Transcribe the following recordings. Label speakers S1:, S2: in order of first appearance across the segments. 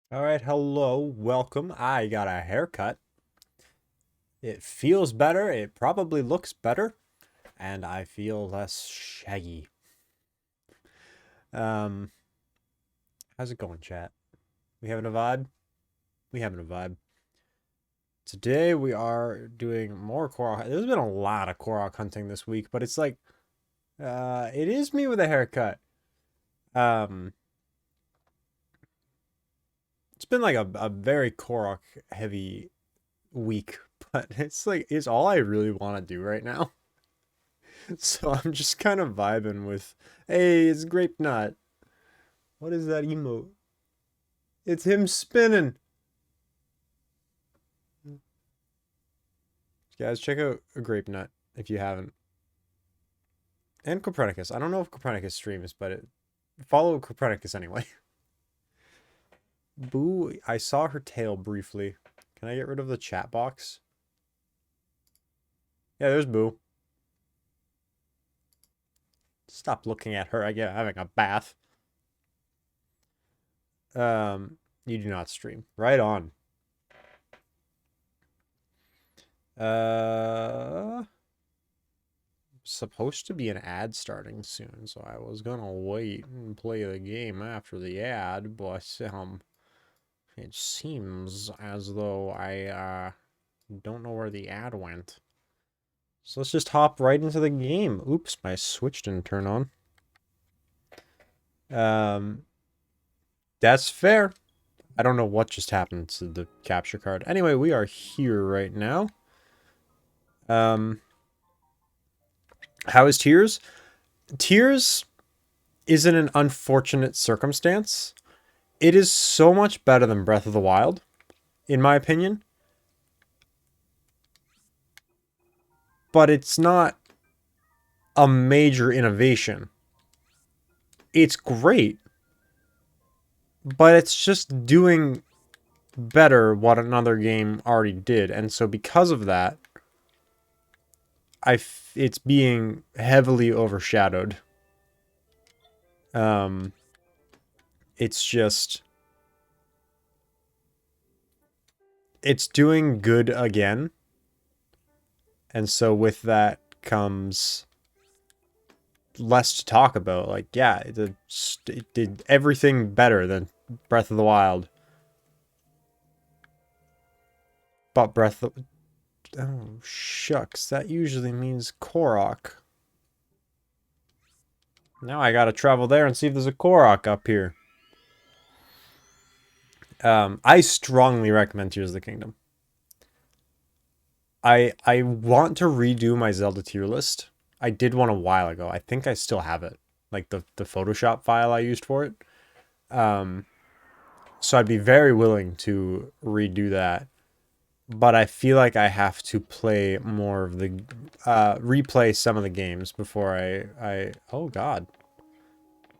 S1: All right, hello, welcome. I got a haircut. It feels better, it probably looks better, and I feel less shaggy. Um, how's it going, chat? We having a vibe? We having a vibe. Today we are doing more Korok. There's been a lot of Korok hunting this week, but it's like, it is me with a haircut. Um, it's been like a very Korok heavy week, but it's all I really want to do right now. So I'm just kind of vibing with, hey, it's Grape Nut. What is that emote? It's him spinning. Guys, check out a Grape Nut if you haven't. And Copernicus. I don't know if Copernicus streams, but follow Copernicus anyway. Boo, I saw her tail briefly. Can I get rid of the chat box? Yeah, there's Boo. Stop looking at her. I get having a bath. You do not stream. Right on. Uh, Supposed to be an ad starting soon, so I was gonna wait and play the game after the ad, but it seems as though I don't know where the ad went. So let's just hop right into the game. Oops, my Switch didn't turn on. Um, that's fair. I don't know what just happened to the capture card. Anyway, we are here right now. How is Tears? Tears is in an unfortunate circumstance. It is so much better than Breath of the Wild, in my opinion. But it's not a major innovation. It's great, but it's just doing better what another game already did. And so because of that, it's being heavily overshadowed. Um it's just it's doing good again. And so with that comes less to talk about. Like, yeah, it did everything better than Breath of the Wild. But oh, shucks. That usually means Korok. Now I gotta travel there and see if there's a Korok up here. I strongly recommend Tears of the Kingdom. I want to redo my Zelda tier list. I did one a while ago. I think I still have it. Like the Photoshop file I used for it. Um, so I'd be very willing to redo that. But I feel like I have to play more of the replay some of the games before I oh god.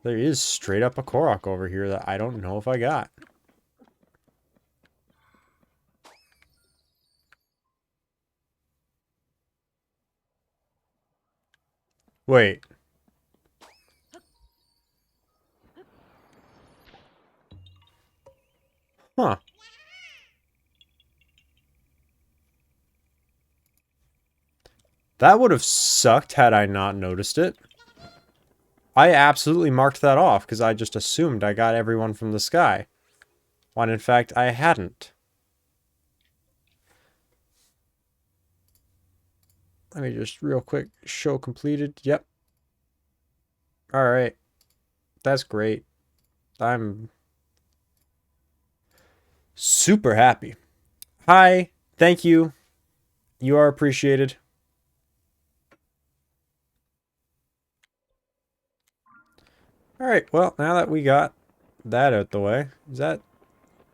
S1: There is straight up a Korok over here that I don't know if I got. Wait. Huh. That would have sucked had I not noticed it. I absolutely marked that off because I just assumed I got everyone from the sky. When in fact I hadn't. Let me just real quick show completed. Yep. Alright. That's great. I'm super happy. Hi. Thank you. You are appreciated. Alright, well, now that we got that out the way, is that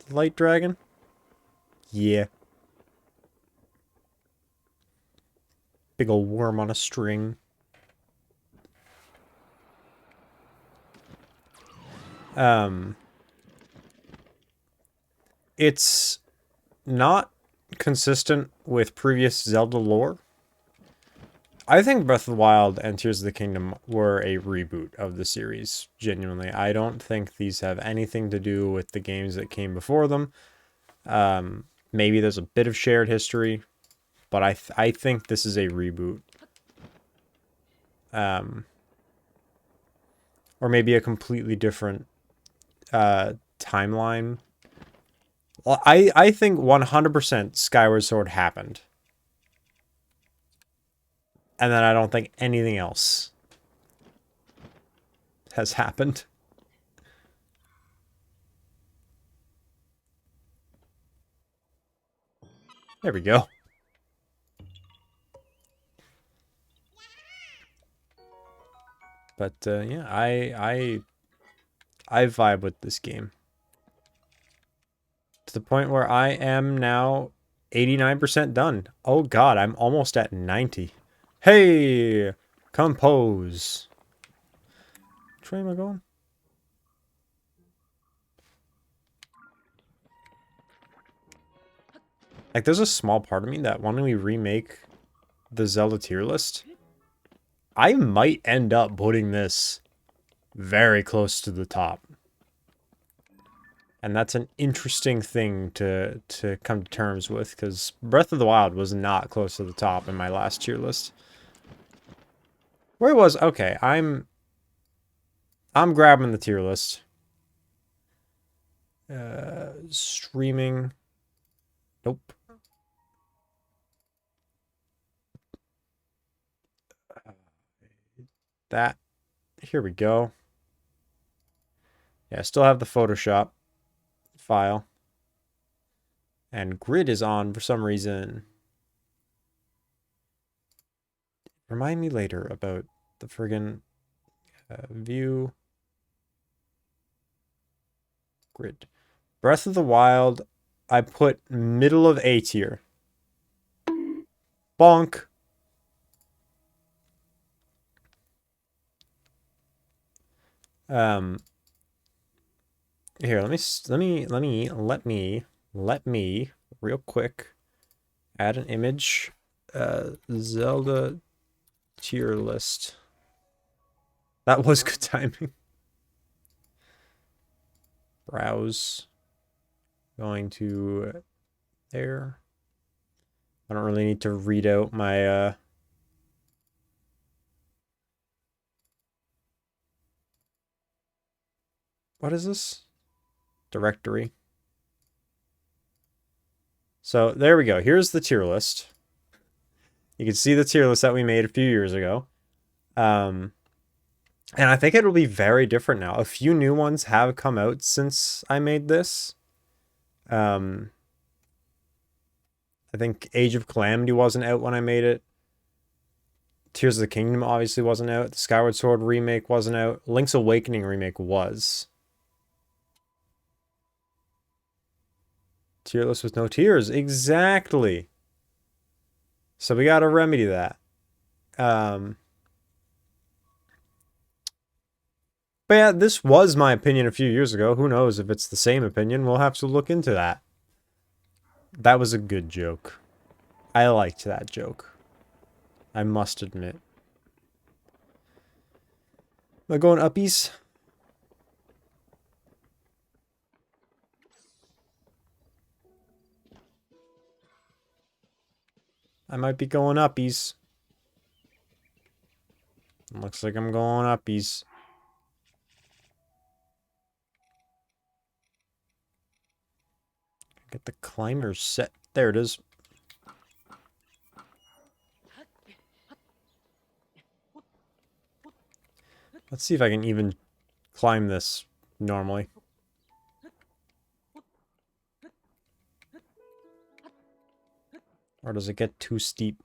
S1: the light dragon? Yeah. Big ol' worm on a string. Um, it's not consistent with previous Zelda lore. I think Breath of the Wild and Tears of the Kingdom were a reboot of the series, genuinely. I don't think these have anything to do with the games that came before them. Maybe there's a bit of shared history, but I think this is a reboot. Or maybe a completely different timeline. Well, I think 100% Skyward Sword happened. And then I don't think anything else has happened. There we go. But yeah, I vibe with this game to the point where I am now 89% done. Oh god, I'm almost at 90. Hey, compose. Which way am I going? Like, there's a small part of me that when we remake the Zelda tier list, I might end up putting this very close to the top. And that's an interesting thing to come to terms with, because Breath of the Wild was not close to the top in my last tier list. Where it was, okay, I'm grabbing the tier list. Streaming. Nope. That. Here we go. Yeah, I still have the Photoshop file. And grid is on for some reason. Remind me later about the friggin' view. Grid. Breath of the Wild, I put middle of A tier. Bonk. Here, let me real quick add an image. Zelda tier list. That was good timing. Browse. Going to there. I don't really need to read out my what is this? Directory. So there we go. Here's the tier list. You can see the tier list that we made a few years ago. And I think it will be very different now. A few new ones have come out since I made this. I think Age of Calamity wasn't out when I made it. Tears of the Kingdom obviously wasn't out. The Skyward Sword remake wasn't out. Link's Awakening remake was. Tier list with no tears. Exactly. So we got to remedy that. But yeah, this was my opinion a few years ago. Who knows if it's the same opinion? We'll have to look into that. That was a good joke. I liked that joke. I must admit. Am I going uppies? I might be going uppies. Looks like I'm going uppies. Get the climbers set. There it is. Let's see if I can even climb this normally. Or does it get too steep?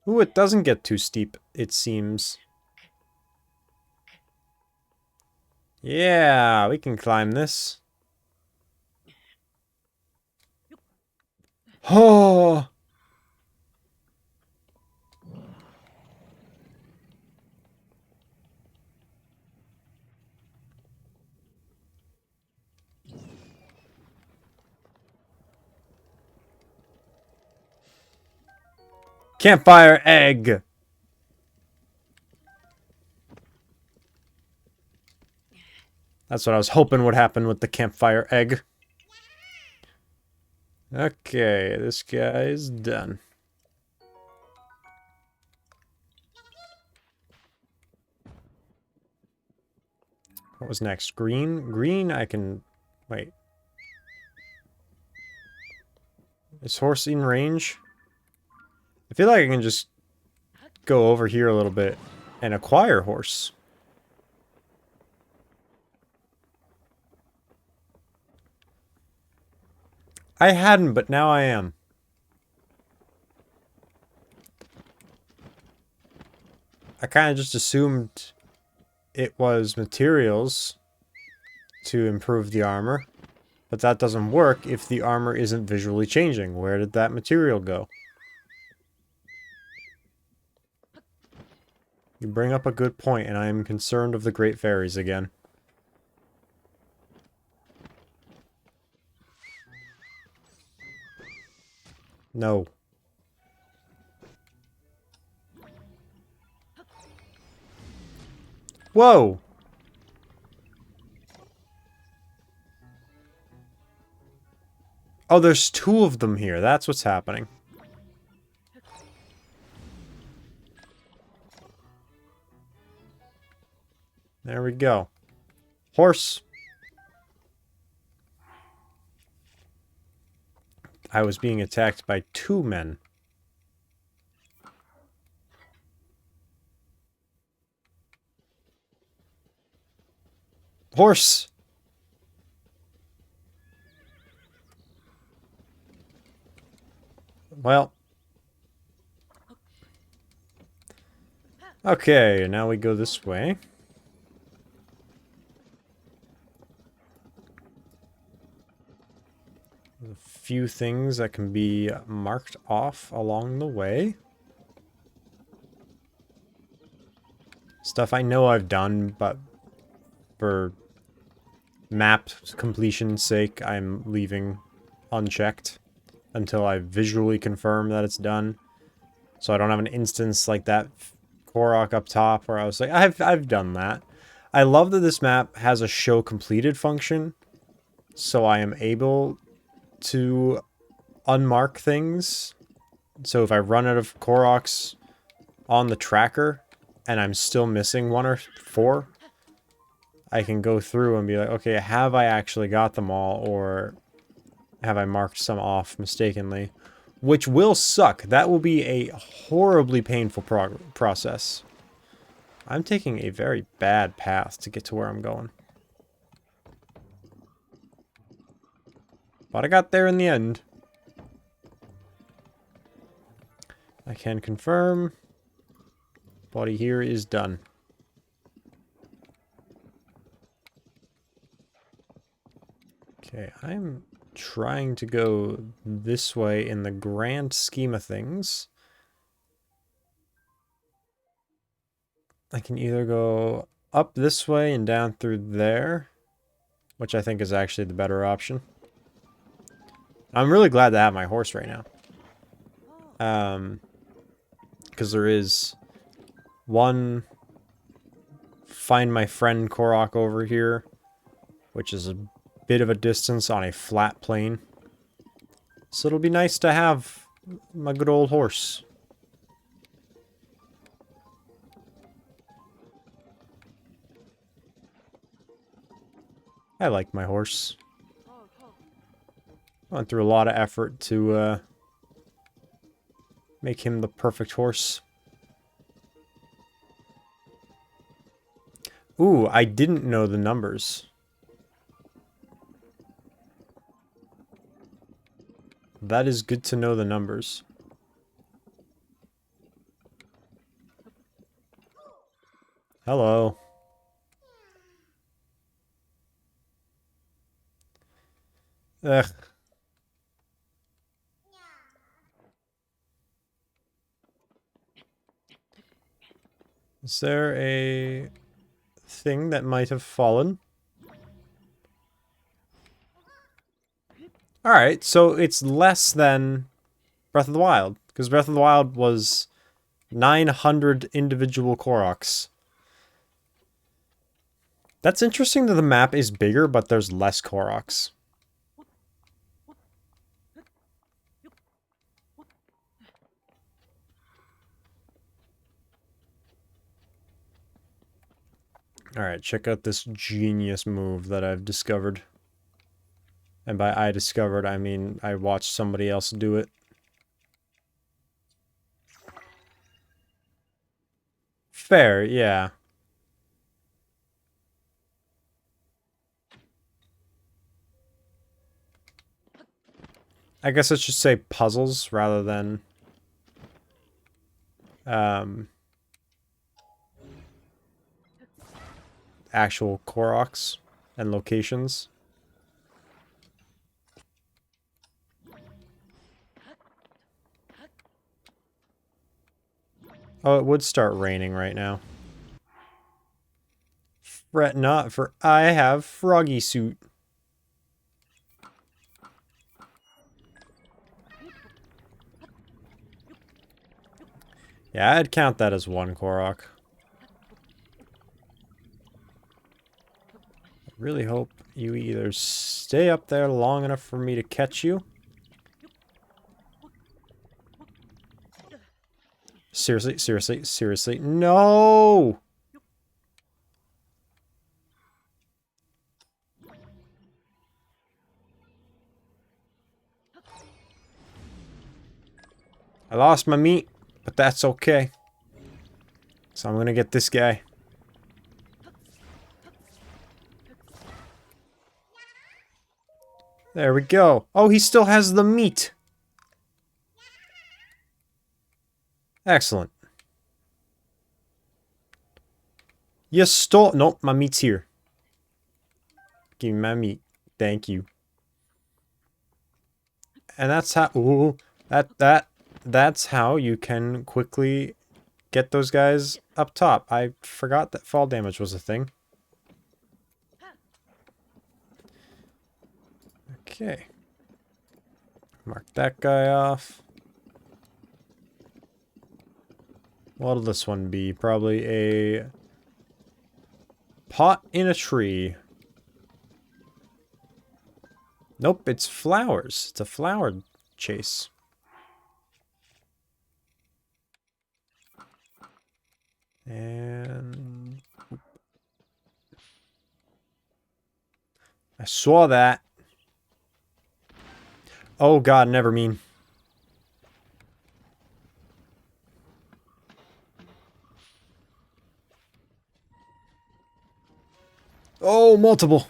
S1: Ooh, it doesn't get too steep, it seems. Yeah, we can climb this. Oh! Campfire egg! That's what I was hoping would happen with the campfire egg. Okay, this guy's done. What was next? Green? Green, I can... Wait. Is horse in range? I feel like I can just go over here a little bit and acquire horse. I hadn't, but now I am. I kind of just assumed it was materials to improve the armor, but that doesn't work if the armor isn't visually changing. Where did that material go? You bring up a good point, and I am concerned of the Great Fairies again. No. Whoa! Oh, there's two of them here. That's what's happening. There we go. Horse. I was being attacked by two men. Horse! Well. Okay, now we go this way. There's a few things that can be marked off along the way. Stuff I know I've done, but for map completion's sake, I'm leaving unchecked until I visually confirm that it's done. So I don't have an instance like that Korok up top where I was like, I've done that. I love that this map has a show completed function, so I am able to unmark things. So if I run out of Koroks on the tracker and I'm still missing one or four, I can go through and be like, okay, have I actually got them all, or have I marked some off mistakenly? Which will suck. That will be a horribly painful process. I'm taking a very bad path to get to where I'm going. But I got there in the end. I can confirm. Body here is done. Okay, I'm trying to go this way in the grand scheme of things. I can either go up this way and down through there, which I think is actually the better option. I'm really glad to have my horse right now. Because there is one find my friend Korok over here, which is a bit of a distance on a flat plane. So it'll be nice to have my good old horse. I like my horse. Went through a lot of effort to make him the perfect horse. Ooh, I didn't know the numbers. That is good to know the numbers. Hello. Ugh. Is there a thing that might have fallen? Alright, so it's less than Breath of the Wild, Because Breath of the Wild was 900 individual Koroks. That's interesting that the map is bigger, but there's less Koroks. Alright, check out this genius move that I've discovered. And by I discovered, I mean I watched somebody else do it. Fair, yeah. I guess I should say puzzles rather than actual Koroks and locations. Oh, it would start raining right now. Fret not, for I have Froggy Suit. Yeah, I'd count that as one Korok. I really hope you either stay up there long enough for me to catch you. Seriously, seriously, seriously. No! I lost my meat, but that's okay. So I'm gonna get this guy. There we go. Oh, he still has the meat. Excellent. You stole... Nope, my meat's here. Give me my meat. Thank you. And that's how... Ooh, that's how you can quickly get those guys up top. I forgot that fall damage was a thing. Okay. Mark that guy off. What'll this one be? Probably a pot in a tree. Nope, it's flowers. It's a flower chase. And I saw that. Oh god, never mean. Oh, multiple.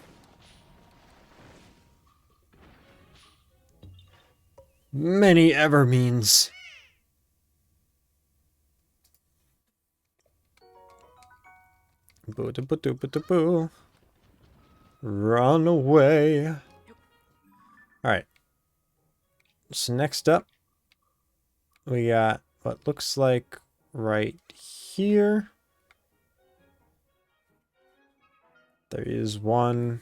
S1: Many ever means. Boo -boo -boo -boo -boo. Run away. Alright. So next up, we got what looks like right here. There is one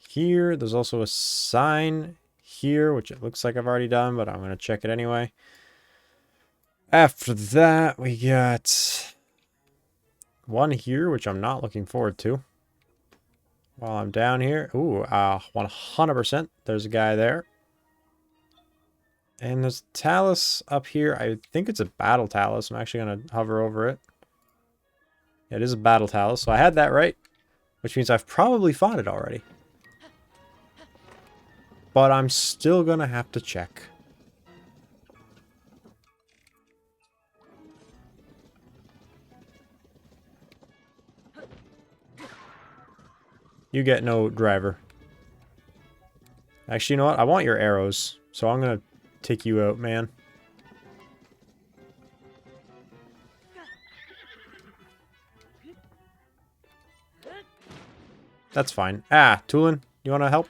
S1: here. There's also a sign here, which it looks like I've already done, but I'm going to check it anyway. After that, we got one here, which I'm not looking forward to. While I'm down here, ooh, 100%. There's a guy there. And there's a talus up here. I think it's a battle talus. I'm actually going to hover over it. Yeah, it is a battle talus, so I had that right. Which means I've probably fought it already. But I'm still going to have to check. You get no driver. Actually, you know what? I want your arrows. So I'm going to take you out, man. That's fine. Ah, Tulin, you want to help?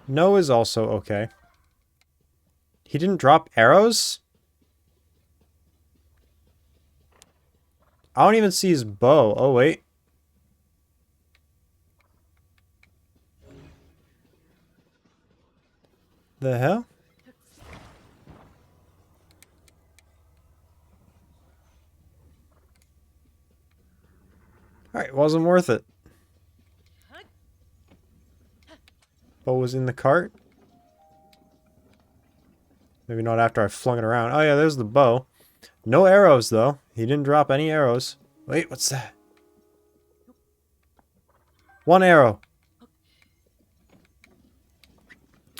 S1: No is also okay. He didn't drop arrows? I don't even see his bow. Oh, wait. The hell? Alright, wasn't worth it. Bow was in the cart. Maybe not after I flung it around. Oh yeah, there's the bow. No arrows, though. He didn't drop any arrows. Wait, what's that? One arrow.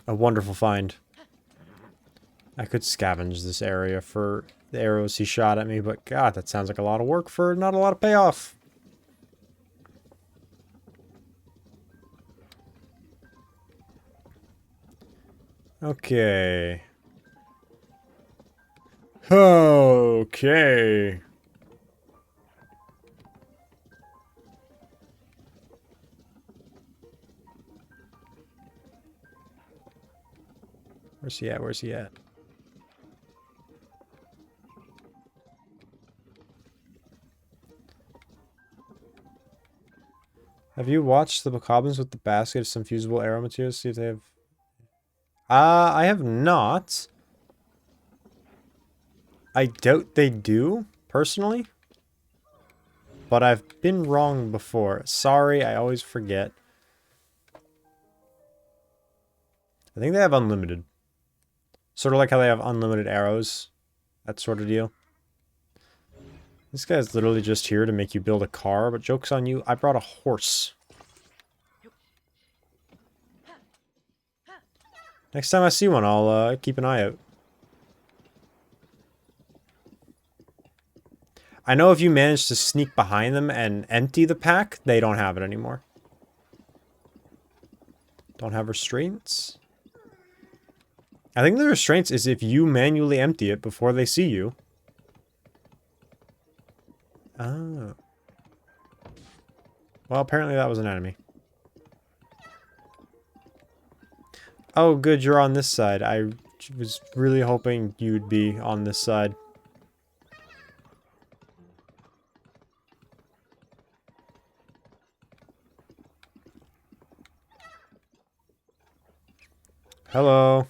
S1: A wonderful find. I could scavenge this area for the arrows he shot at me, but god, that sounds like a lot of work for not a lot of payoff. Okay. Okay. Where's he at? Where's he at? Have you watched the Bokoblins with the basket of some fusible arrow materials? See if they have... I have not. I doubt they do, personally. But I've been wrong before. Sorry, I always forget. I think they have unlimited. Sort of like how they have unlimited arrows. That sort of deal. This guy's literally just here to make you build a car, but joke's on you, I brought a horse. Next time I see one, I'll keep an eye out. I know if you manage to sneak behind them and empty the pack, they don't have it anymore. Don't have restraints? I think the restraints is if you manually empty it before they see you. Oh. Well, apparently that was an enemy. Oh, good, you're on this side. I was really hoping you'd be on this side. Hello.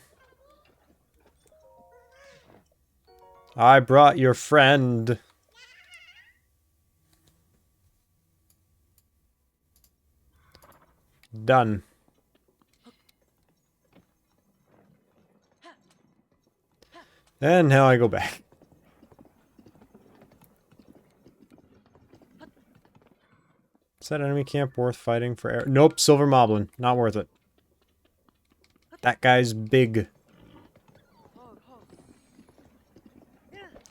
S1: I brought your friend. Done. And now I go back. Is that enemy camp worth fighting for air? Nope, Silver Moblin. Not worth it. That guy's big.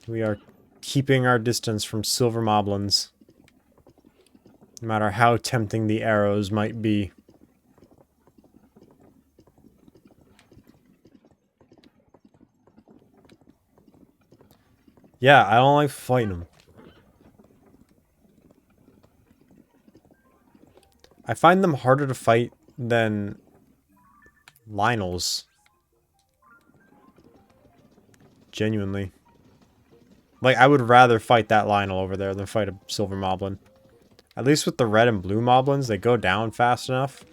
S1: We are keeping our distance from Silver Moblins. No matter how tempting the arrows might be. Yeah, I don't like fighting them. I find them harder to fight than Lionels. Genuinely. Like, I would rather fight that Lionel over there than fight a Silver Moblin. At least with the red and blue Moblins, they go down fast enough.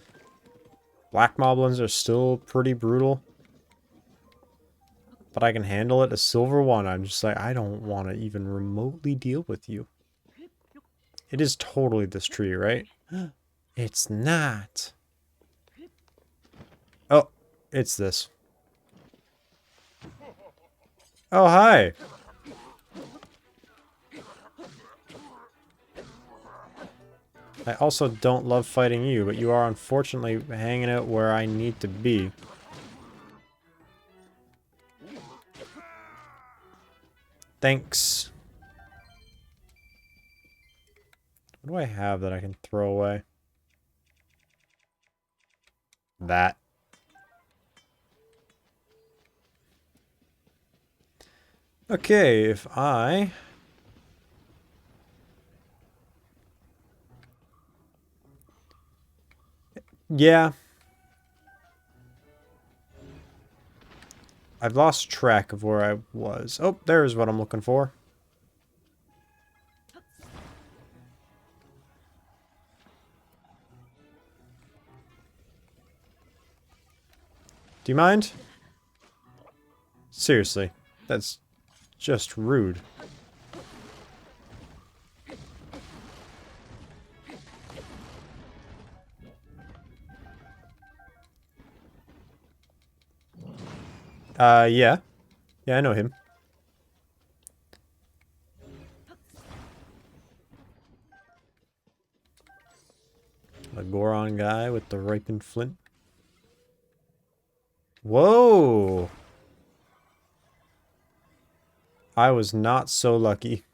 S1: Black Moblins are still pretty brutal. But I can handle it. A silver one, I'm just like, I don't want to even remotely deal with you. It is totally this tree, right? It's not. Oh, it's this. Oh, hi. I also don't love fighting you, but you are unfortunately hanging out where I need to be. Thanks. What do I have that I can throw away? That. Okay, if I... Yeah. I've lost track of where I was. Oh, there's what I'm looking for. Do you mind? Seriously, that's just rude. Yeah. Yeah, I know him. The Goron guy with the ripened flint. Whoa! I was not so lucky.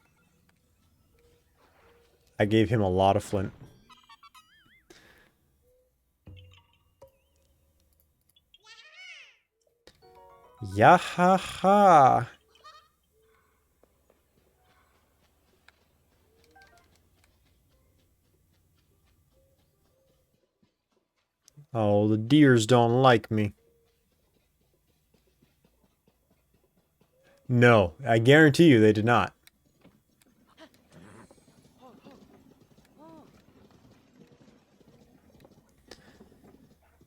S1: I gave him a lot of flint. Yahaha! Oh, the deers don't like me. No, I guarantee you they did not.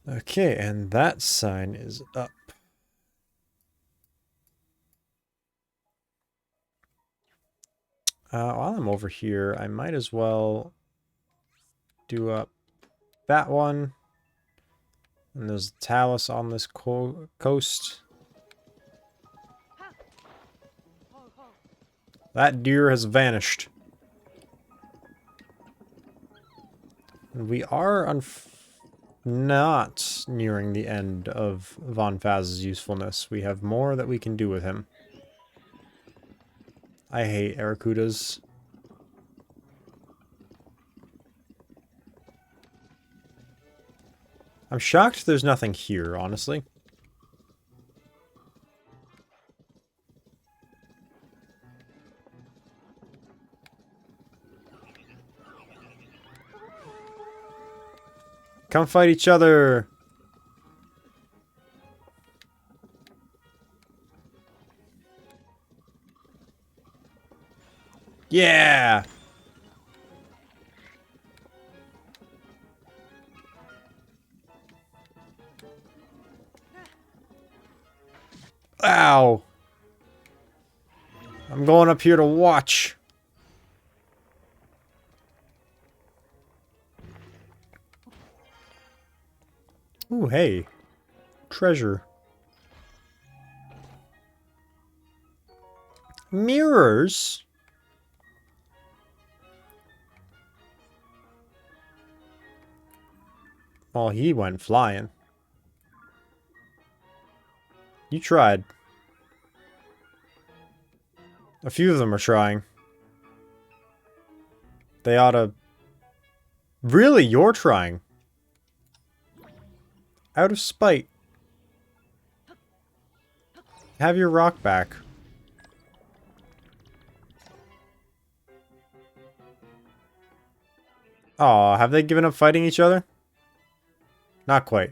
S1: Okay, and that sign is up. While I'm over here, I might as well do up that one. And there's a talus on this coast. That deer has vanished. And we are not nearing the end of Von Faz's usefulness. We have more that we can do with him. I hate Aracudas. I'm shocked there's nothing here, honestly. Come fight each other! Yeah! Ow! I'm going up here to watch. Ooh, hey. Treasure. Mirrors? Well, he went flying. You tried. A few of them are trying. They oughta... Really? You're trying? Out of spite. Have your rock back. Aw, have they given up fighting each other? Not quite.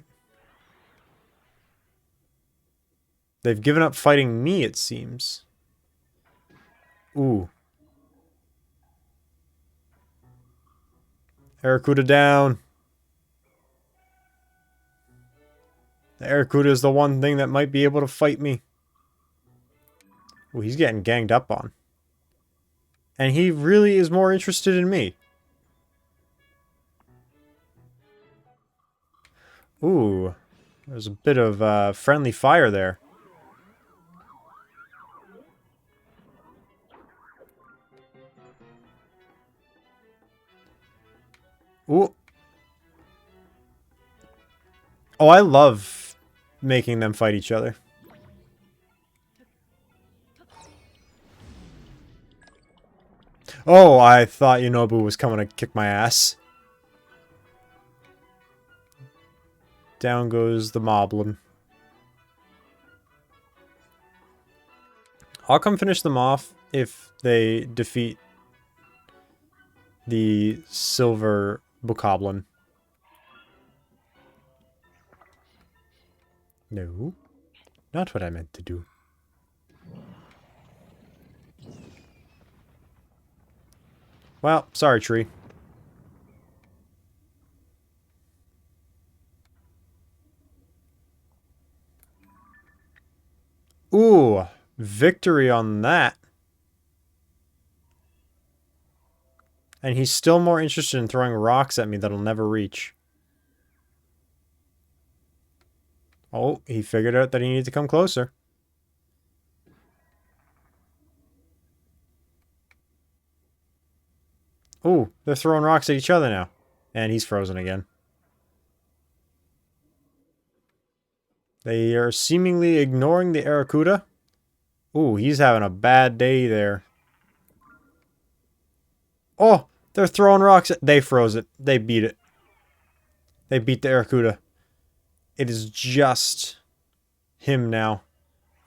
S1: They've given up fighting me, it seems. Ooh. Aracuda down. The Aracuda is the one thing that might be able to fight me. Ooh, he's getting ganged up on. And he really is more interested in me. Ooh. There's a bit of friendly fire there. Ooh. Oh, I love making them fight each other. Oh, I thought Yunobu was coming to kick my ass. Down goes the moblin. I'll come finish them off if they defeat the silver bokoblin. No, not what I meant to do. Well, sorry, tree. Ooh, Victory on that. And he's still more interested in throwing rocks at me that'll never reach. Oh, he figured out that he needed to come closer. Oh, they're throwing rocks at each other now. And he's frozen again. They are seemingly ignoring the Aracuda. Ooh, he's having a bad day there. Oh, they're throwing rocks at... They froze it. They beat it. They beat the Aracuda. It is just him now.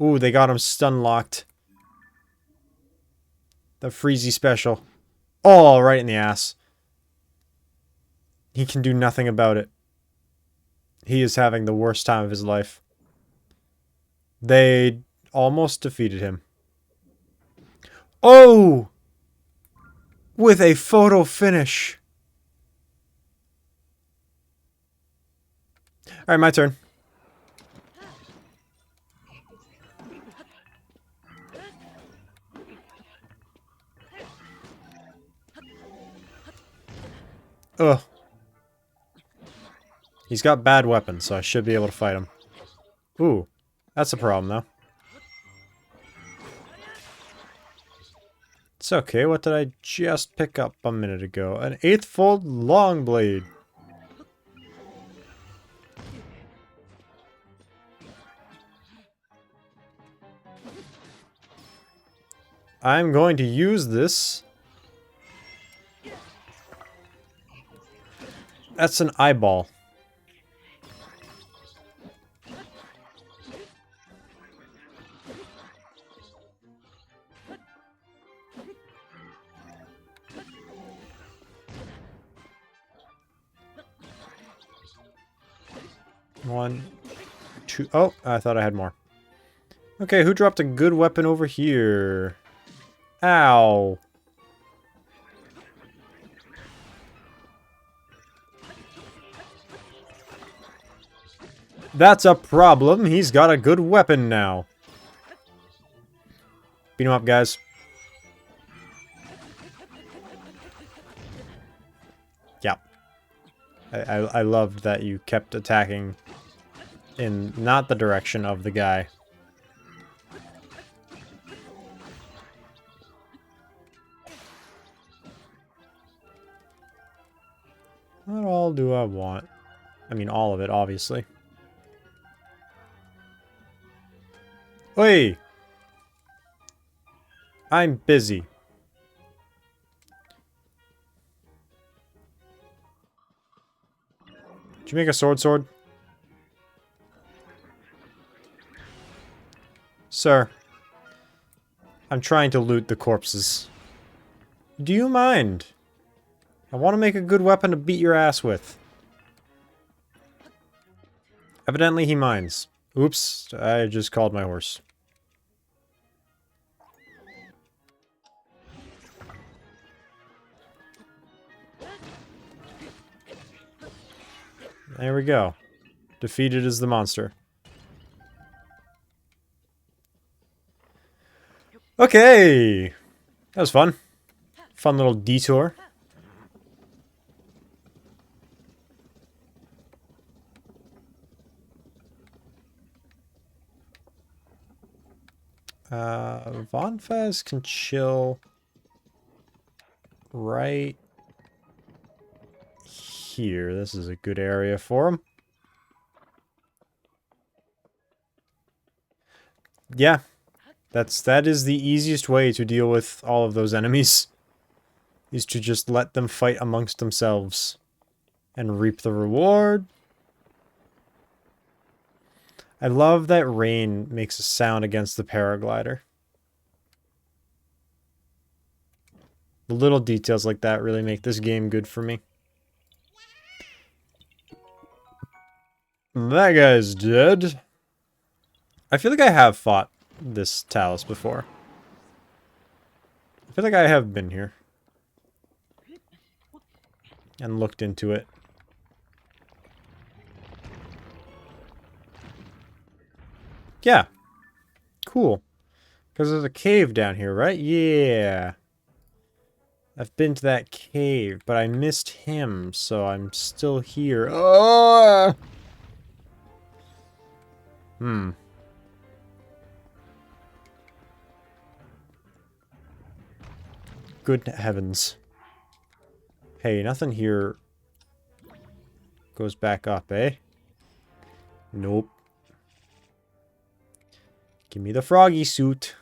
S1: Ooh, they got him stun locked. The Freezy special. Oh, right in the ass. He can do nothing about it. He is having the worst time of his life. They almost defeated him. Oh! With a photo finish. Alright, my turn. Ugh. He's got bad weapons, so I should be able to fight him. Ooh. That's a problem, though. It's okay, what did I just pick up a minute ago? An 8th-fold long blade. I'm going to use this. That's an eyeball. One, two. Oh, I thought I had more. Okay, who dropped a good weapon over here? Ow. That's a problem. He's got a good weapon now. Beat him up, guys. Yeah. I loved that you kept attacking in not the direction of the guy. What all do I want? I mean, all of it, obviously. Oi! I'm busy. Did you make a sword? Sir. I'm trying to loot the corpses. Do you mind? I want to make a good weapon to beat your ass with. Evidently he minds. Oops, I just called my horse. There we go. Defeated as the monster. Okay! That was fun. Fun little detour. Von Fez can chill right here. This is a good area for him. Yeah. That is the easiest way to deal with all of those enemies. Is to just let them fight amongst themselves. And reap the reward. I love that rain makes a sound against the paraglider. The little details like that really make this game good for me. That guy's dead. I feel like I have fought this Talus before. I feel like I have been here. And looked into it. Yeah. Cool. Because there's a cave down here, right? Yeah. I've been to that cave, but I missed him, so I'm still here. Oh! Hmm. Good heavens. Hey, nothing here goes back up, eh? Nope. Give me the froggy suit.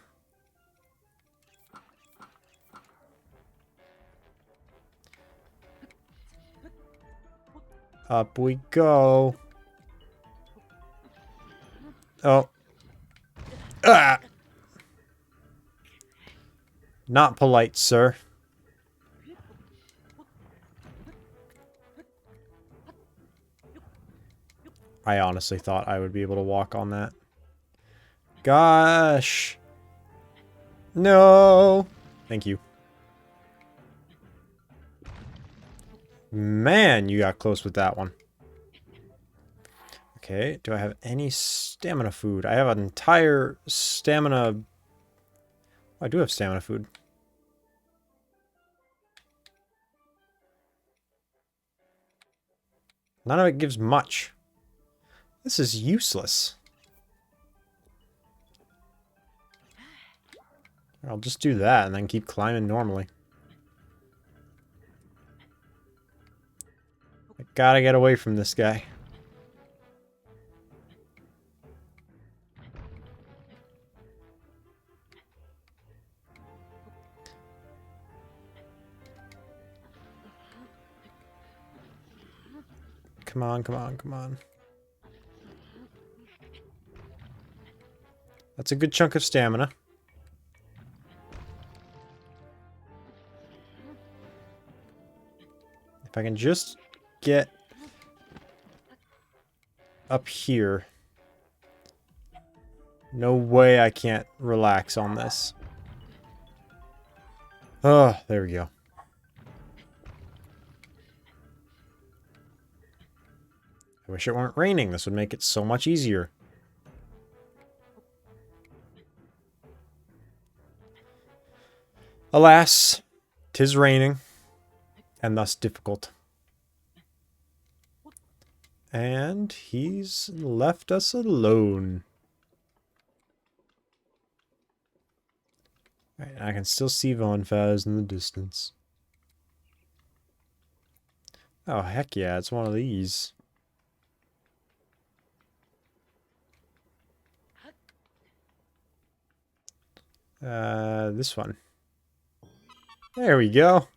S1: Up we go. Oh. Ah! Not polite, sir. I honestly thought I would be able to walk on that. Gosh. No. Thank you. Man, you got close with that one. Okay, do I have any stamina food? I have an entire stamina... Oh, I do have stamina food. None of it gives much. This is useless. I'll just do that and then keep climbing normally. I gotta get away from this guy. Come on, come on, come on. That's a good chunk of stamina. If I can just get up here. No way I can't relax on this. Oh, there we go. I wish it weren't raining. This would make it so much easier. Alas, 'tis raining, and thus difficult. And he's left us alone. Alright, I can still see Von Faz in the distance. Oh, heck yeah, it's one of these. This one. There we go.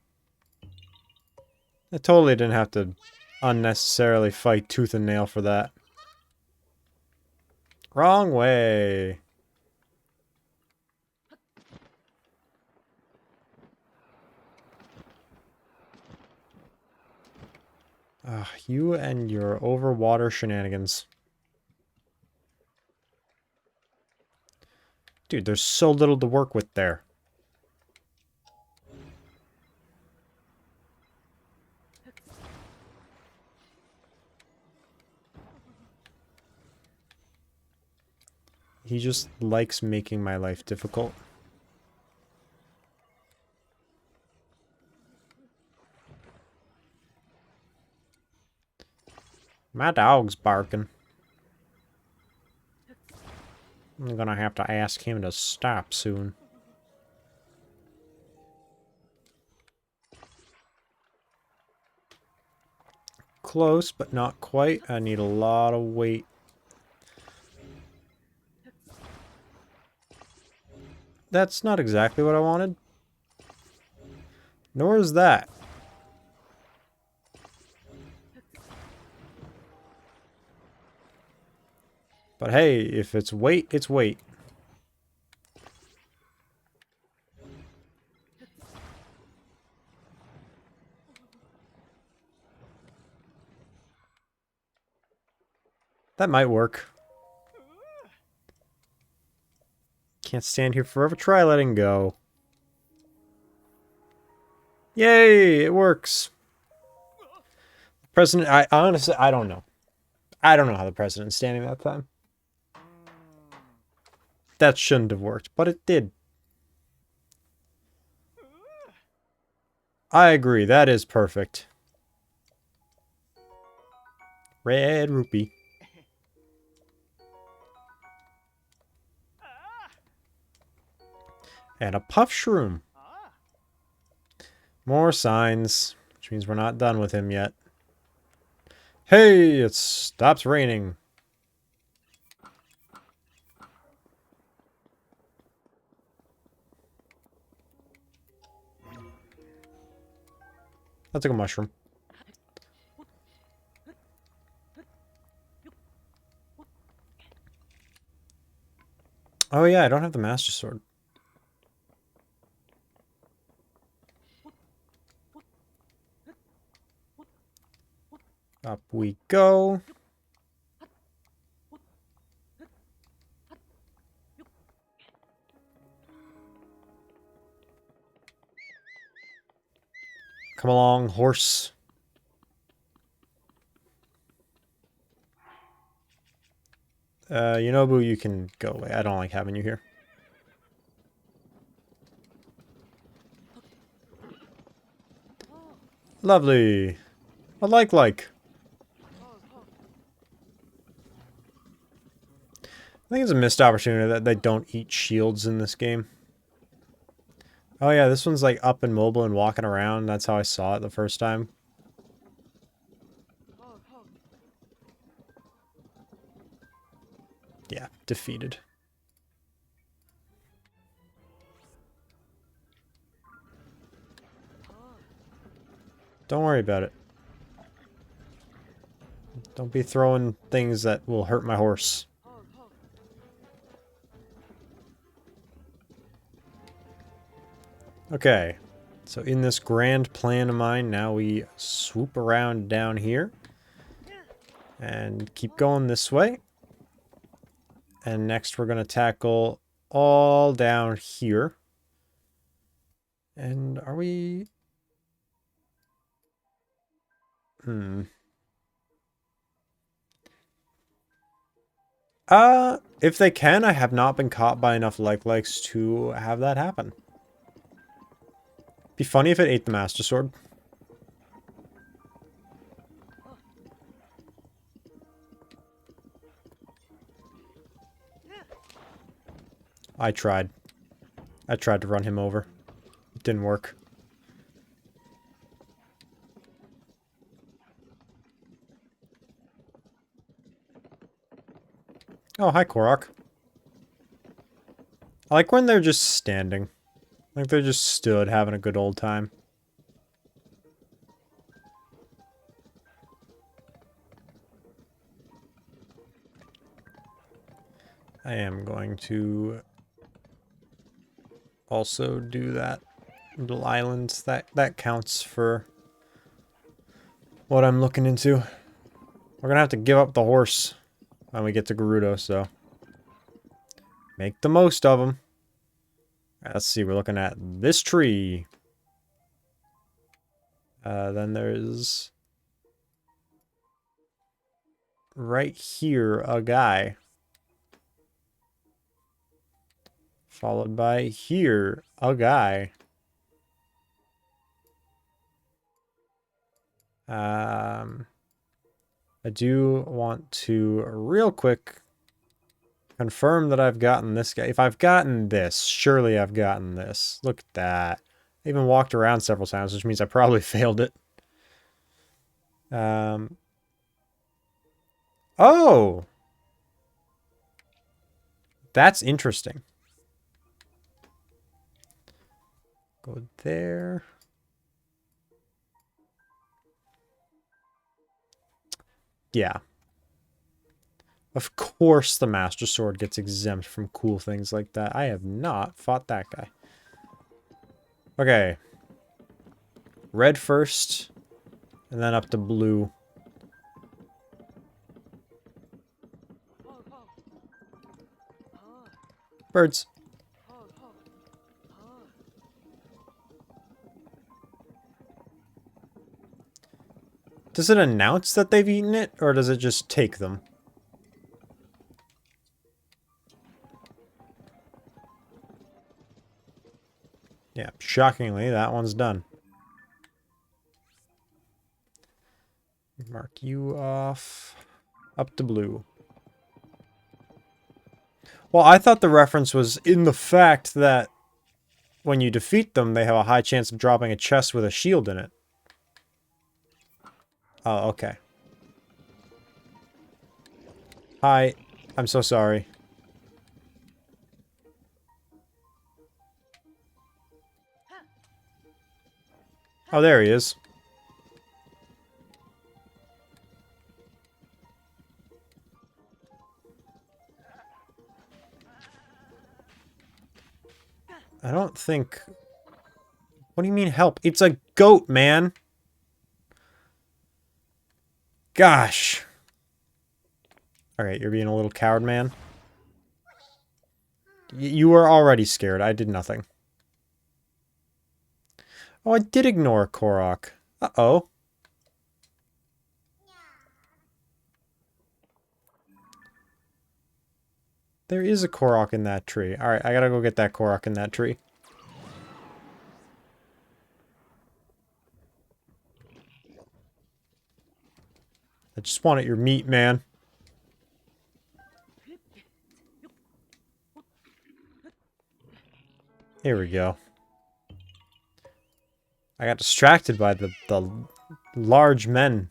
S1: I totally didn't have to unnecessarily fight tooth and nail for that. Wrong way. You and your overwater shenanigans. Dude, there's so little to work with there. He just likes making my life difficult. My dog's barking. I'm gonna have to ask him to stop soon. Close, but not quite. I need a lot of weight. That's not exactly what I wanted. Nor is that. But hey, if it's weight, it's weight. That might work. Can't stand here forever. Try letting go. Yay, it works. President, I honestly, I don't know. I don't know how the president's standing that time. that shouldn't have worked, but it did. I agree, that is perfect. Red rupee. And a puff shroom. More signs, which means we're not done with him yet. Hey, it stops raining. I'll take a mushroom. Oh yeah, I don't have the Master Sword. Up we go. Come along, horse. Yunobu, you can go away. I don't like having you here. Lovely. I like. I think it's a missed opportunity that they don't eat shields in this game. Oh yeah, this one's like up and mobile and walking around. That's how I saw it the first time. Yeah, defeated. Don't worry about it. Don't be throwing things that will hurt my horse. Okay, so in this grand plan of mine, now we swoop around down here and keep going this way. And next we're going to tackle all down here. And are we... If they can, I have not been caught by enough likes to have that happen. Be funny if it ate the Master Sword. I tried. I tried to run him over. It didn't work. Oh, hi, Korok. I like when they're just standing. Like they're just stood having a good old time. I am going to also do that little islands. That counts for what I'm looking into. We're gonna have to give up the horse when we get to Gerudo, so make the most of them. Right, let's see, we're looking at this tree. Then there's right here a guy. Followed by here a guy. I do want to real quick confirm that I've gotten this guy. If I've gotten this, surely I've gotten this. Look at that. I even walked around several times, which means I probably failed it. Oh! That's interesting. Go there. Yeah. Of course the Master Sword gets exempt from cool things like that. I have not fought that guy. Okay. Red first, and then up to blue. Birds. Does it announce that they've eaten it, or does it just take them? shockingly, that one's done. Mark you off. Up to blue. Well, I thought the reference was in the fact that when you defeat them, they have a high chance of dropping a chest with a shield in it. Oh, okay. Hi. I'm so sorry. Oh, there he is. I don't think... What do you mean help? It's a goat, man! Gosh! Alright, you're being a little coward, man. You were already scared. I did nothing. Oh, I did ignore Korok. Uh-oh. There is a Korok in that tree. Alright, I gotta go get that Korok in that tree. I just wanted your meat, man. Here we go. I got distracted by the large men.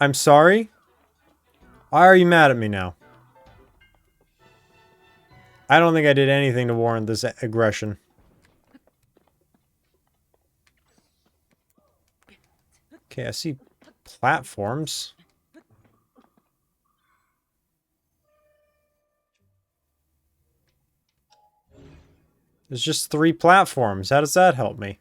S1: I'm sorry? Why are you mad at me now? I don't think I did anything to warrant this aggression. Okay, I see platforms. There's just 3 platforms. How does that help me?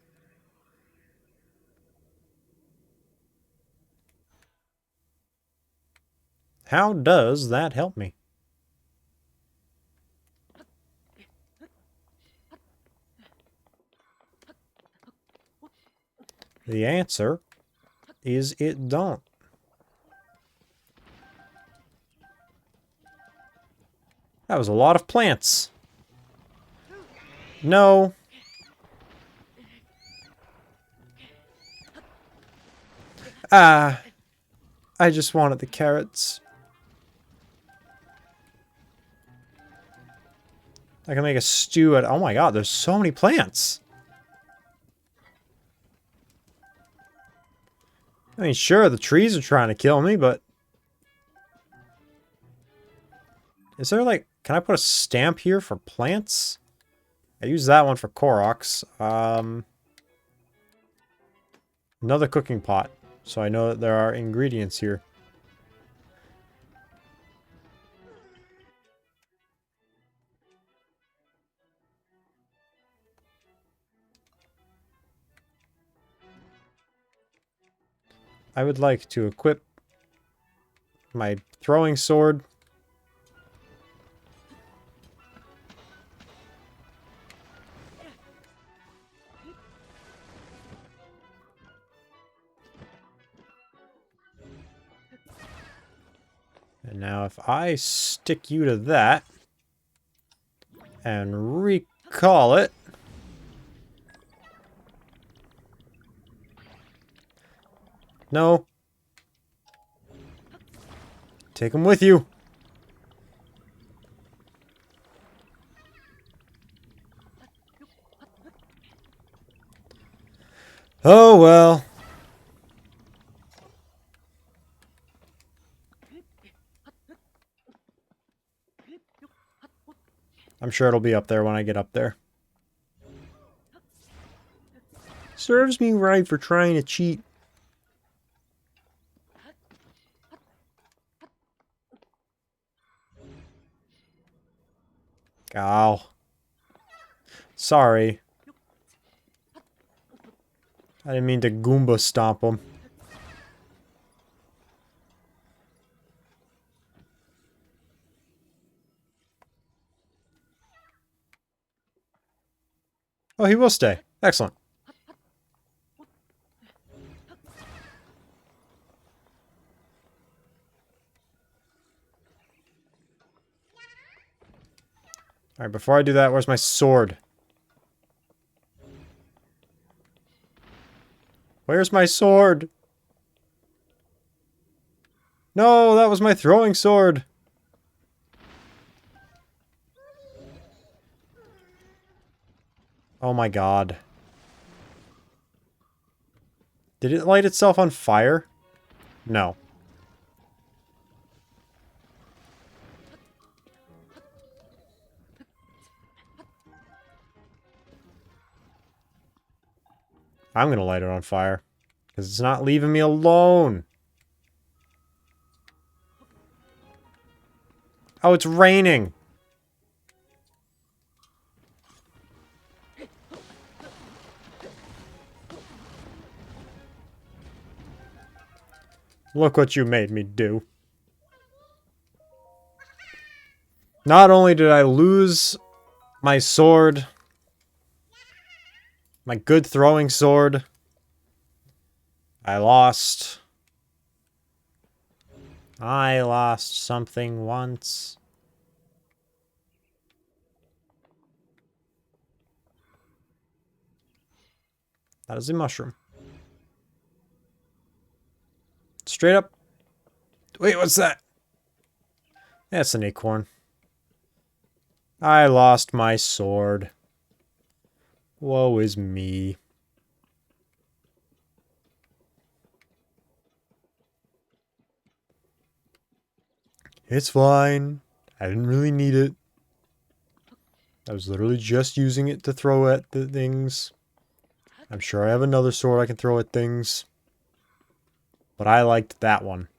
S1: How does that help me? The answer is it don't. That was a lot of plants. No. Ah. I just wanted the carrots. I can make a stew at... Oh my god, there's so many plants. I mean, sure, the trees are trying to kill me, but... Is there, like... Can I put a stamp here for plants? I use that one for Koroks. Another cooking pot. So I know that there are ingredients here. I would like to equip my throwing sword. And now if I stick you to that and recall it. No. Take him with you. Oh well. I'm sure it'll be up there when I get up there. Serves me right for trying to cheat. Ow. Sorry. I didn't mean to Goomba stomp him. Oh, he will stay. Excellent. Alright, before I do that, where's my sword? Where's my sword? No, that was my throwing sword. Oh my god. Did it light itself on fire? No. I'm gonna light it on fire. Because it's not leaving me alone. Oh, it's raining. Look what you made me do. Not only did I lose my sword, my good throwing sword, I lost something once. That is a mushroom. Straight up. Wait, what's that? That's an acorn. I lost my sword. Woe is me. It's fine. I didn't really need it. I was literally just using it to throw at the things. I'm sure I have another sword I can throw at things. But I liked that one.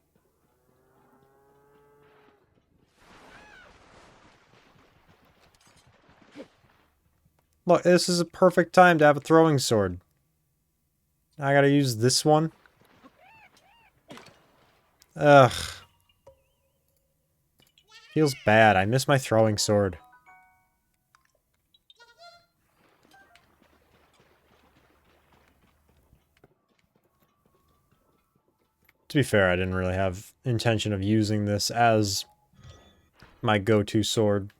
S1: Look, this is a perfect time to have a throwing sword. I gotta use this one. Ugh. Feels bad. I miss my throwing sword. To be fair, I didn't really have intention of using this as my go-to sword.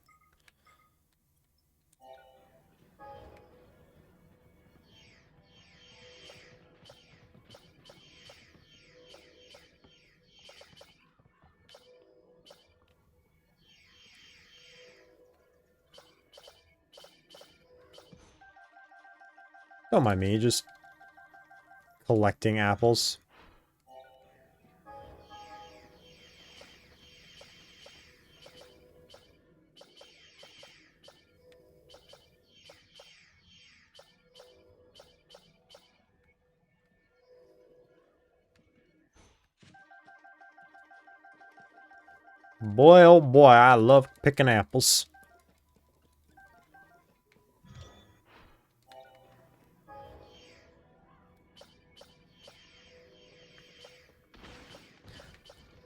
S1: Don't mind me, just collecting apples. Boy, oh boy, I love picking apples.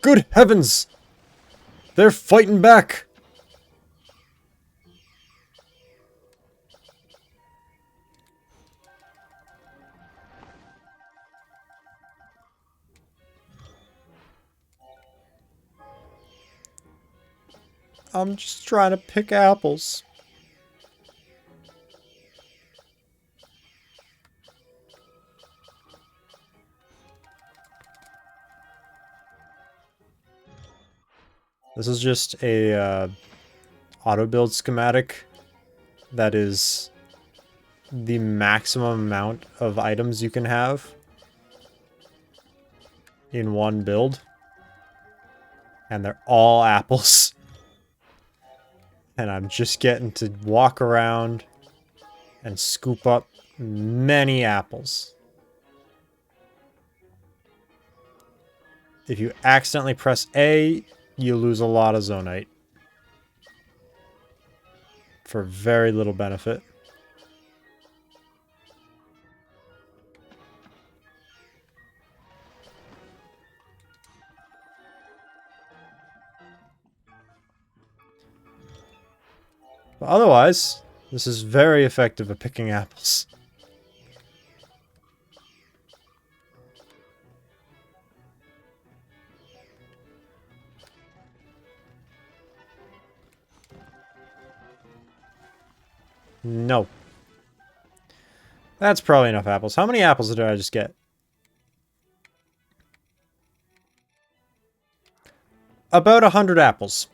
S1: Good heavens! They're fighting back! I'm just trying to pick apples. This is just a auto build schematic that is the maximum amount of items you can have in one build. And they're all apples. And I'm just getting to walk around and scoop up many apples. If you accidentally press A, you lose a lot of zonite. For very little benefit. But otherwise, this is very effective at picking apples. No. That's probably enough apples. How many apples did I just get? About 100 apples.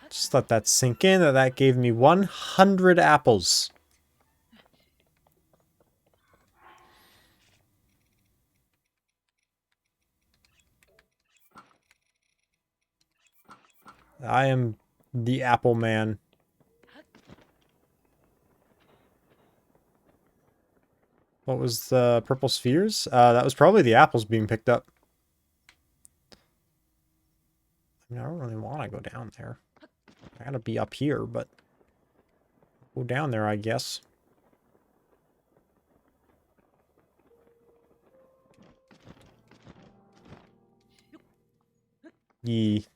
S1: Just let that sink in, that gave me 100 apples. I am the apple man. What was the purple spheres? That was probably the apples being picked up. I mean, I don't really want to go down there. I gotta be up here, but go down there, I guess. Yee.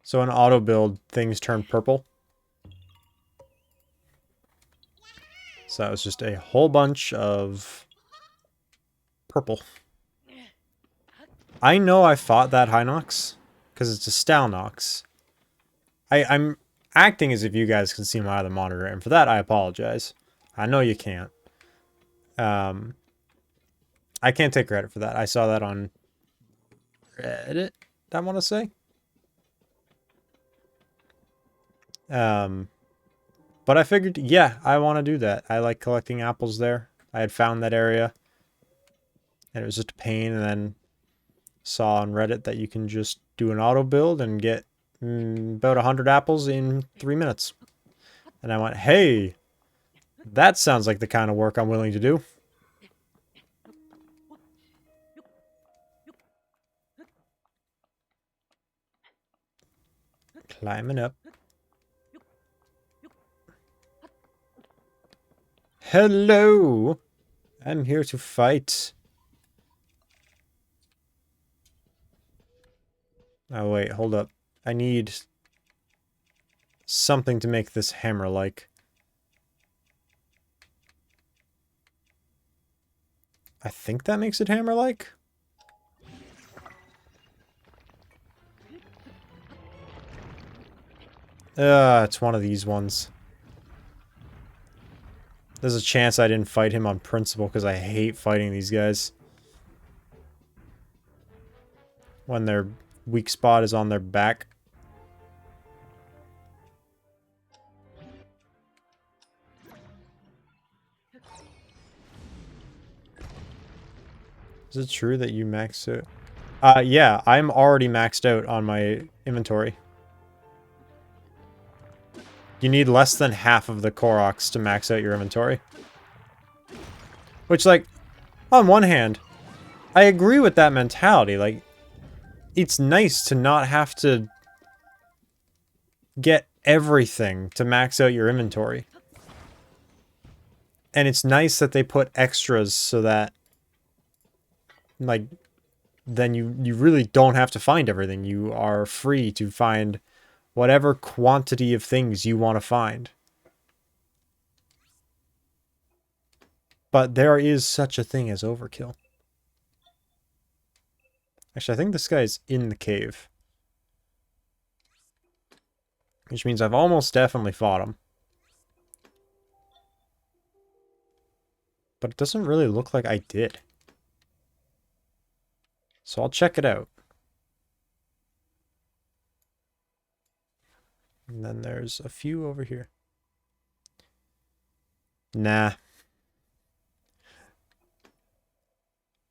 S1: So in auto build, things turn purple. So it's just a whole bunch of purple. I know I fought that Hinox, because it's a Stalnox. I'm acting as if you guys can see my other monitor, and for that I apologize. I know you can't. I can't take credit for that. I saw that on Reddit, I want to say. But I figured, yeah, I want to do that. I like collecting apples there. I had found that area, and it was just a pain, and then saw on Reddit that you can just do an auto build and get about 100 apples in 3 minutes. And I went, hey, that sounds like the kind of work I'm willing to do. Climbing up. Hello! I'm here to fight. Oh, wait, hold up. I need something to make this hammer-like. I think that makes it hammer-like? It's one of these ones. There's a chance I didn't fight him on principle because I hate fighting these guys. When their weak spot is on their back. Is it true that you maxed out? Yeah, I'm already maxed out on my inventory. You need less than half of the Koroks to max out your inventory. Which, like, on one hand, I agree with that mentality. Like, it's nice to not have to get everything to max out your inventory. And it's nice that they put extras so that, like, then you really don't have to find everything. You are free to find whatever quantity of things you want to find. But there is such a thing as overkill. Actually, I think this guy's in the cave. Which means I've almost definitely fought him. But it doesn't really look like I did. So I'll check it out. And then there's a few over here. Nah.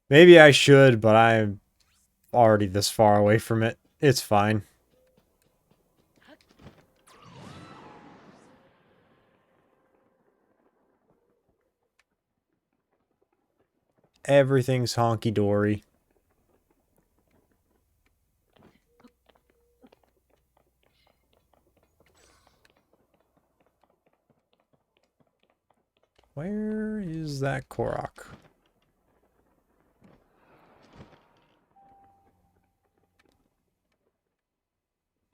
S1: Maybe I should, but I'm already this far away from it. It's fine. Everything's honky-dory. Where is that Korok?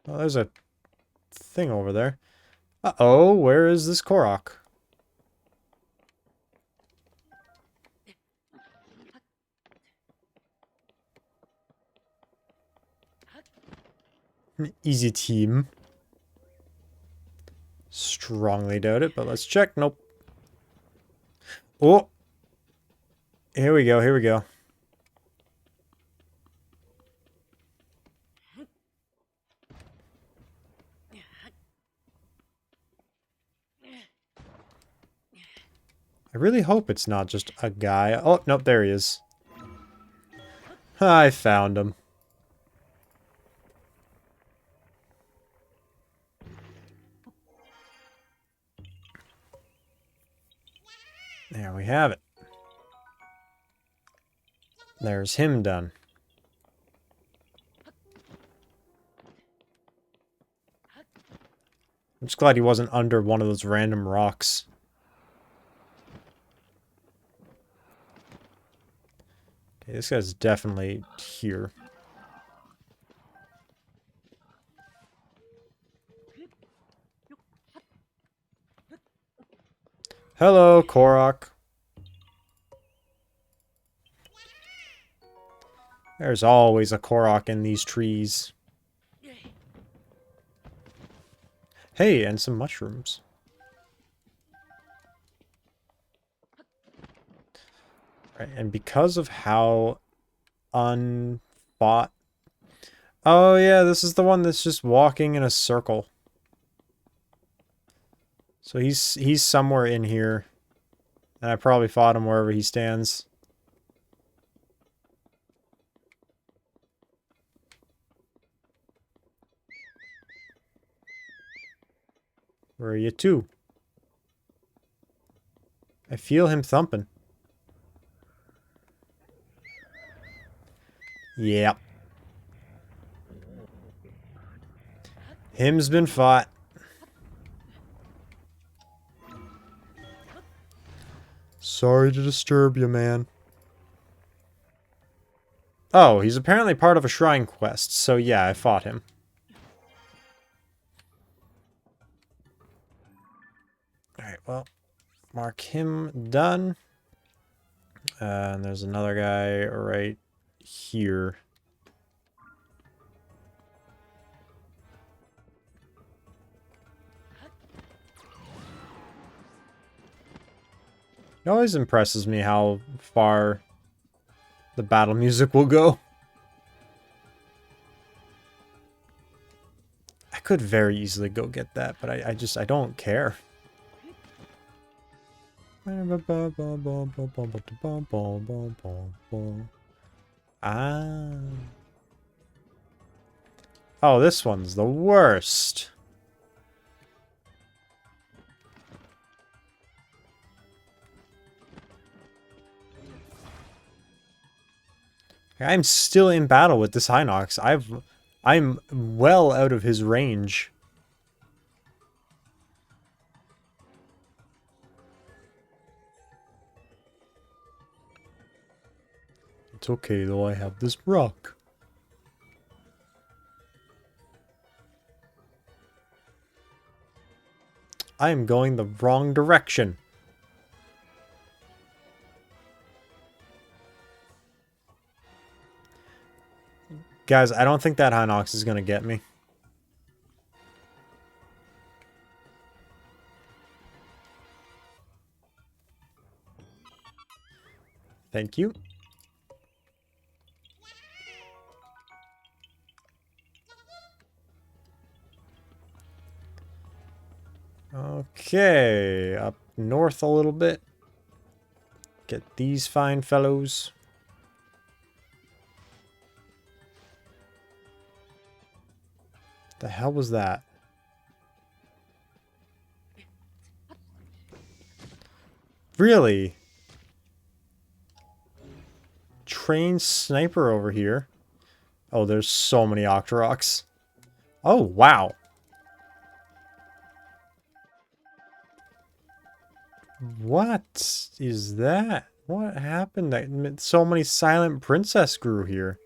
S1: Oh, there's a thing over there. Uh-oh, where is this Korok? Easy team. strongly doubt it, but let's check. Nope. Oh! Here we go, here we go. I really hope it's not just a guy. Oh, nope, there he is. I found him. There we have it. There's him done. I'm just glad he wasn't under one of those random rocks. Okay, this guy's definitely here. Hello, Korok. There's always a Korok in these trees. Hey, and some mushrooms. Right, and because of how unfought... Oh yeah, this is the one that's just walking in a circle. So he's somewhere in here. And I probably fought him wherever he stands. Where are you to? I feel him thumping. Yep. Him's been fought. Sorry to disturb you, man. Oh, he's apparently part of a shrine quest, so yeah, I fought him. Alright, well, mark him done. And there's another guy right here. It always impresses me how far the battle music will go. I could very easily go get that, but I don't care. Ah. Oh, this one's the worst. I'm still in battle with this Hinox. I'm well out of his range. It's okay though, I have this rock. I am going the wrong direction. Guys, I don't think that Hinox is gonna get me. Thank you. Okay, up north a little bit. Get these fine fellows. The hell was that? Really? Trained sniper over here. Oh, there's so many Octoroks. Oh, wow. What is that? What happened? That so many silent princess grew here.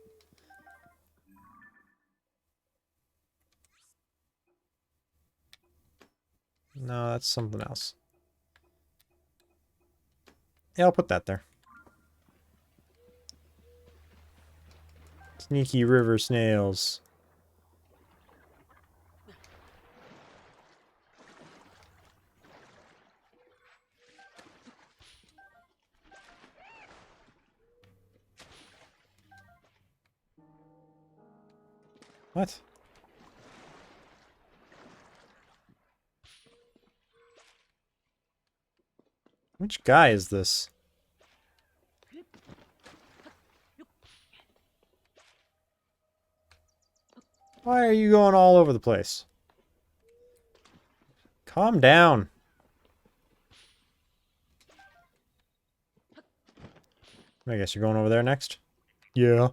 S1: No, that's something else. Yeah, I'll put that there. Sneaky river snails. What? Which guy is this? Why are you going all over the place? Calm down. I guess you're going over there next? Yeah.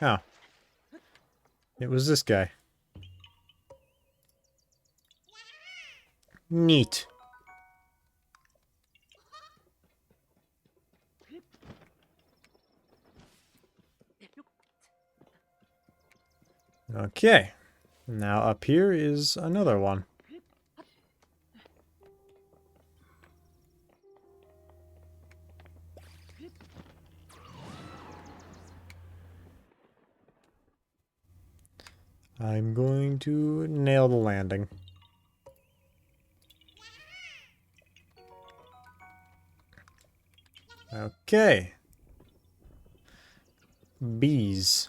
S1: Oh. It was this guy. Neat. Okay. Now up here is another one. I'm going to nail the landing. Okay. Bees.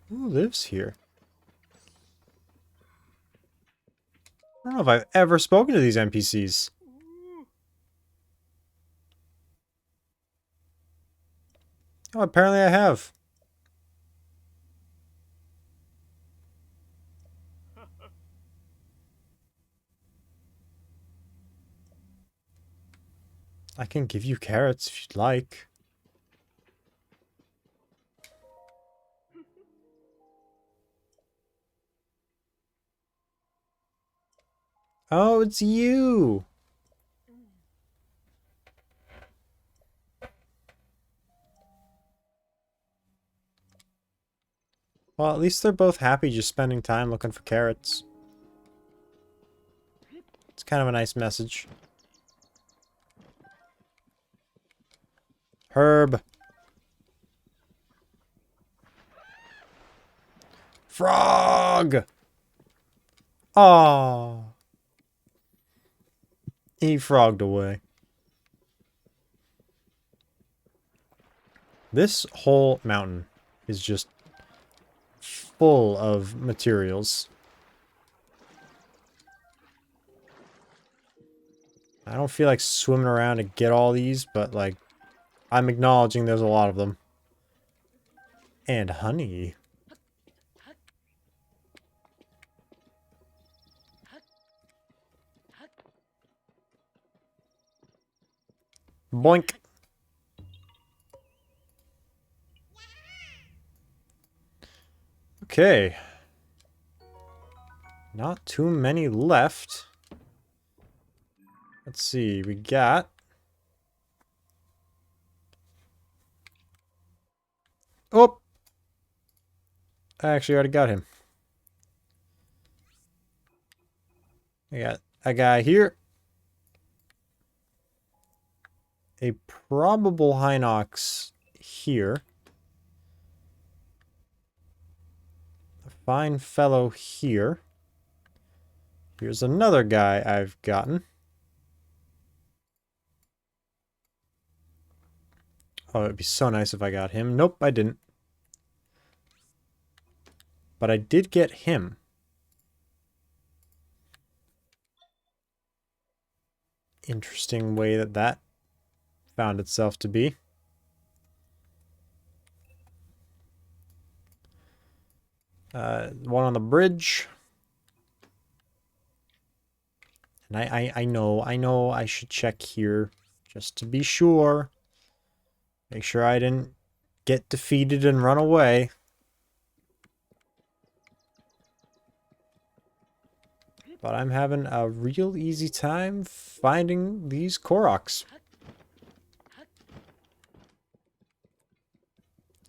S1: Who lives here? I don't know if I've ever spoken to these NPCs. Oh, apparently I have. I can give you carrots if you'd like. Oh, it's you! Well, at least they're both happy just spending time looking for carrots. It's kind of a nice message. Herb. Frog! Aww. He frogged away. This whole mountain is just full of materials. I don't feel like swimming around to get all these, but like, I'm acknowledging there's a lot of them. And honey. Boink. Okay. Not too many left. Let's see, we got... Oh! I actually already got him. I got a guy here. A probable Hinox here. A fine fellow here. Here's another guy I've gotten. Oh, it'd be so nice if I got him. Nope, I didn't. But I did get him. Interesting way that that found itself to be. One on the bridge. And I know I should check here just to be sure. Make sure I didn't get defeated and run away. But I'm having a real easy time finding these Koroks.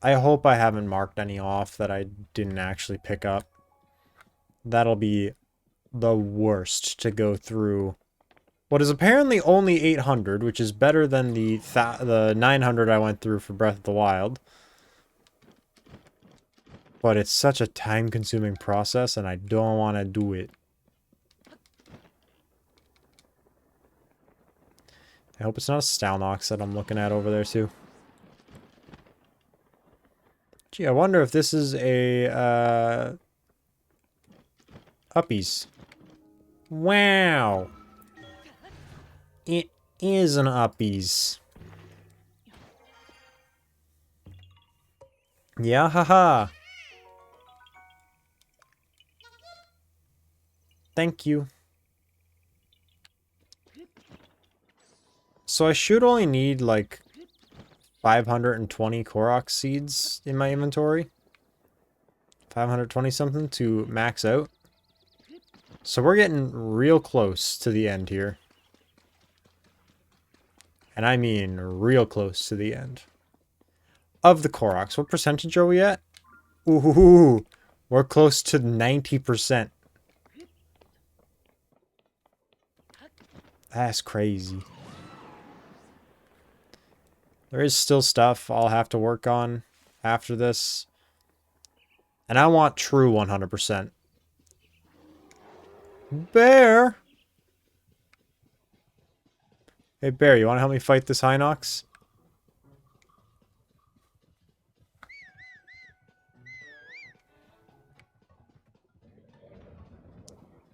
S1: I hope I haven't marked any off that I didn't actually pick up. That'll be the worst to go through what is apparently only 800, which is better than the 900 I went through for Breath of the Wild. But it's such a time-consuming process, and I don't want to do it. I hope it's not a Stalnox that I'm looking at over there too. Gee, I wonder if this is a Uppies. Wow. It is an Uppies. Yeah, haha. Thank you. So I should only need like 520 Korok seeds in my inventory. 520 something to max out. So we're getting real close to the end here. And I mean real close to the end. Of the Koroks. What percentage are we at? Ooh, we're close to 90%. That's crazy. There is still stuff I'll have to work on after this. And I want true 100%. Bear! Hey, Bear, you want to help me fight this Hinox?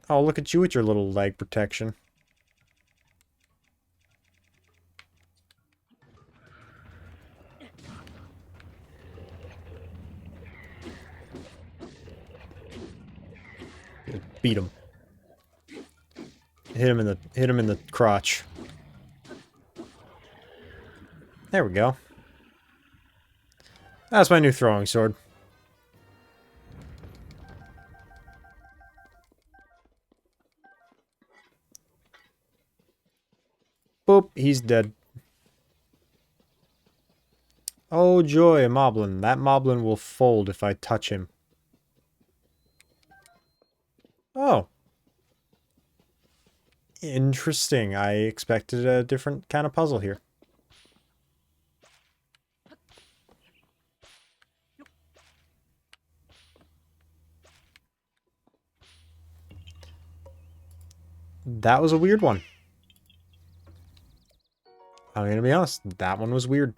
S1: Oh, look at you with your little leg protection. Beat him. Hit him in the crotch. There we go. That's my new throwing sword. Boop, he's dead. Oh joy, a moblin. That moblin will fold if I touch him. Oh. Interesting. I expected a different kind of puzzle here. That was a weird one. I'm gonna be honest, that one was weird.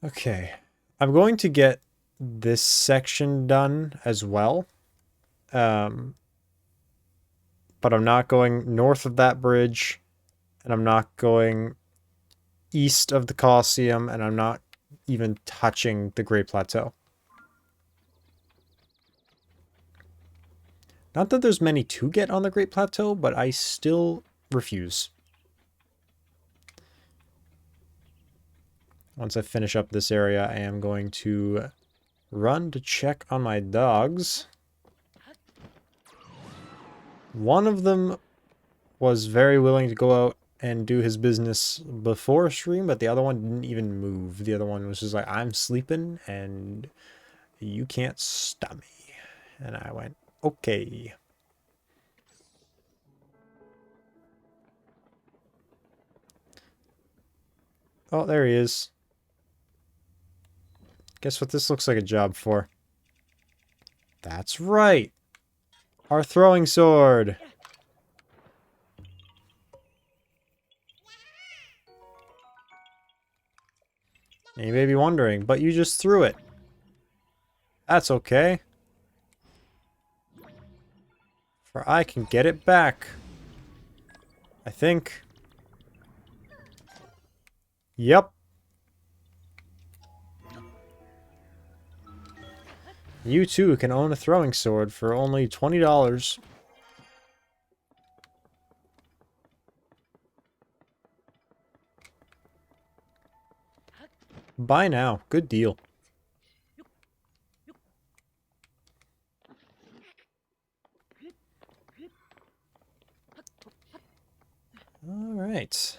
S1: Okay. I'm going to get this section done as well. But I'm not going north of that bridge, and I'm not going east of the Colosseum, and I'm not even touching the Great Plateau. Not that there's many to get on the Great Plateau, but I still refuse. Once I finish up this area, I am going to run to check on my dogs. One of them was very willing to go out and do his business before stream, but the other one didn't even move. The other one was just like, I'm sleeping and you can't stop me. And I went, okay. Oh, there he is. Guess what this looks like a job for? That's right. Our throwing sword. And you may be wondering, but you just threw it. That's okay. For I can get it back. I think. Yep. You too can own a throwing sword for only $20. Buy now. Good deal. All right.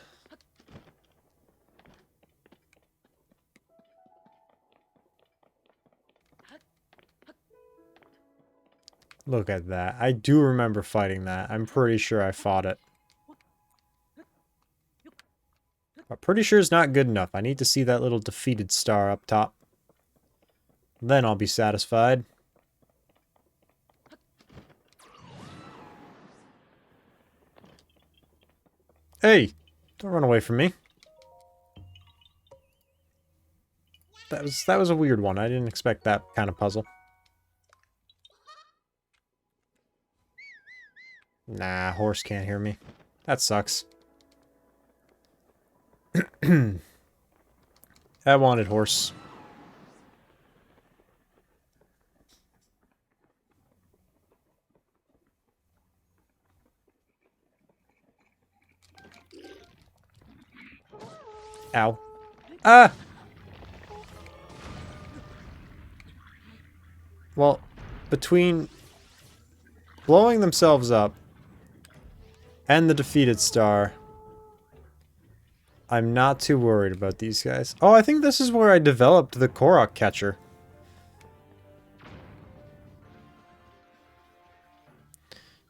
S1: Look at that. I do remember fighting that. I'm pretty sure I fought it. But pretty sure it's not good enough. I need to see that little defeated star up top. Then I'll be satisfied. Hey! Don't run away from me. That was a weird one. I didn't expect that kind of puzzle. Nah, horse can't hear me. That sucks. I wanted horse. Ow. Ah! Well, between blowing themselves up and the defeated star, I'm not too worried about these guys. Oh, I think this is where I developed the Korok catcher.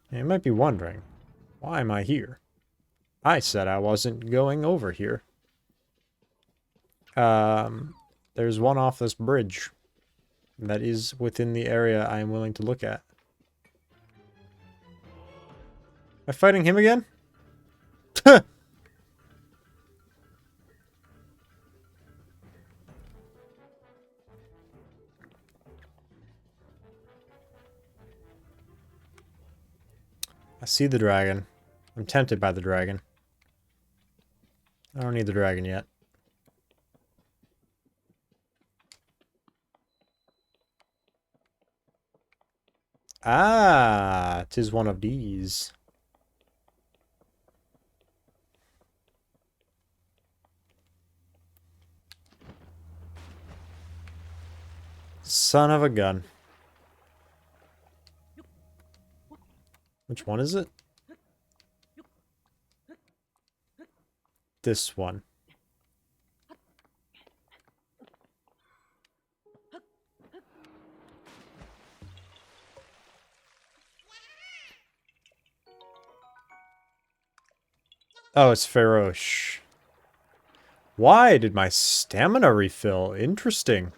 S1: You might be wondering, why am I here? I said I wasn't going over here. There's one off this bridge that is within the area I am willing to look at. Am I fighting him again? I see the dragon. I'm tempted by the dragon. I don't need the dragon yet. Ah, 'tis one of these. Son of a gun. Which one is it? This one. Oh, it's Ferosh. Why did my stamina refill? Interesting.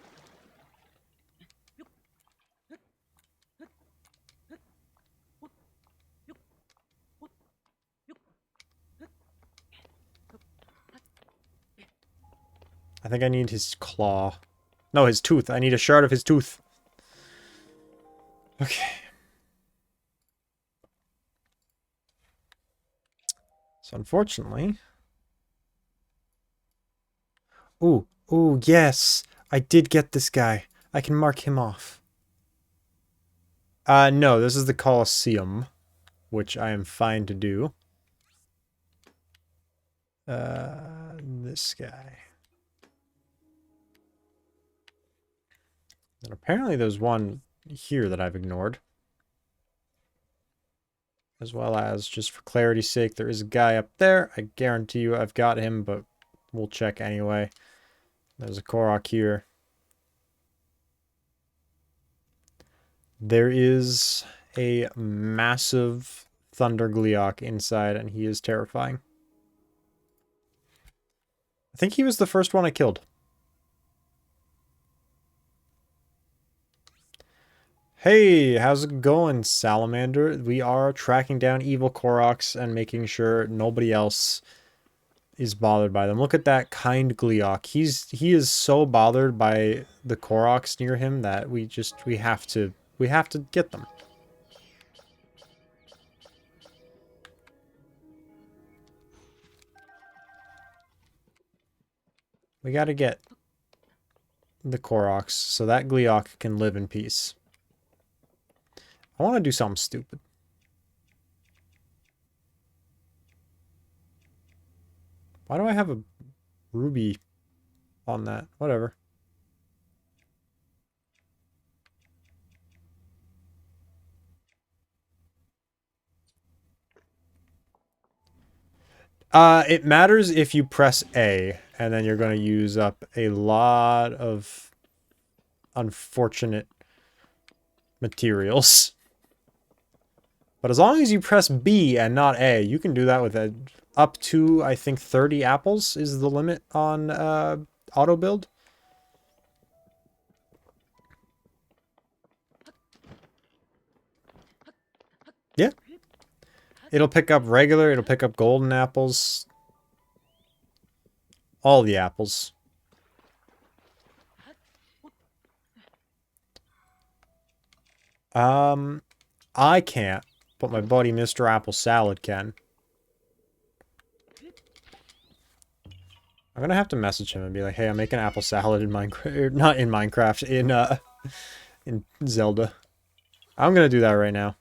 S1: I think I need his claw. No, his tooth. I need a shard of his tooth. Okay. So unfortunately... Ooh, ooh, yes! I did get this guy. I can mark him off. No, this is the Colosseum, which I am fine to do. This guy. And apparently there's one here that I've ignored. As well as, just for clarity's sake, there is a guy up there. I guarantee you I've got him, but we'll check anyway. There's a Korok here. There is a massive Thunder Gleeok inside, and he is terrifying. I think he was the first one I killed. Hey, how's it going, Salamander? We are tracking down evil Koroks and making sure nobody else is bothered by them. Look at that kind Gleeok. He is so bothered by the Koroks near him that we have to get them. We gotta get the Koroks so that Gleeok can live in peace. I want to do something stupid. Why do I have a ruby on that? Whatever. It matters if you press A, and then you're going to use up a lot of unfortunate materials. But as long as you press B and not A, you can do that with up to, I think, 30 apples is the limit on auto build. Yeah. It'll pick up regular, it'll pick up golden apples. All the apples. I can't, but my buddy Mr. Apple Salad can. I'm gonna have to message him and be like, hey, I'm making apple salad in Minecraft, not in Minecraft, in Zelda. I'm gonna do that right now.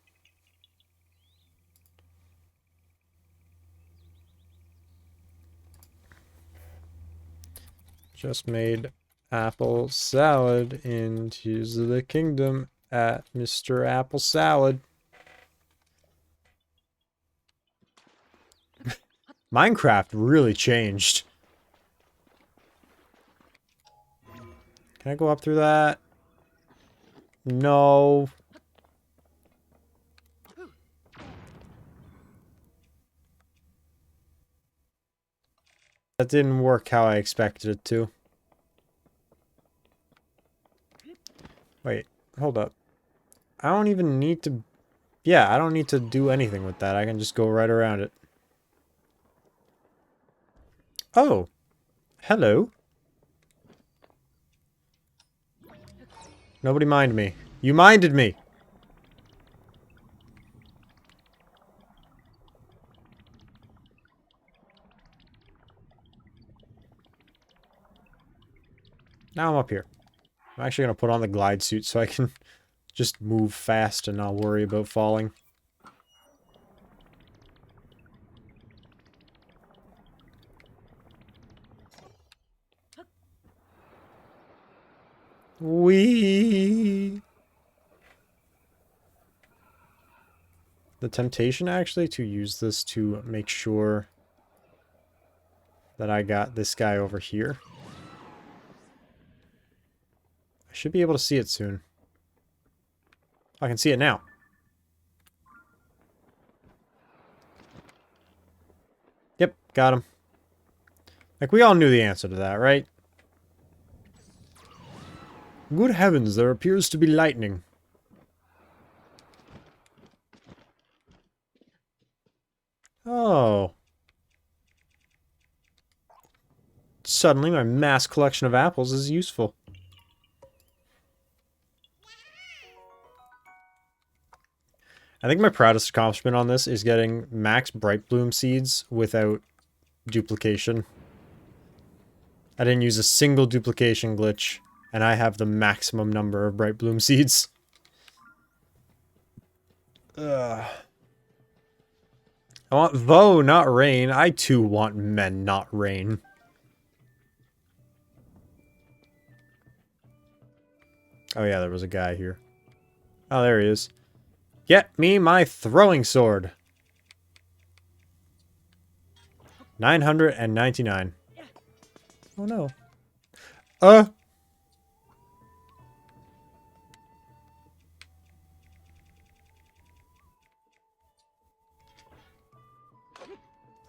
S1: Just made apple salad in Tears of the Kingdom at Mr. Apple Salad. Minecraft really changed. Can I go up through that? No. That didn't work how I expected it to. Wait, hold up. I don't even need to... Yeah, I don't need to do anything with that. I can just go right around it. Oh. Hello. Nobody mind me. You minded me! Now I'm up here. I'm actually going to put on the glide suit so I can just move fast and not worry about falling. Whee! The temptation actually to use this to make sure that I got this guy over here. I should be able to see it soon. I can see it now. Yep, got him. Like, we all knew the answer to that, right? Good heavens, there appears to be lightning. Oh. Suddenly, my mass collection of apples is useful. I think my proudest accomplishment on this is getting max Bright Bloom seeds without duplication. I didn't use a single duplication glitch, and I have the maximum number of Bright Bloom seeds. Ugh. I want Vo, not rain. I too want men, not rain. Oh yeah, there was a guy here. Oh, there he is. Get me my throwing sword. 999. Oh no.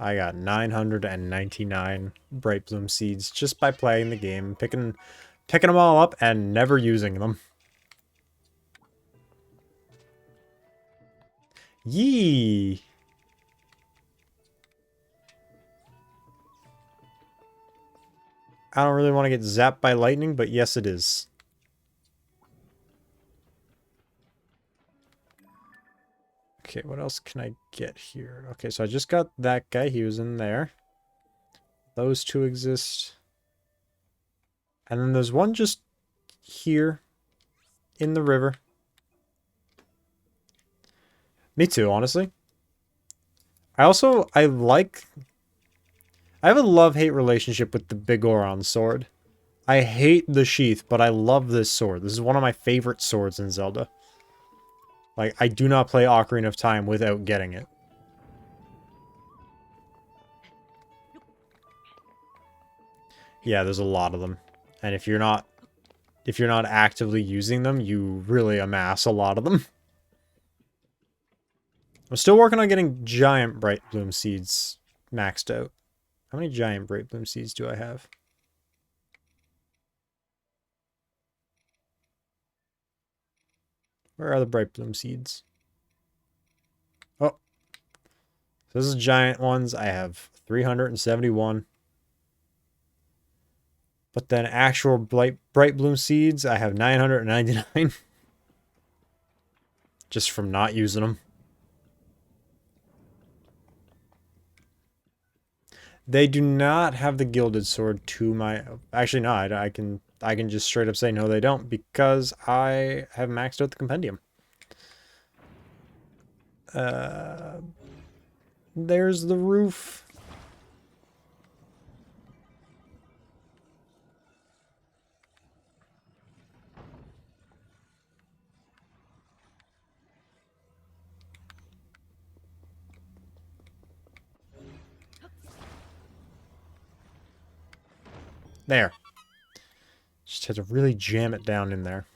S1: I got 999 Bright Bloom seeds just by playing the game, picking them all up and never using them. Yee! I don't really want to get zapped by lightning, but yes it is. Okay, what else can I get here? Okay, so I just got that guy. He was in there. Those two exist. And then there's one just here in the river. Me too, honestly. I have a love-hate relationship with the Big Oron sword. I hate the sheath, but I love this sword. This is one of my favorite swords in Zelda. Like, I do not play Ocarina of Time without getting it. Yeah, there's a lot of them. And if you're not actively using them, you really amass a lot of them. I'm still working on getting giant Bright Bloom seeds maxed out. How many giant Bright Bloom seeds do I have? Where are the Bright Bloom seeds? Oh. So this is giant ones. I have 371. But then actual bright bloom seeds, I have 999. Just from not using them. They do not have the gilded sword to my... Actually, no, I can just straight up say no, they don't, because I have maxed out the compendium. There's the roof. There. Just had to really jam it down in there.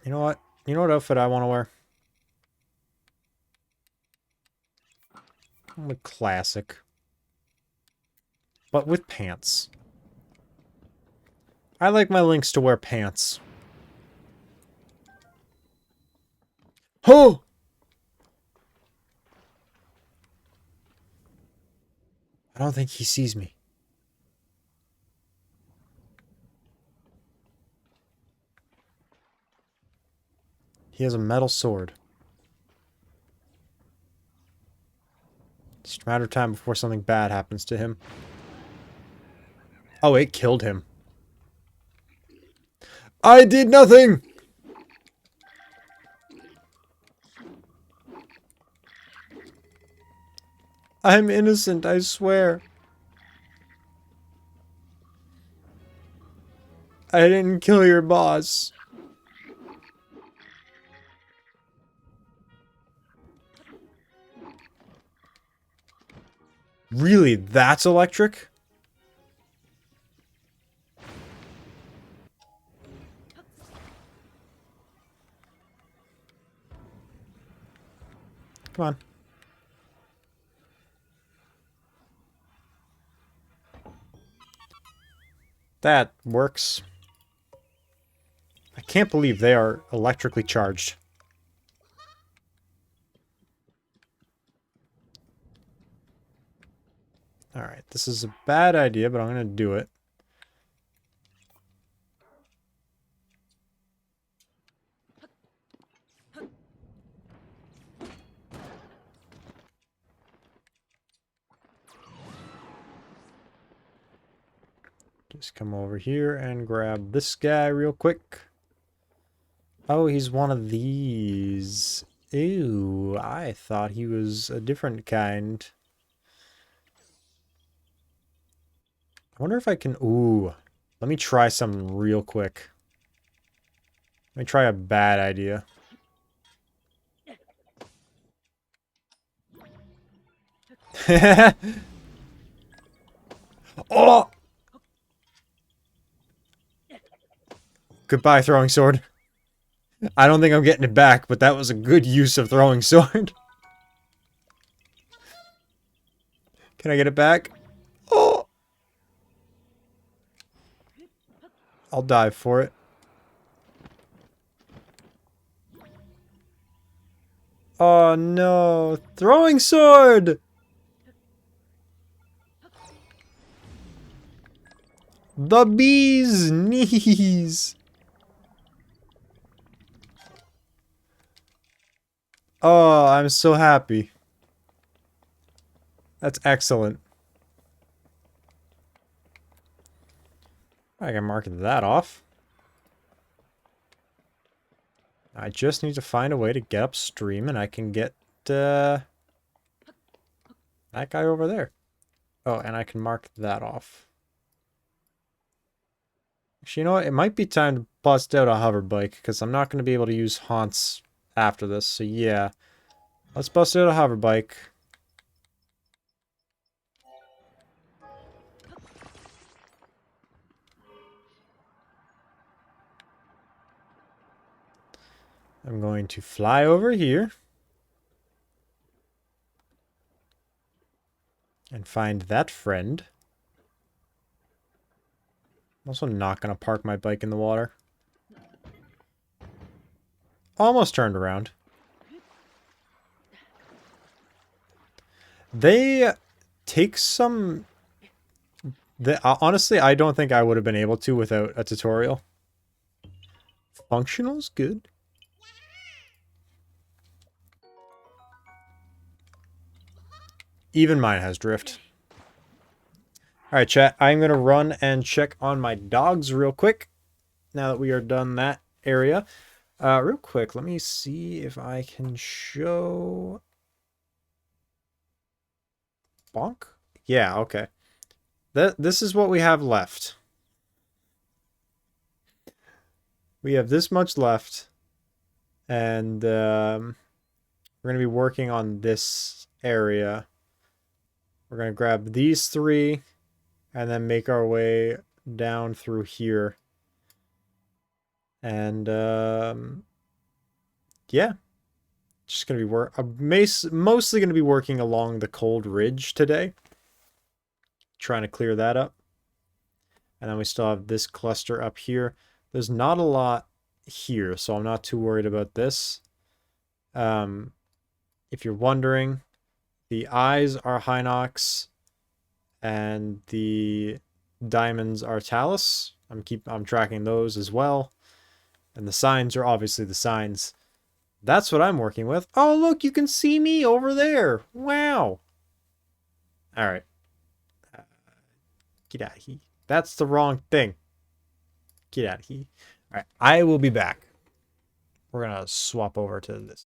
S1: You know what? You know what outfit I want to wear? I'm a classic. But with pants. I like my Lynx to wear pants. Oh! I don't think he sees me. He has a metal sword. It's just a matter of time before something bad happens to him. Oh, it killed him. I did nothing! I'm innocent, I swear. I didn't kill your boss. Really? That's electric? Come on. That works. I can't believe they are electrically charged. Alright, this is a bad idea, but I'm going to do it. Just come over here and grab this guy real quick. Oh, he's one of these. Ew, I thought he was a different kind. I wonder if I can... Ooh, let me try something real quick. Let me try a bad idea. Oh! Goodbye, throwing sword. I don't think I'm getting it back, but that was a good use of throwing sword. Can I get it back? Oh! I'll dive for it. Oh no! Throwing sword! The bee's knees! Oh, I'm so happy. That's excellent. I can mark that off. I just need to find a way to get upstream and I can get that guy over there. Oh, and I can mark that off. Actually, you know what? It might be time to bust out a hover bike because I'm not going to be able to use haunts after this. So yeah, let's bust out a hover bike. I'm going to fly over here and find that friend. I'm also not going to park my bike in the water. almost turned around. They take some... honestly, I don't think I would have been able to without a tutorial. Functional's good. Even mine has drift. Alright, chat. I'm going to run and check on my dogs real quick. Now that we are done that area. Real quick, let me see if I can show... Bonk? Yeah, okay. This is what we have left. We have this much left. And we're going to be working on this area. We're going to grab these three and then make our way down through here. And yeah. Just going to be mostly going to be working along the cold ridge today. Trying to clear that up. And then we still have this cluster up here. There's not a lot here, so I'm not too worried about this. If you're wondering, the eyes are Hinox and the diamonds are Talus. I'm tracking those as well. And the signs are obviously the signs. That's what I'm working with. Oh, look, you can see me over there. Wow. All right. Get out of here. That's the wrong thing. Get out of here. All right. I will be back. We're going to swap over to this.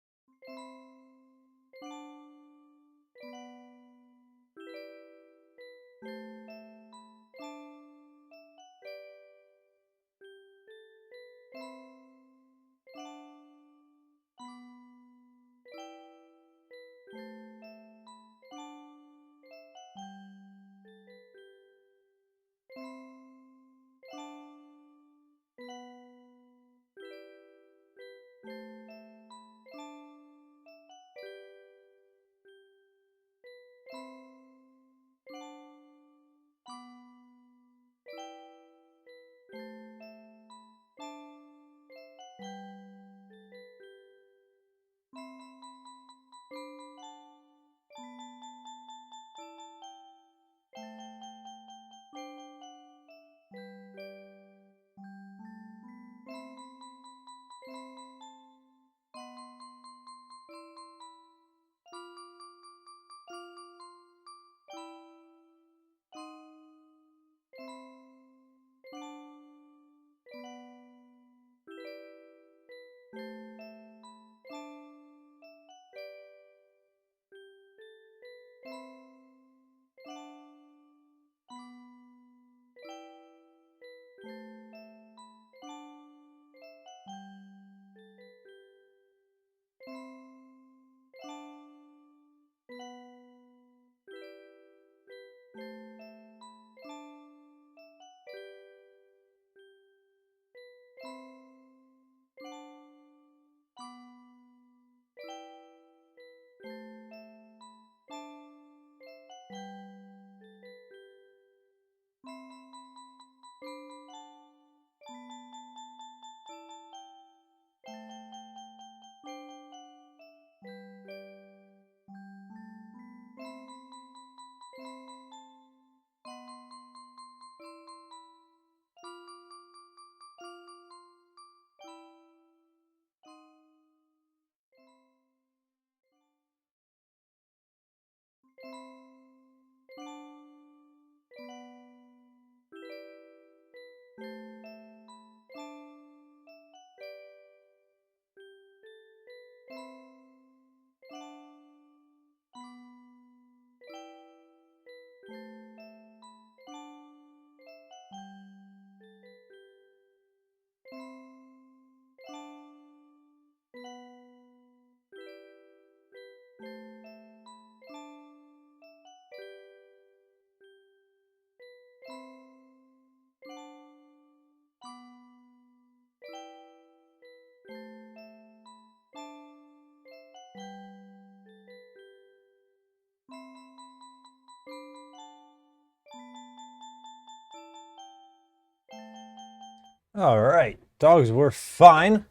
S1: All right, dogs were fine.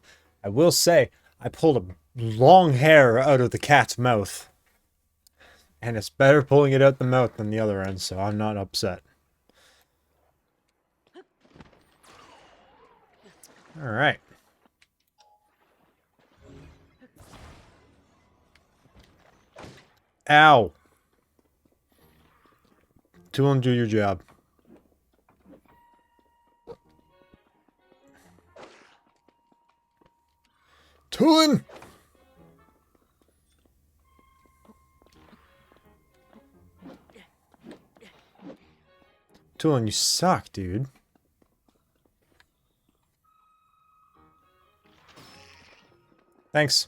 S1: I will say, I pulled a long hair out of the cat's mouth. And it's better pulling it out the mouth than the other end, so I'm not upset. Alright. Ow! Toolin, do your job. Toolin! Toolin, you suck, dude. Thanks.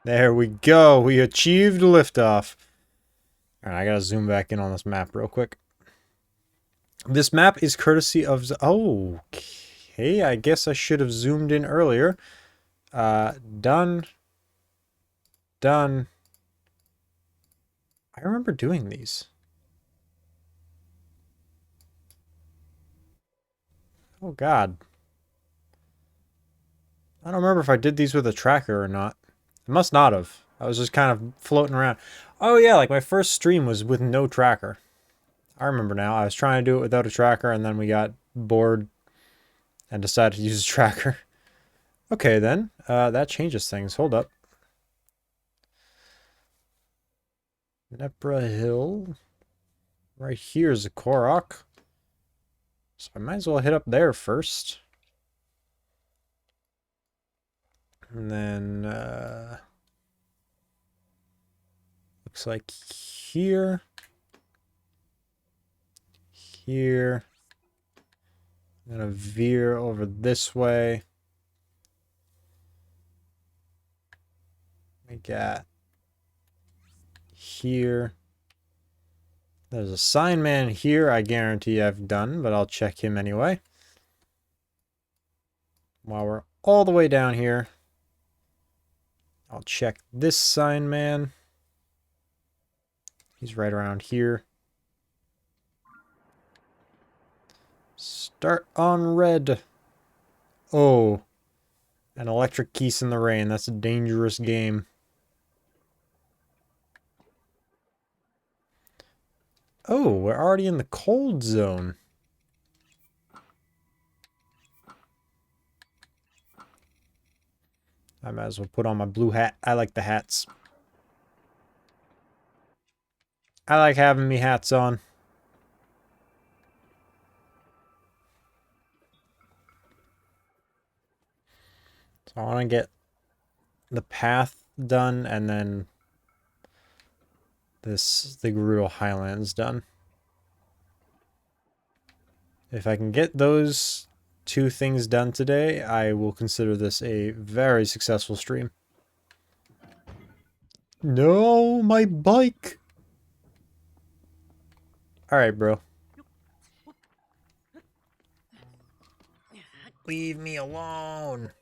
S1: There we go. We achieved liftoff. Alright, I gotta zoom back in on this map real quick. This map is courtesy of... Okay, I guess I should have zoomed in earlier. Done. Done. I remember doing these. Oh, God. I don't remember if I did these with a tracker or not. I must not have. I was just kind of floating around. Oh, yeah, like my first stream was with no tracker. I remember now. I was trying to do it without a tracker, and then we got bored and decided to use a tracker. Okay, then. That changes things. Hold up. Nepra Hill. Right here is a Korok. So I might as well hit up there first. And then, looks like here. Here. I'm gonna veer over this way. We got here. There's a sign man here I guarantee I've done, but I'll check him anyway. While we're all the way down here, I'll check this sign man. He's right around here. Start on red. Oh, an electric geese in the rain. That's a dangerous game. Oh, we're already in the cold zone. I might as well put on my blue hat. I like the hats. I like having me hats on. So I want to get the path done and then the Gerudo Highlands done. If I can get those two things done today, I will consider this a very successful stream. No, my bike! Alright, bro. Leave me alone.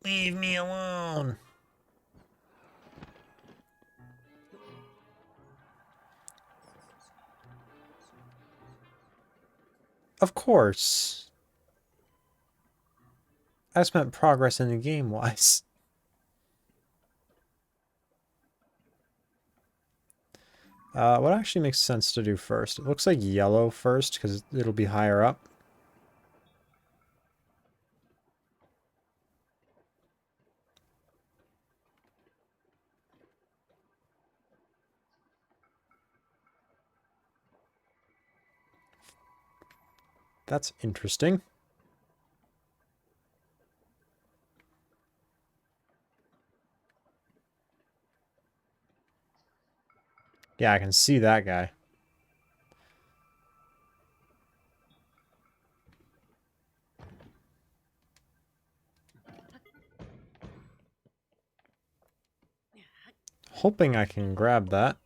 S1: Leave me alone. Of course. I just meant progress in the game-wise. What actually makes sense to do first? It looks like yellow first, because it'll be higher up. That's interesting. Yeah, I can see that guy. Hoping I can grab that.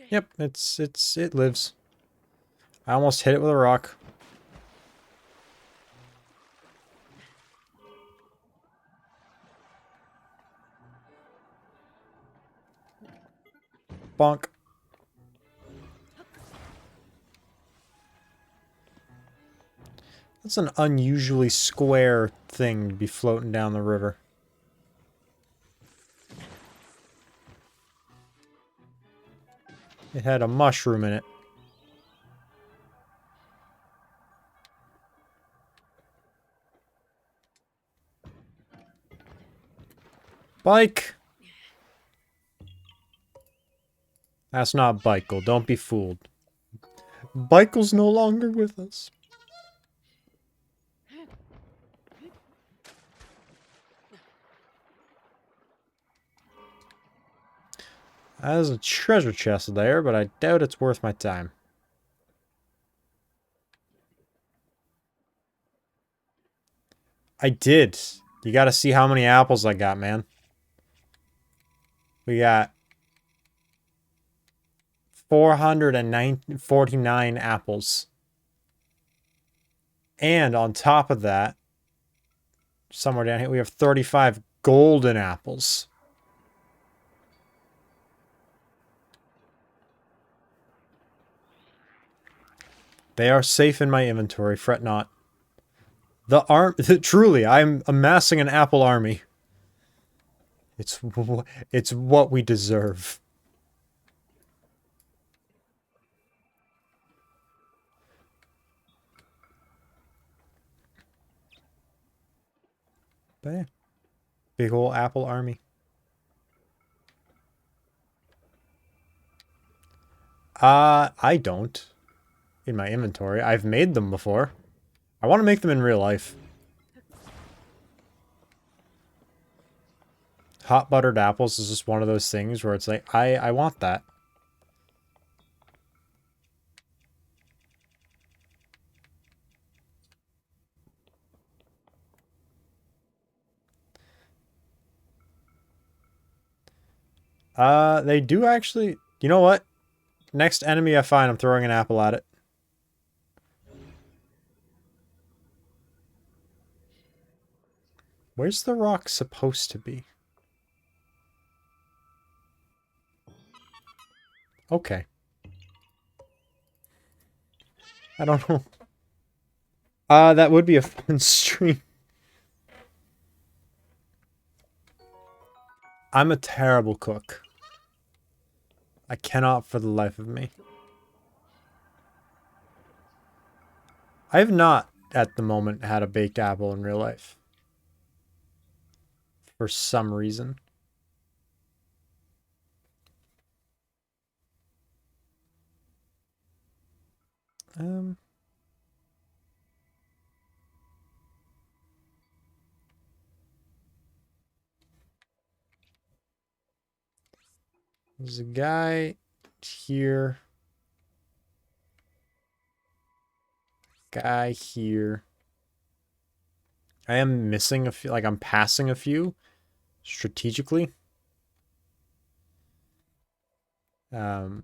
S1: Yep, it lives. I almost hit it with a rock. Bonk. That's an unusually square thing to be floating down the river. It had a mushroom in it. Bike! That's not Bike'll. Don't be fooled. Bike'll's no longer with us. There's a treasure chest there, but I doubt it's worth my time. I did. You gotta see how many apples I got, man. We got 449 apples. And on top of that, somewhere down here, we have 35 golden apples. They are safe in my inventory, fret not. Truly, I'm amassing an apple army. It's what we deserve. But yeah, big ol' apple army. I don't. In my inventory. I've made them before. I want to make them in real life. Hot buttered apples is just one of those things where it's like, I want that. They do actually... You know what? Next enemy I find, I'm throwing an apple at it. Where's the rock supposed to be? Okay. I don't know. That would be a fun stream. I'm a terrible cook. I cannot for the life of me. I have not, at the moment, had a baked apple in real life. For some reason. There's a guy here. Guy here. I am missing a few, like I'm passing a few strategically. So I'm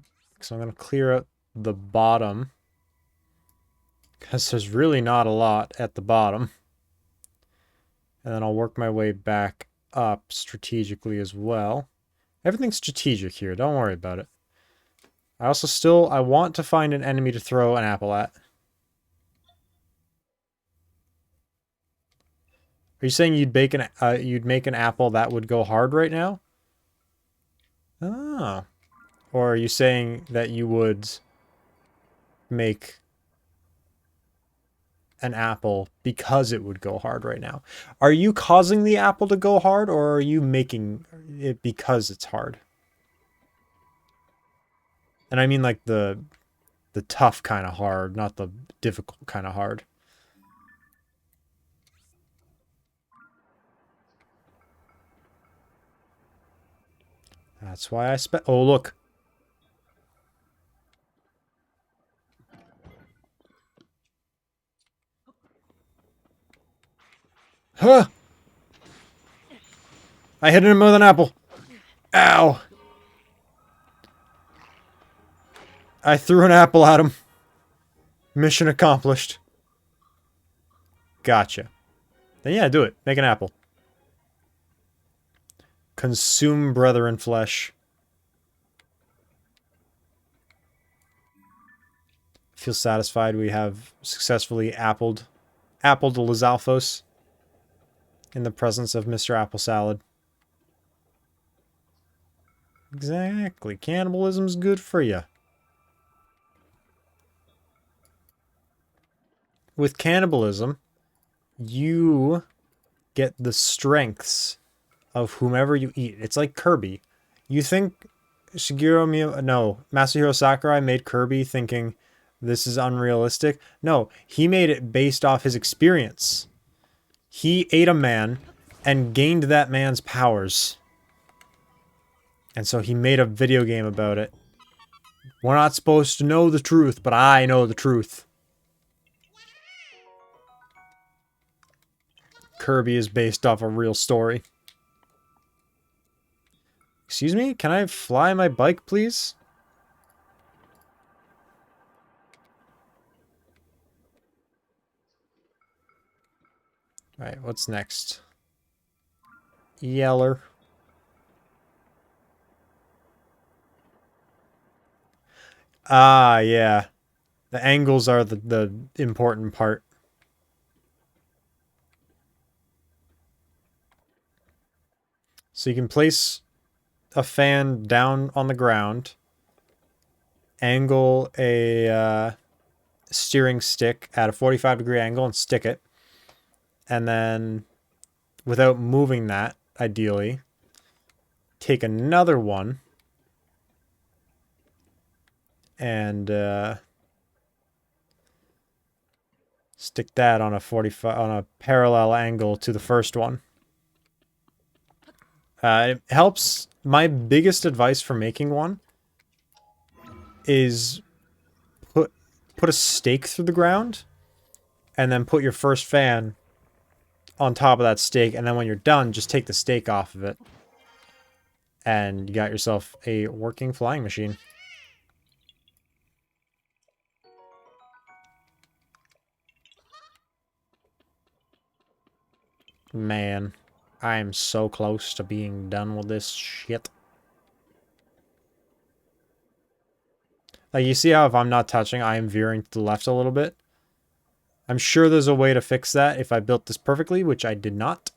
S1: gonna clear out the bottom because there's really not a lot at the bottom. And then I'll work my way back up strategically as well. Everything's strategic here, don't worry about it. I want to find an enemy to throw an apple at. Are you saying you'd make an apple that would go hard right now? Oh. Or are you saying that you would make an apple because it would go hard right now? Are you causing the apple to go hard, or are you making it because it's hard? And I mean like the tough kind of hard, not the difficult kind of hard. That's why I spent... Oh, look. Huh! I hit him with an apple. Ow! I threw an apple at him. Mission accomplished. Gotcha. Then yeah, do it. Make an apple. Consume brethren flesh. feel satisfied we have successfully appled Lizalfos in the presence of Mr. Apple Salad. Exactly. Cannibalism's good for you. With cannibalism, you get the strengths of whomever you eat. It's like Kirby. You think Masahiro Sakurai made Kirby thinking this is unrealistic? No, he made it based off his experience. He ate a man and gained that man's powers. And so he made a video game about it. We're not supposed to know the truth, but I know the truth. Kirby is based off a real story. Excuse me? Can I fly my bike, please? Alright, what's next? Yeller. Ah, yeah. The angles are the important part. So you can place a fan down on the ground, angle a steering stick at a 45-degree angle and stick it. And then, without moving that, ideally, take another one and stick that on a parallel angle to the first one. It helps. My biggest advice for making one is put a stake through the ground and then put your first fan on top of that stake, and then when you're done, just take the stake off of it. And you got yourself a working flying machine. Man, I am so close to being done with this shit. Like, you see how if I'm not touching, I am veering to the left a little bit? I'm sure there's a way to fix that if I built this perfectly, which I did not.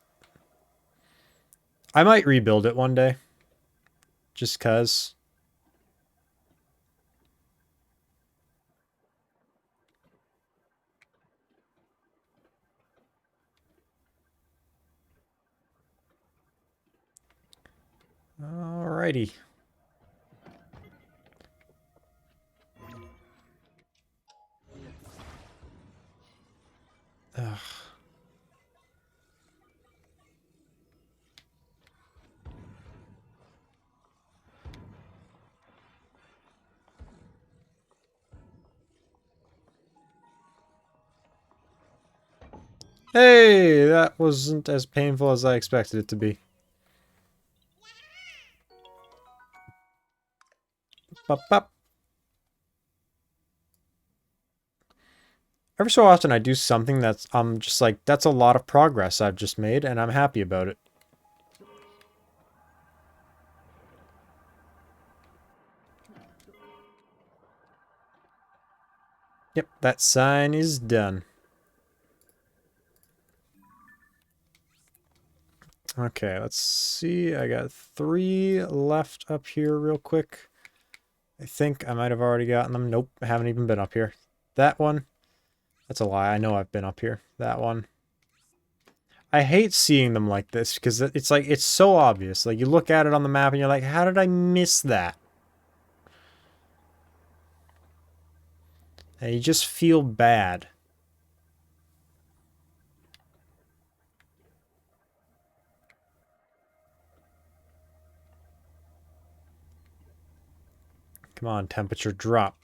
S1: I might rebuild it one day. Just cuz. Alrighty. Ugh. Hey, that wasn't as painful as I expected it to be. Bop, bop. Every so often I do something that's just like, that's a lot of progress I've just made, and I'm happy about it. Yep, that sign is done. Okay, let's see. I got 3 left up here real quick. I think I might have already gotten them. Nope, I haven't even been up here. That one. That's a lie. I know I've been up here. That one. I hate seeing them like this because it's like, it's so obvious. Like, you look at it on the map and you're like, how did I miss that? And you just feel bad. Come on, temperature drop.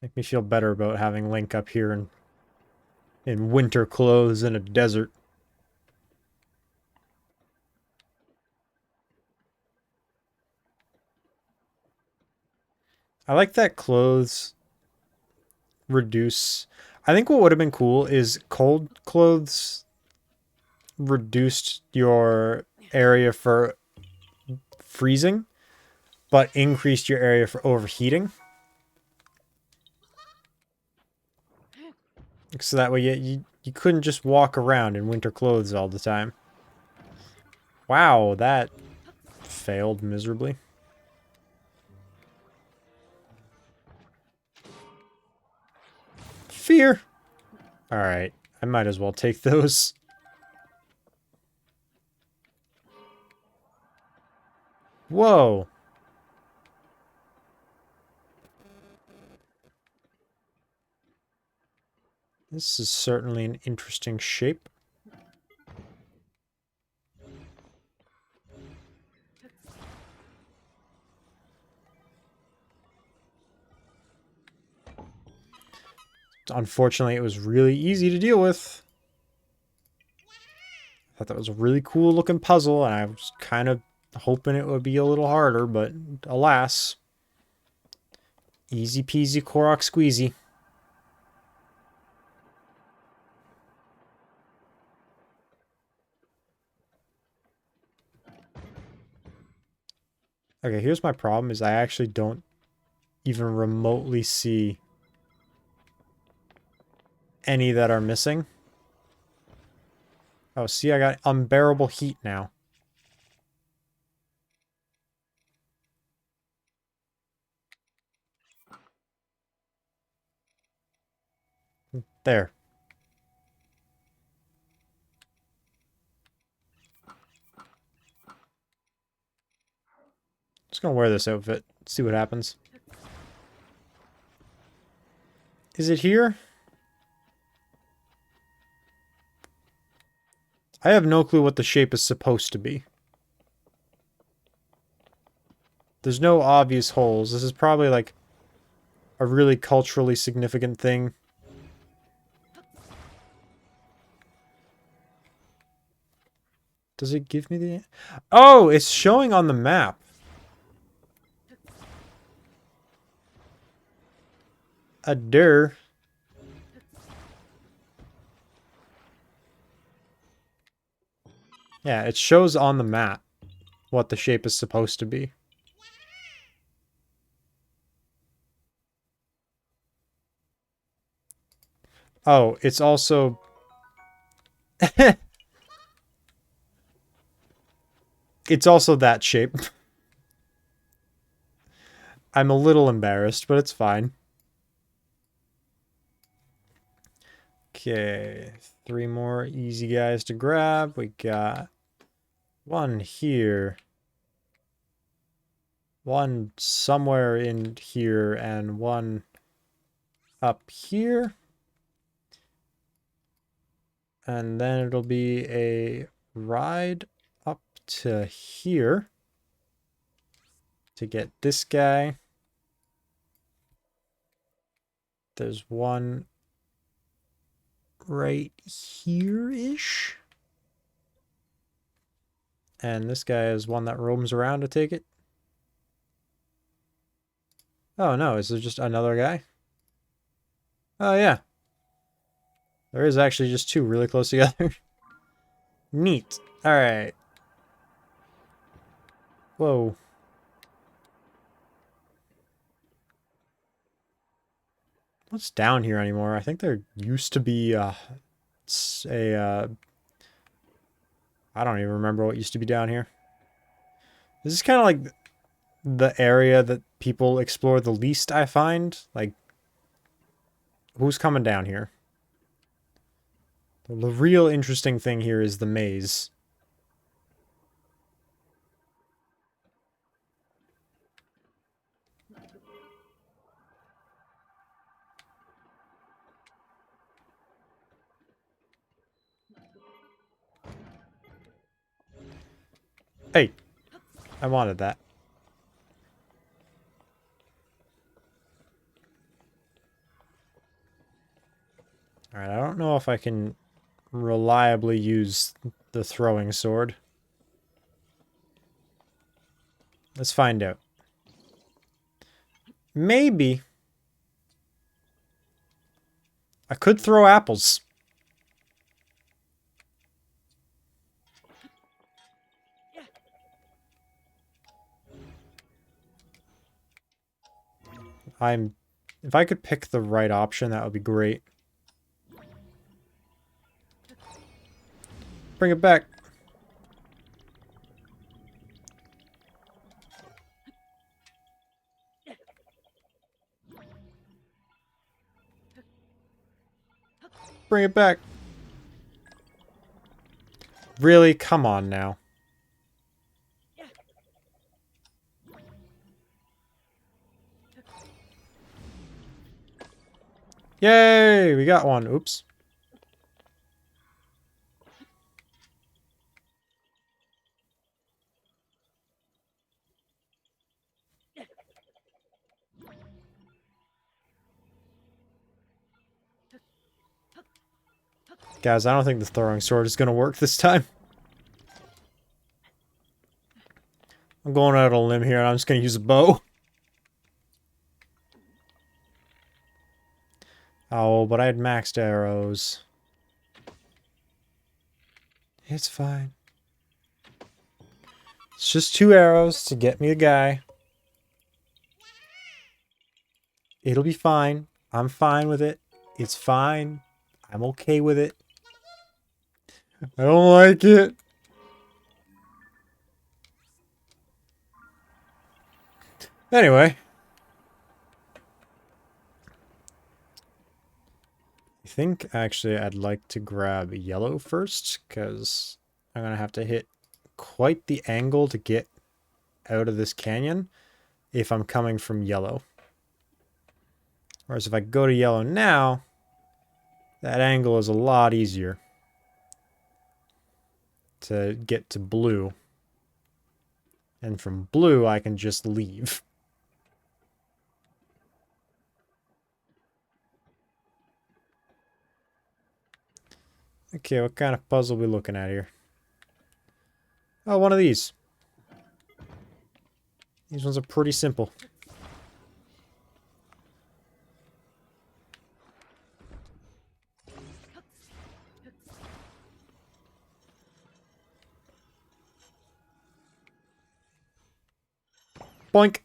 S1: Make me feel better about having Link up here in winter clothes in a desert. I like that clothes reduce. I think what would have been cool is cold clothes reduced your area for freezing, but increased your area for overheating. So that way you couldn't just walk around in winter clothes all the time. Wow, that failed miserably. Fear! Alright, I might as well take those. Whoa! This is certainly an interesting shape. Unfortunately, it was really easy to deal with. I thought that was a really cool looking puzzle, and I was kind of hoping it would be a little harder, but alas. Easy peasy Korok squeezy. Okay, here's my problem, is I actually don't even remotely see any that are missing. Oh, see, I got unbearable heat now. There. Just gonna wear this outfit, see what happens. Is it here? I have no clue what the shape is supposed to be. There's no obvious holes. This is probably like a really culturally significant thing. Does it give me the... Oh, it's showing on the map. A der. Yeah, it shows on the map what the shape is supposed to be. Oh, it's also... It's also that shape. I'm a little embarrassed, but it's fine. Okay, 3 more easy guys to grab. We got one here, one somewhere in here, and one up here. And then it'll be a ride up to here to get this guy. There's one right here-ish. And this guy is one that roams around to take it. Oh no, is there just another guy? Oh yeah. There is actually just 2 really close together. Neat. Alright. Whoa. What's down here anymore? I think there used to be I don't even remember what used to be down here. This is kind of like the area that people explore the least, I find. Like, who's coming down here? The real interesting thing here is the maze. Hey, I wanted that. Alright, I don't know if I can reliably use the throwing sword. Let's find out. Maybe. I could throw apples. If I could pick the right option, that would be great. Bring it back. Bring it back. Really? Come on now. Yay! We got one. Oops. Guys, I don't think the throwing sword is going to work this time. I'm going out on a limb here, and I'm just going to use a bow. Oh, but I had maxed arrows. It's fine. It's just 2 arrows to get me a guy. It'll be fine. I'm fine with it. It's fine. I'm okay with it. I don't like it. Anyway. I think, actually, I'd like to grab yellow first, because I'm going to have to hit quite the angle to get out of this canyon if I'm coming from yellow. Whereas if I go to yellow now, that angle is a lot easier to get to blue. And from blue, I can just leave. Okay, what kind of puzzle are we looking at here? Oh, one of these. These ones are pretty simple. Boink!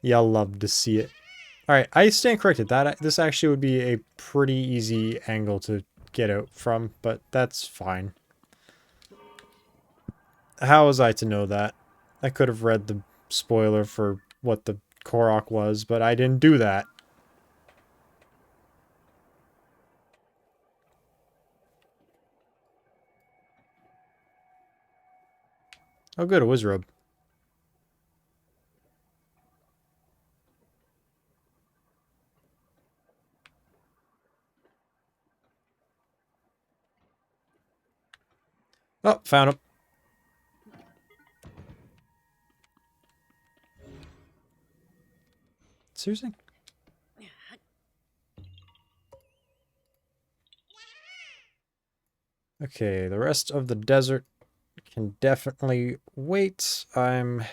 S1: Y'all love to see it. Alright, I stand corrected. This actually would be a pretty easy angle to get out from, but that's fine. How was I to know that? I could have read the spoiler for what the Korok was, but I didn't do that. Oh good, a Wizrobe. Oh, found him. Seriously? Okay, the rest of the desert can definitely wait. I'm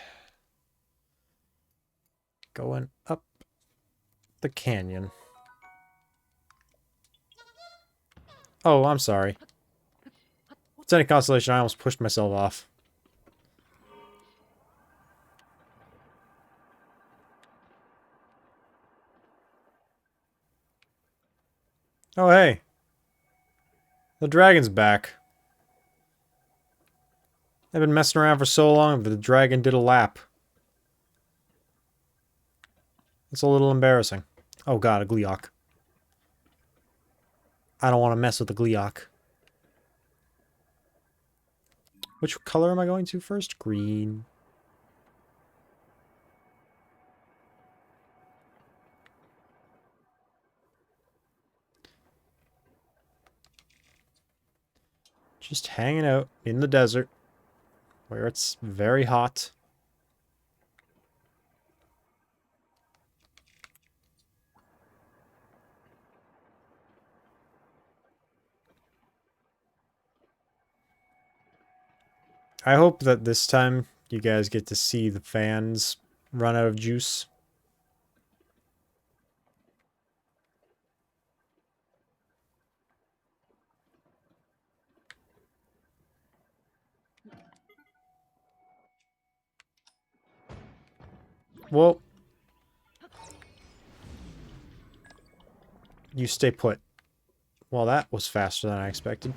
S1: going up the canyon. Oh, I'm sorry. If it's any consolation, I almost pushed myself off. Oh, hey. The dragon's back. I've been messing around for so long, but the dragon did a lap. It's a little embarrassing. Oh god, a Gleeok. I don't want to mess with the Gleeok. Which color am I going to first? Green. Just hanging out in the desert, where it's very hot. I hope that this time you guys get to see the fans run out of juice. Well, you stay put. Well, that was faster than I expected.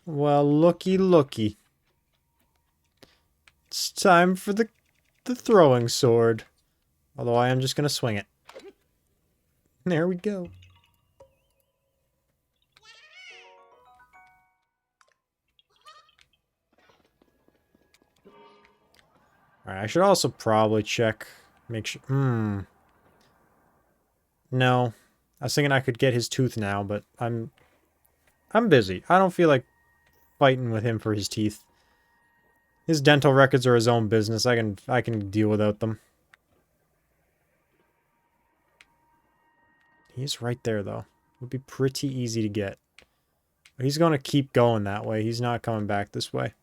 S1: Well, looky, looky. It's time for the throwing sword. Although I am just gonna swing it. There we go. Alright, I should also probably check, make sure, no. I was thinking I could get his tooth now, but I'm busy. I don't feel like fighting with him for his teeth. His dental records are his own business. I can deal without them. He's right there, though. Would be pretty easy to get. But he's going to keep going that way. He's not coming back this way.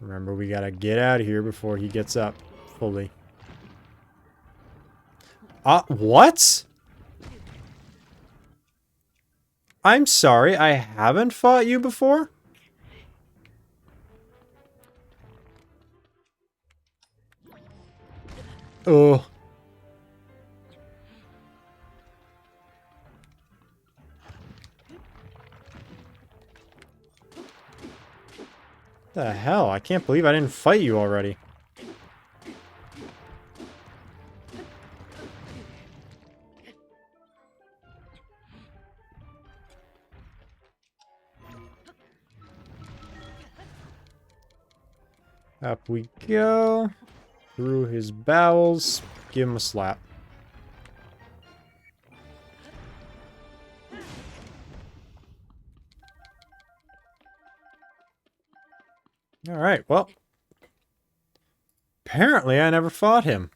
S1: Remember, we gotta get out of here before he gets up fully. What? I'm sorry, I haven't fought you before? Oh. The hell? I can't believe I didn't fight you already. Up we go. Through his bowels. Give him a slap. Alright, well. Apparently I never fought him.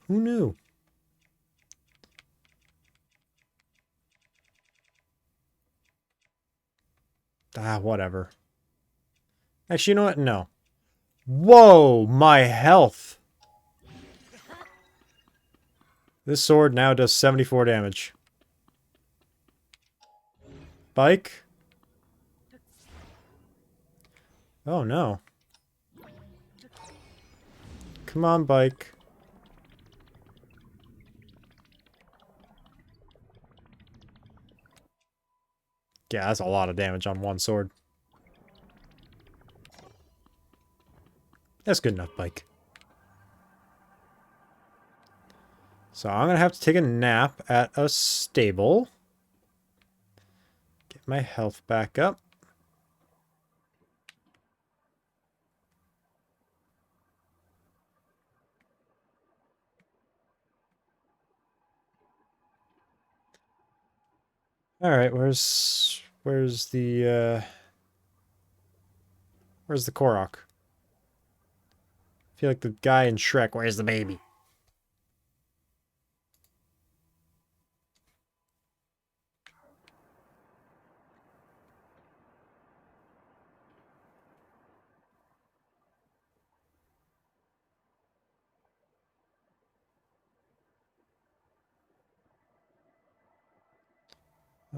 S1: Who knew? Whatever. Actually, you know what? No. Whoa, my health. This sword now does 74 damage. Bike? Oh, no. Come on, bike. Yeah, that's a lot of damage on one sword. That's good enough, bike. So I'm gonna have to take a nap at a stable. Get my health back up. Alright, where's the Korok? I feel like the guy in Shrek, where's the baby?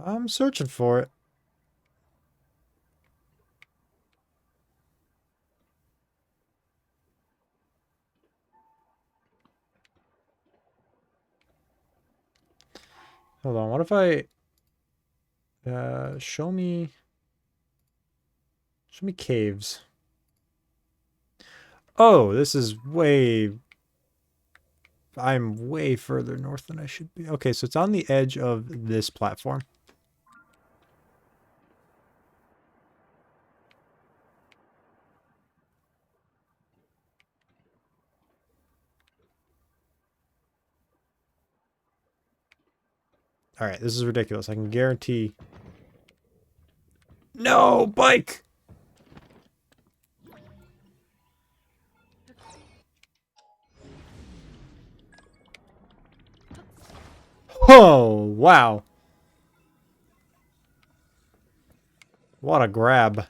S1: I'm searching for it. Hold on, what if I show me caves. Oh, this is I'm way further north than I should be. Okay, so it's on the edge of this platform. Alright, this is ridiculous. I can guarantee... No! Bike! Oh, wow. What a grab.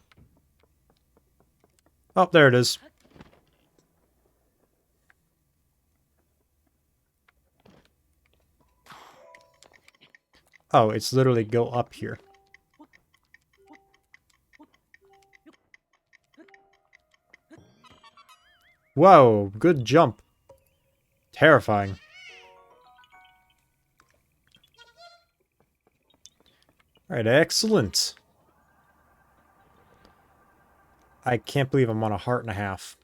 S1: Oh, there it is. Oh, it's literally go up here. Whoa, good jump. Terrifying. Alright, excellent. I can't believe I'm on a heart and a half.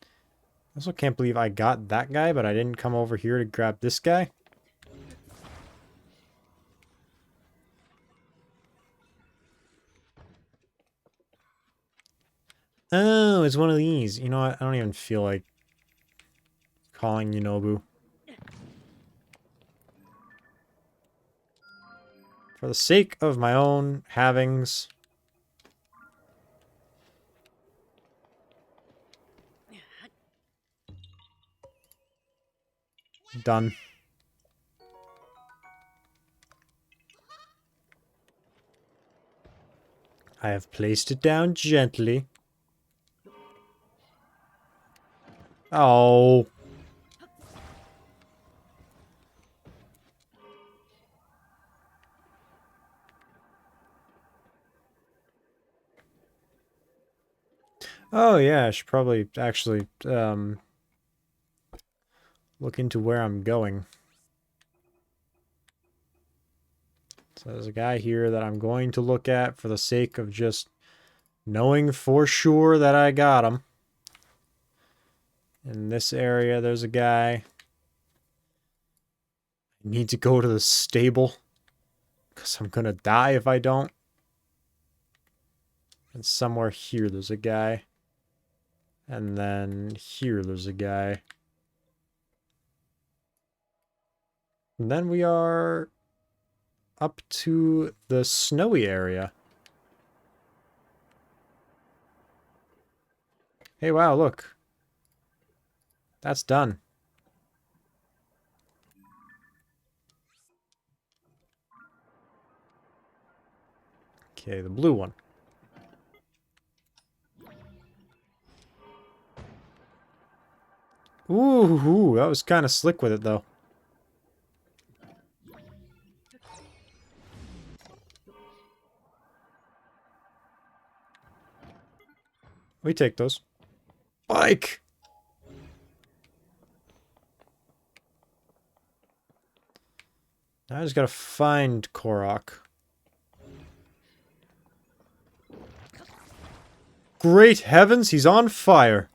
S1: I also can't believe I got that guy, but I didn't come over here to grab this guy. Oh, it's one of these. You know what? I don't even feel like calling you Nobu. For the sake of my own havings. Done. I have placed it down gently. Oh. Oh yeah, I should probably actually look into where I'm going. So there's a guy here that I'm going to look at for the sake of just knowing for sure that I got him. In this area, there's a guy. I need to go to the stable because I'm gonna die if I don't. And somewhere here, there's a guy. And then here, there's a guy. And then we are up to the snowy area. Hey, wow, look. That's done. Okay, the blue one. Ooh, that was kind of slick with it, though. We take those. Bike! Now I just gotta find Korok. Great heavens, he's on fire!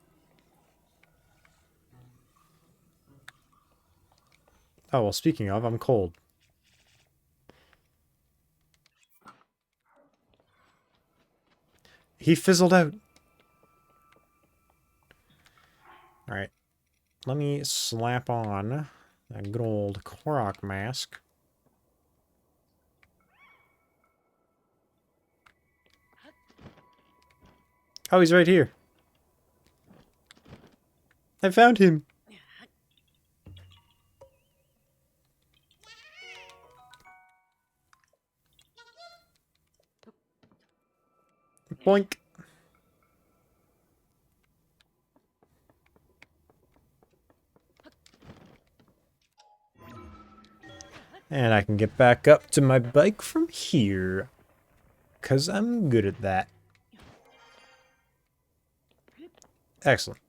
S1: Oh, well, speaking of, I'm cold. He fizzled out. Alright. Let me slap on that good old Korok mask. Oh, he's right here. I found him. Boink. And I can get back up to my bike from here. 'Cause I'm good at that. Excellent.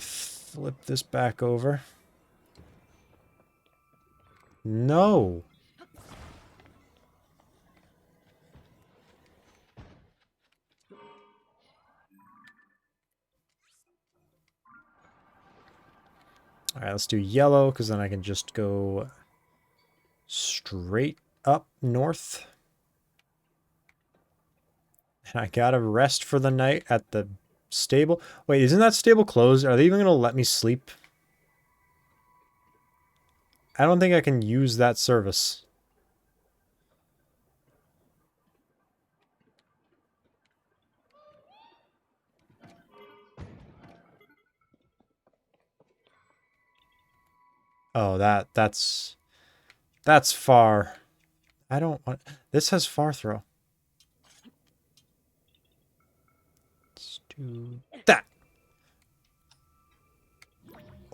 S1: Flip this back over. No. Alright, let's do yellow, because then I can just go straight up north. And I gotta rest for the night at the stable. Wait, isn't that stable closed? Are they even gonna let me sleep? I don't think I can use that service. Oh, that's far. I don't want... This has far throw. Let's do that.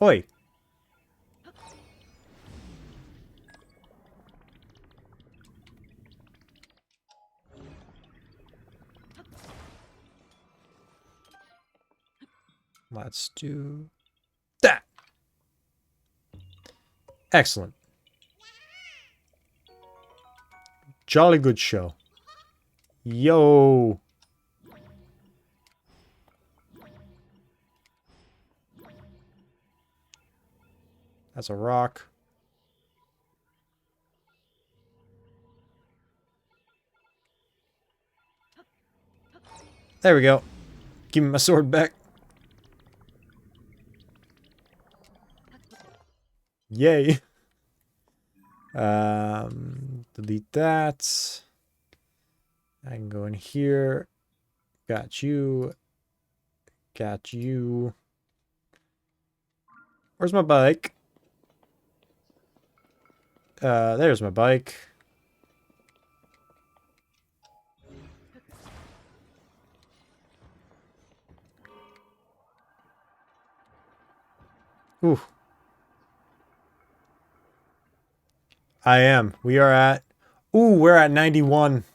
S1: Oi. Let's do that. Excellent. Jolly good show. Yo. That's a rock. There we go. Give me my sword back. Yay. Delete that. I can go in here. Got you. Got you. Where's my bike? There's my bike. Ooh. I am. We are at... Ooh, we're at 91.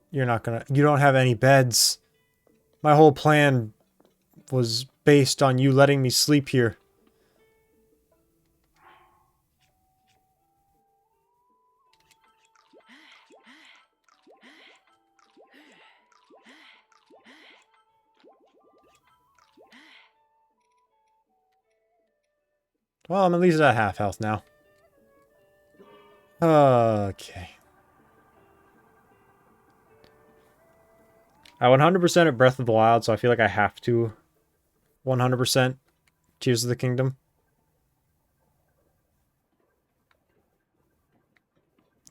S1: You're not gonna... You don't have any beds. My whole plan was based on you letting me sleep here. Well, I'm at least at half health now. Okay. I 100% at Breath of the Wild, so I feel like I have to 100% Tears of the Kingdom.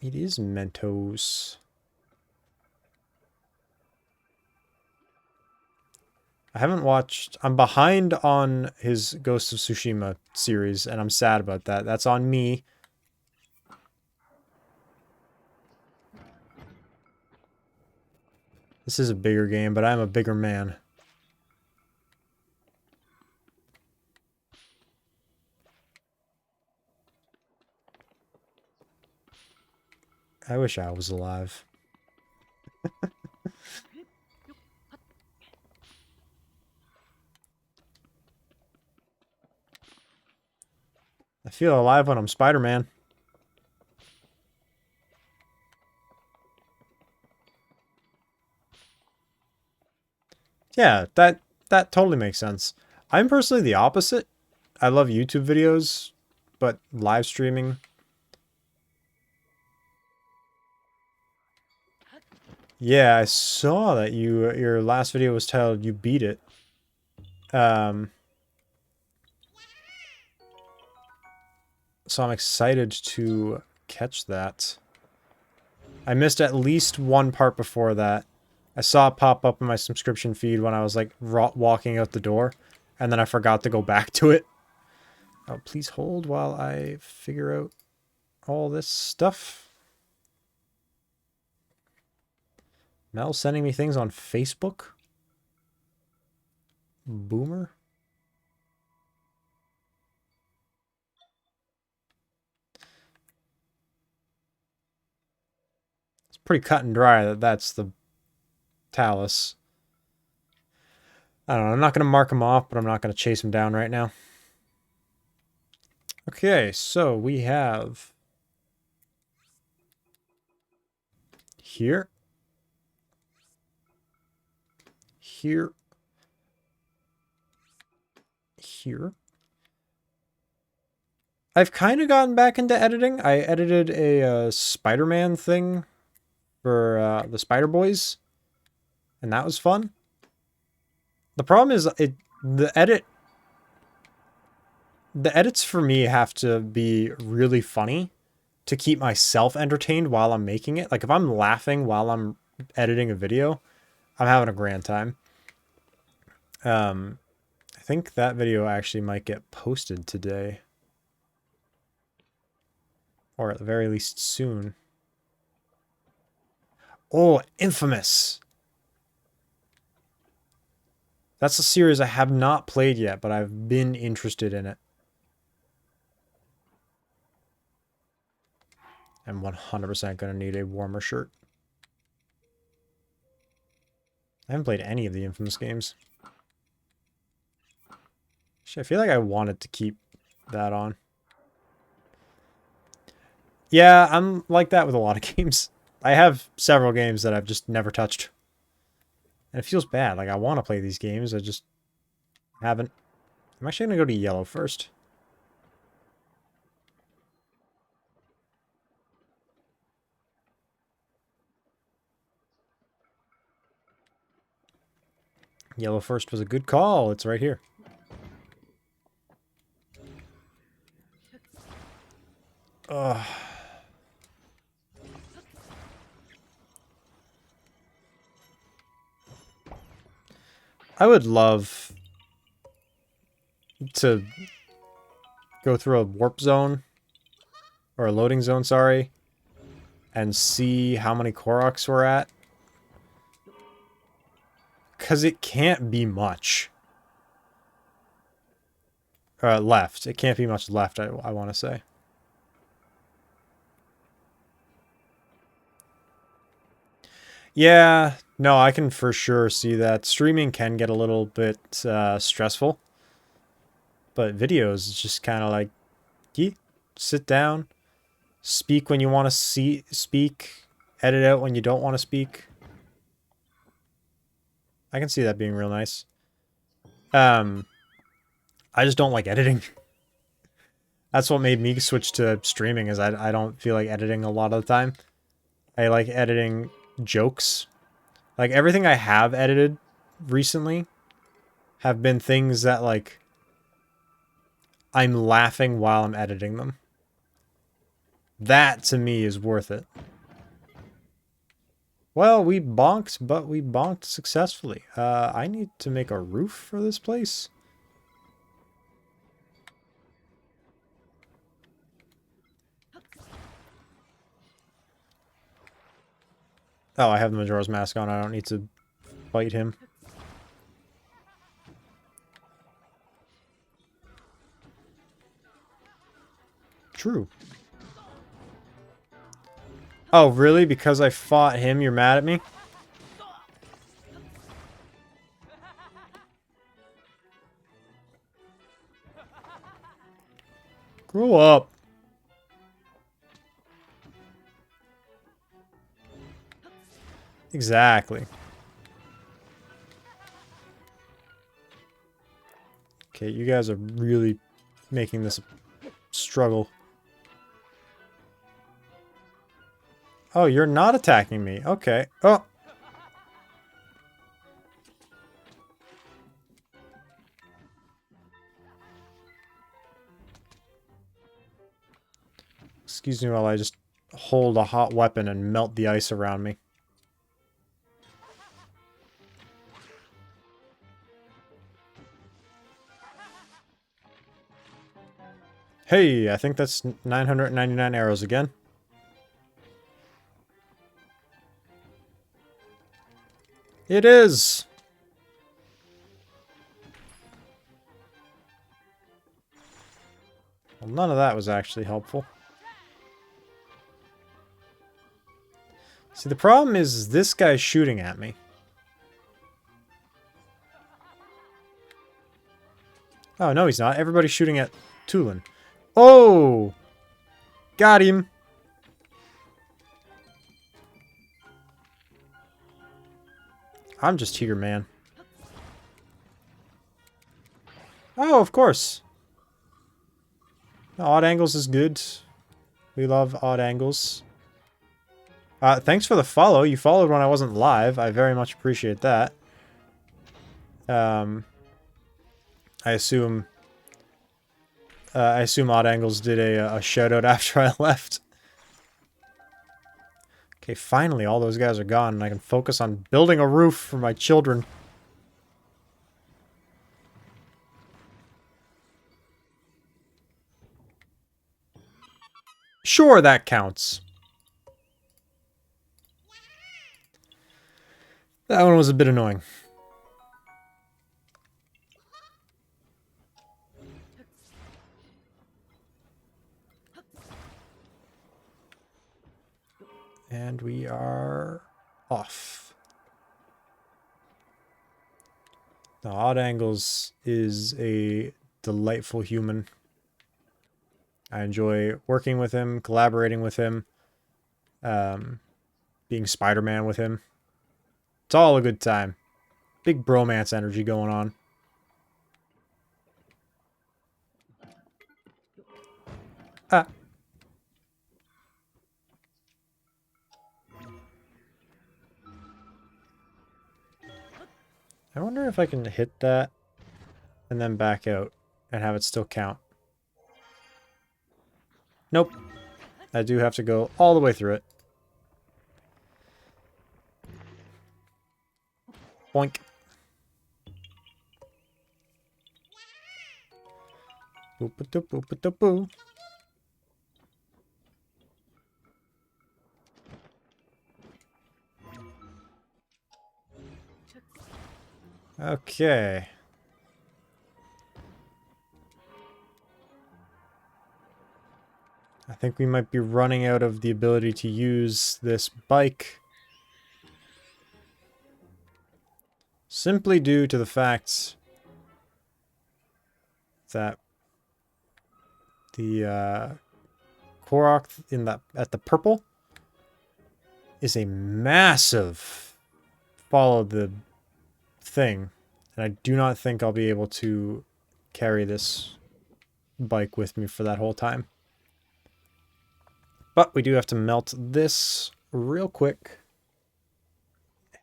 S1: It is Mentos. I haven't watched... I'm behind on his Ghost of Tsushima series, and I'm sad about that. That's on me. This is a bigger game, but I'm a bigger man. I wish I was alive. I feel alive when I'm Spider-Man. Yeah, that totally makes sense. I'm personally the opposite. I love YouTube videos, but live streaming... Yeah, I saw that your last video was titled "You Beat It." So I'm excited to catch that. I missed at least one part before that. I saw it pop up in my subscription feed when I was like walking out the door, and then I forgot to go back to it. Oh, please hold while I figure out all this stuff. Mel sending me things on Facebook? Boomer? It's pretty cut and dry that that's the Talus. I don't know, I'm not going to mark him off, but I'm not going to chase him down right now. Okay, so we have... Here. Here. Here. I've kind of gotten back into editing. I edited a Spider-Man thing for the Spider Boys, and that was fun. The problem is the edits for me have to be really funny to keep myself entertained while I'm making it. Like if I'm laughing while I'm editing a video, I'm having a grand time. I think that video actually might get posted today. Or at the very least soon. Oh, Infamous. That's a series I have not played yet, but I've been interested in it. I'm 100% going to need a warmer shirt. I haven't played any of the Infamous games. Actually, I feel like I wanted to keep that on. Yeah, I'm like that with a lot of games. I have several games that I've just never touched. And it feels bad. Like, I want to play these games. I just haven't. I'm actually going to go to yellow first. Yellow first was a good call. It's right here. Ugh. I would love to go through a warp zone, or a loading zone, sorry, and see how many Koroks we're at. Because it can't be much. Left. It can't be much left, I want to say. Yeah, no, I can for sure see that. Streaming can get a little bit stressful. But videos is just kind of like, sit down, speak when you want to speak, edit out when you don't want to speak. I can see that being real nice. I just don't like editing. That's what made me switch to streaming, is I don't feel like editing a lot of the time. I like editing jokes. Like, everything I have edited recently have been things that, like, I'm laughing while I'm editing them. That, to me, is worth it. Well, we bonked, but we bonked successfully. I need to make a roof for this place. Oh, I have the Majora's Mask on. I don't need to fight him. True. Oh, really? Because I fought him, you're mad at me? Grow up. Exactly. Okay, you guys are really making this a struggle. Oh, you're not attacking me. Okay. Oh. Excuse me while I just hold a hot weapon and melt the ice around me. Hey, I think that's 999 arrows again. It is! Well, none of that was actually helpful. See, the problem is this guy's shooting at me. Oh, no, he's not. Everybody's shooting at Tulin. Oh! Got him! I'm just here, man. Oh, of course. Odd angles is good. We love odd angles. Thanks for the follow. You followed when I wasn't live. I very much appreciate that. I assume Odd Angles did a shout out after I left. Okay, finally all those guys are gone and I can focus on building a roof for my children. Sure, that counts. That one was a bit annoying. And we are off. The Odd Angles is a delightful human. I enjoy working with him, collaborating with him, being Spider-Man with him. It's all a good time. Big bromance energy going on. Ah. I wonder if I can hit that and then back out and have it still count. Nope. I do have to go all the way through it. Boink. Boop-a-doop-boop-a-doop-boo. Okay. I think we might be running out of the ability to use this bike. Simply due to the fact that the Korok at the purple is a massive follow the thing. And I do not think I'll be able to carry this bike with me for that whole time. But we do have to melt this real quick.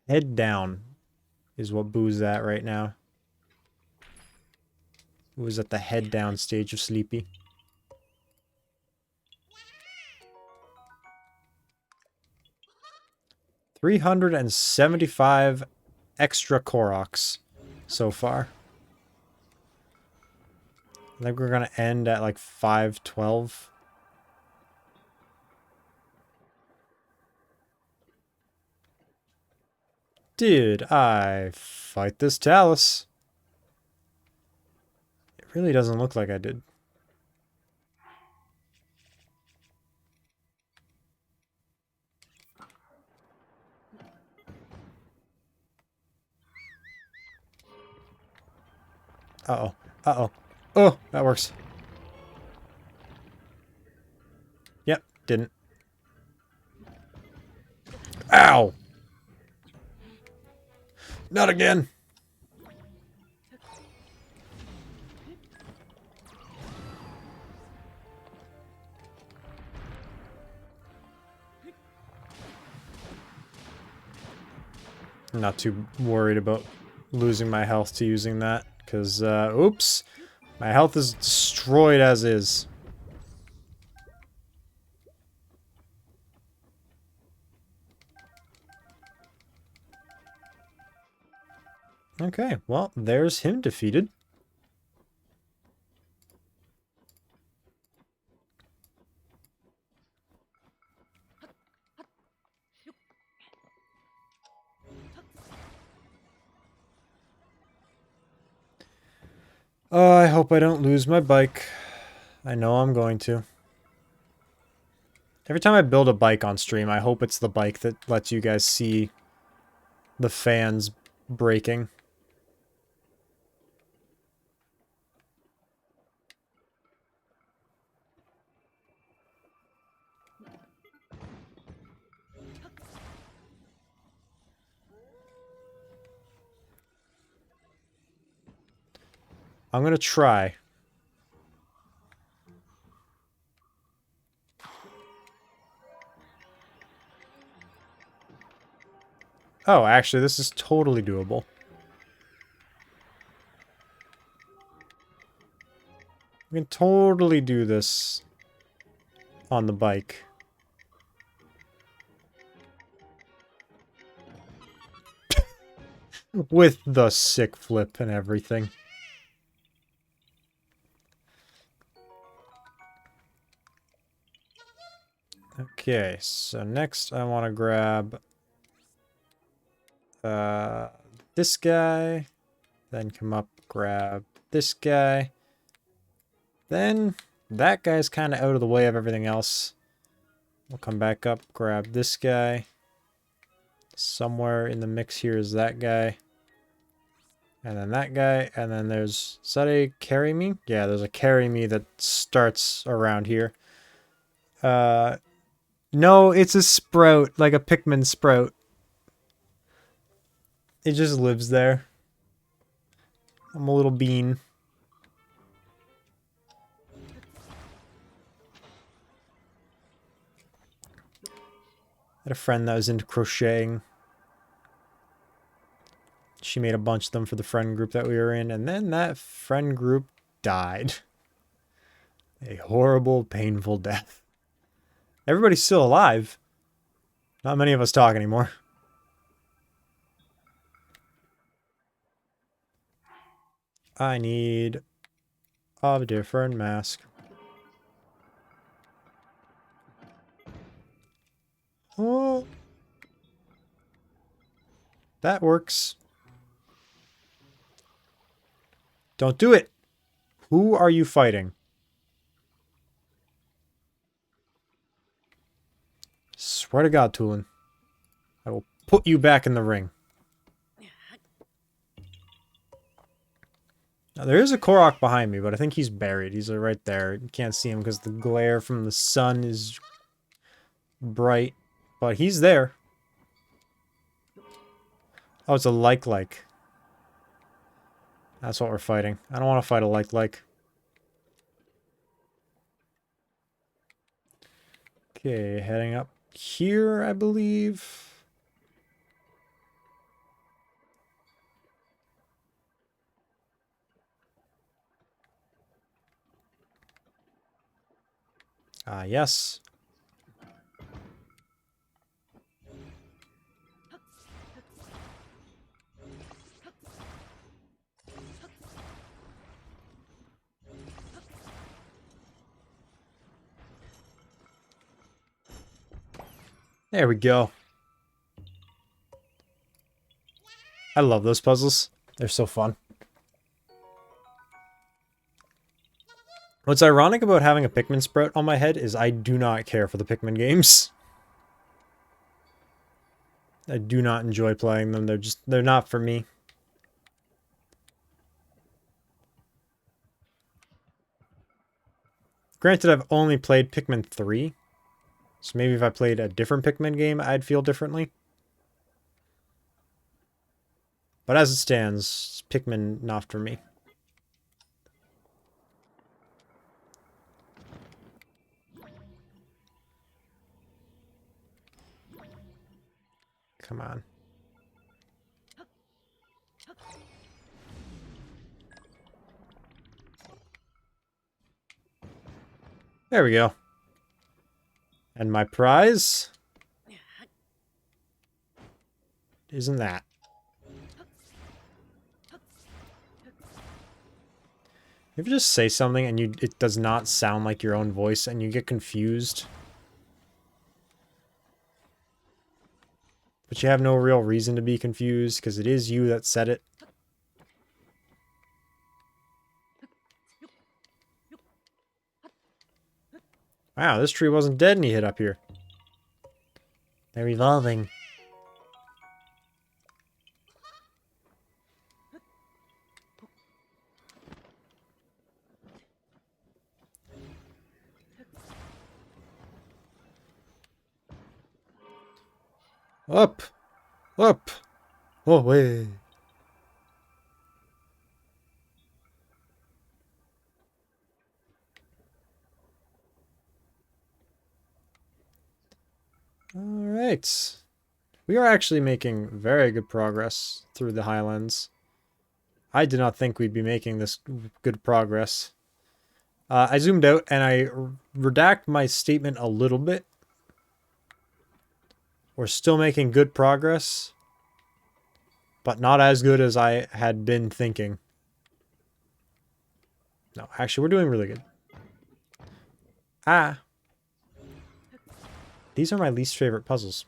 S1: Head down is what Boo's at right now. Boo's at the head down stage of Sleepy. $375 extra Koroks so far. I think we're going to end at like 512. Did I fight this Talus? It really doesn't look like I did. Uh-oh. Uh-oh. Oh, that works. Yep, didn't. Ow! Not again! I'm not too worried about losing my health to using that, because, oops! My health is destroyed as is. Okay, well, there's him defeated. Oh, I hope I don't lose my bike. I know I'm going to. Every time I build a bike on stream, I hope it's the bike that lets you guys see the fans breaking. I'm gonna try. Oh, actually, this is totally doable. We can totally do this on the bike. With the sick flip and everything. Okay, so next I want to grab this guy. Then come up, grab this guy. Then that guy's kind of out of the way of everything else. We'll come back up, grab this guy. Somewhere in the mix here is that guy. And then that guy. And then there's... Is that a carry me? Yeah, there's a carry me that starts around here. No, it's a sprout. Like a Pikmin sprout. It just lives there. I'm a little bean. I had a friend that was into crocheting. She made a bunch of them for the friend group that we were in, and then that friend group died. A horrible, painful death. Everybody's still alive. Not many of us talk anymore. I need a different mask. Oh. That works. Don't do it. Who are you fighting? Swear to God, Tulin. I will put you back in the ring. Now, there is a Korok behind me, but I think he's buried. He's right there. You can't see him because the glare from the sun is bright. But he's there. Oh, it's a like-like. That's what we're fighting. I don't want to fight a like-like. Okay, heading up here, I believe. Ah, yes. There we go. I love those puzzles. They're so fun. What's ironic about having a Pikmin sprout on my head is I do not care for the Pikmin games. I do not enjoy playing them. They're not for me. Granted, I've only played Pikmin 3. So maybe if I played a different Pikmin game, I'd feel differently. But as it stands, Pikmin not for me. Come on. There we go. And my prize isn't that. You ever just say something and it does not sound like your own voice and you get confused? But you have no real reason to be confused because it is you that said it. Wow, this tree wasn't dead and he hit up here. They're evolving. Up! Up! Away! Alright. We are actually making very good progress through the Highlands. I did not think we'd be making this good progress. I zoomed out and I redact my statement a little bit. We're still making good progress, but not as good as I had been thinking. No, actually, we're doing really good. Ah. These are my least favorite puzzles.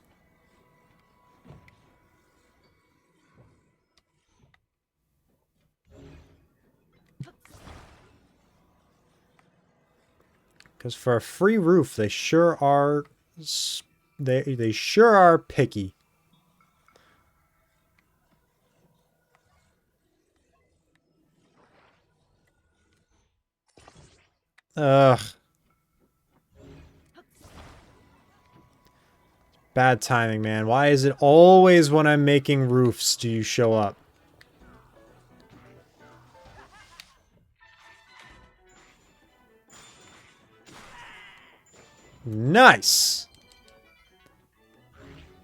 S1: Because for a free roof, they sure are... They sure are picky. Ugh. Bad timing, man. Why is it always when I'm making roofs do you show up? Nice!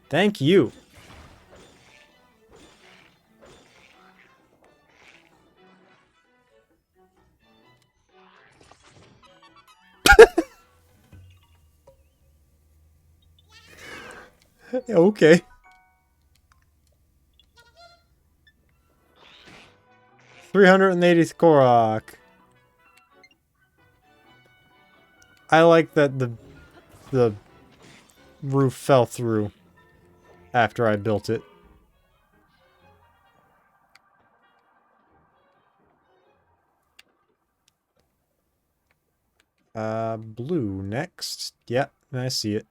S1: Thank you. Okay. 380th Korok. I like that the roof fell through after I built it. Blue next. Yep, I see it.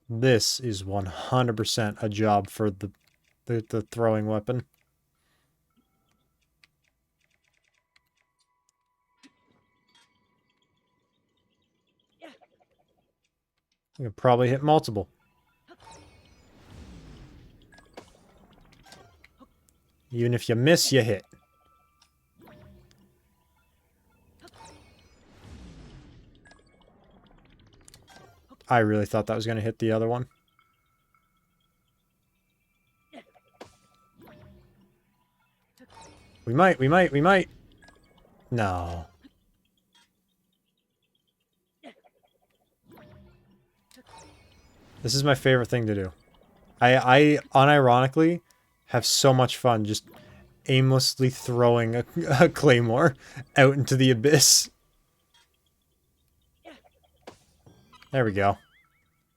S1: This is 100% a job for the throwing weapon. You could probably hit multiple. Even if you miss, you hit. I really thought that was going to hit the other one. We might. No. This is my favorite thing to do. I unironically have so much fun just aimlessly throwing a claymore out into the abyss. There we go.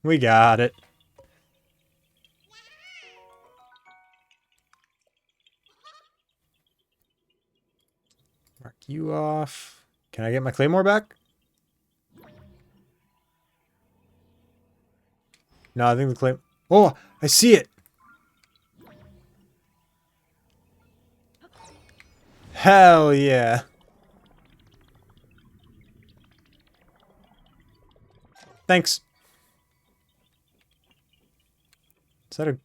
S1: We got it. Mark you off. Can I get my claymore back? No, I think the clay... Oh, I see it! Hell yeah. Thanks. Is that a...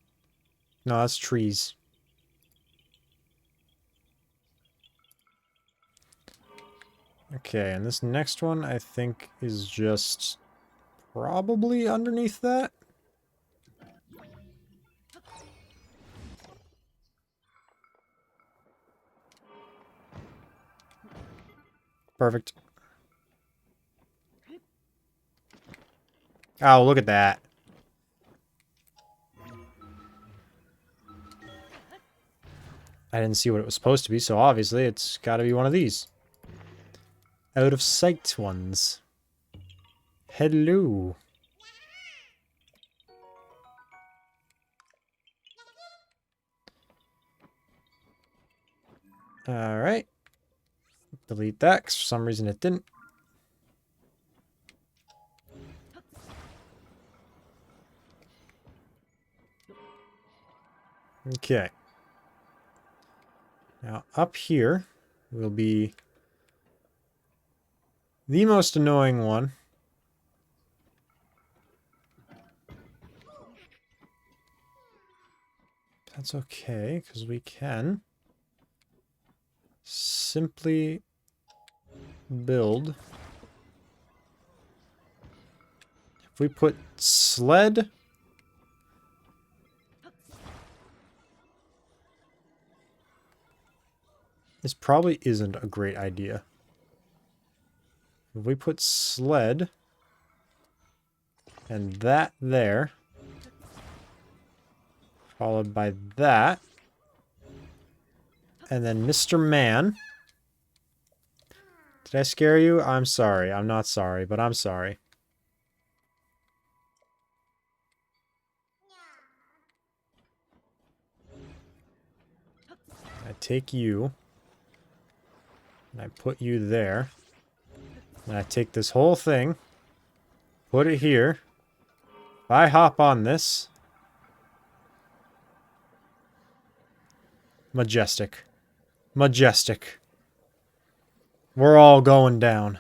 S1: No, that's trees. Okay, and this next one, I think, is just probably underneath that. Perfect. Oh, look at that. I didn't see what it was supposed to be, so obviously it's got to be one of these. Out of sight ones. Hello. Alright. Delete that, 'cause for some reason it didn't. Okay. Now, up here will be the most annoying one. That's okay, because we can simply build. If we put sled... This probably isn't a great idea. If we put sled and that there, followed by that, and then Mr. Man. Did I scare you? I'm sorry. I'm not sorry, but I'm sorry. take you, and I put you there. And I take this whole thing, put it here. If I hop on this... Majestic. Majestic. We're all going down.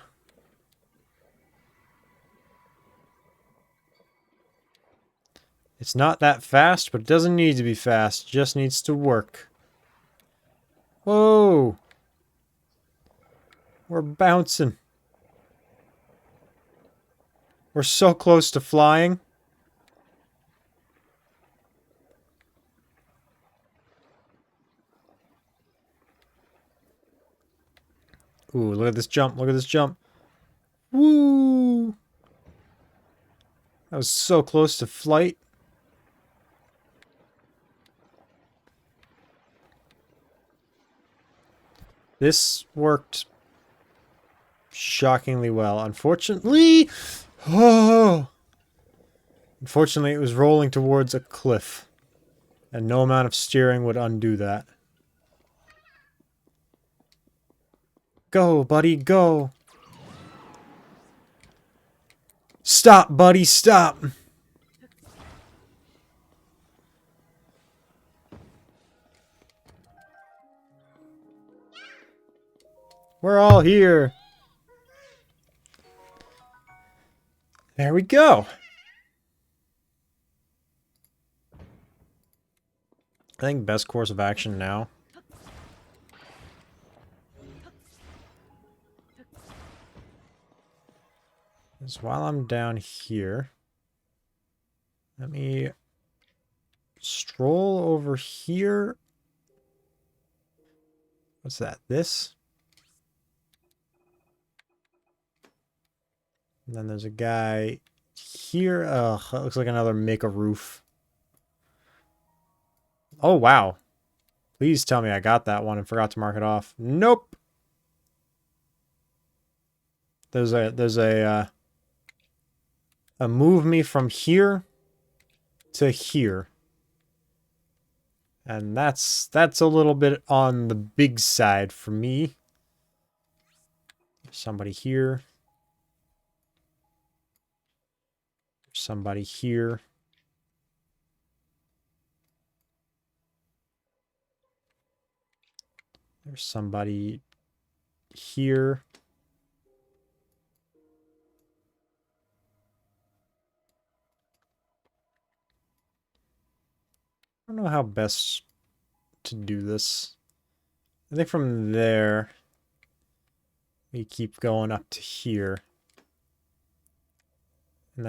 S1: It's not that fast, but it doesn't need to be fast. It just needs to work. Whoa! We're bouncing. We're so close to flying. Ooh, look at this jump. Look at this jump. Woo! That was so close to flight. This worked shockingly well. Unfortunately... Oh! Unfortunately, it was rolling towards a cliff. And no amount of steering would undo that. Go, buddy, go! Stop, buddy, stop! We're all here! There we go! I think best course of action now is while I'm down here, let me stroll over here. What's that? This? And then there's a guy here. Ugh, that looks like another make a roof. Oh, wow. Please tell me I got that one and forgot to mark it off. Nope. There's a move me from here to here. And that's a little bit on the big side for me. Somebody here. Somebody here. There's somebody here. I don't know how best to do this. I think from there, we keep going up to here. And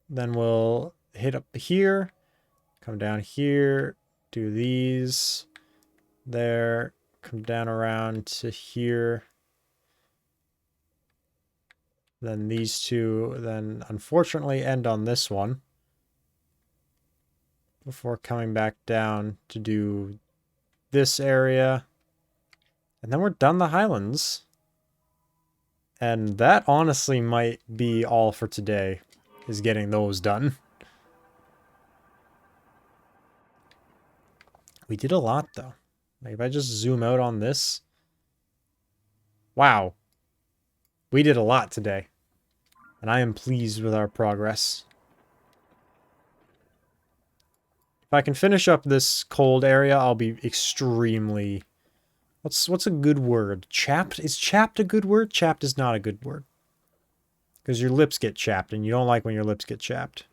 S1: then we'll hit up here, come down here, do these, there, come down around to here. Then these two, then unfortunately end on this one. Before coming back down to do this area. And then we're done the Highlands. And that honestly might be all for today, is getting those done. We did a lot, though. Like, if I just zoom out on this. Wow. We did a lot today. And I am pleased with our progress. If I can finish up this cold area, I'll be extremely... What's a good word? Chapped? Is chapped a good word? Chapped is not a good word. Because your lips get chapped, and you don't like when your lips get chapped.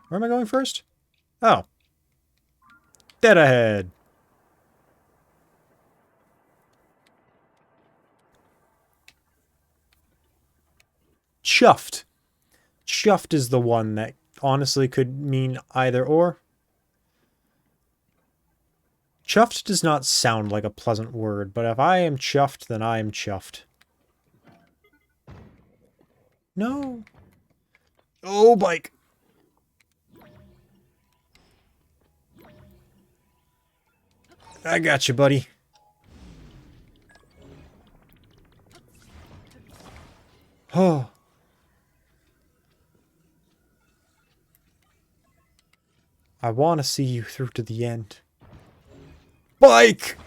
S1: Where am I going first? Oh. Dead ahead. Chuffed. Chuffed is the one that honestly could mean either or. Chuffed does not sound like a pleasant word, but if I am chuffed, then I am chuffed. No. Oh, bike. I got you, buddy. Oh. I want to see you through to the end. bike!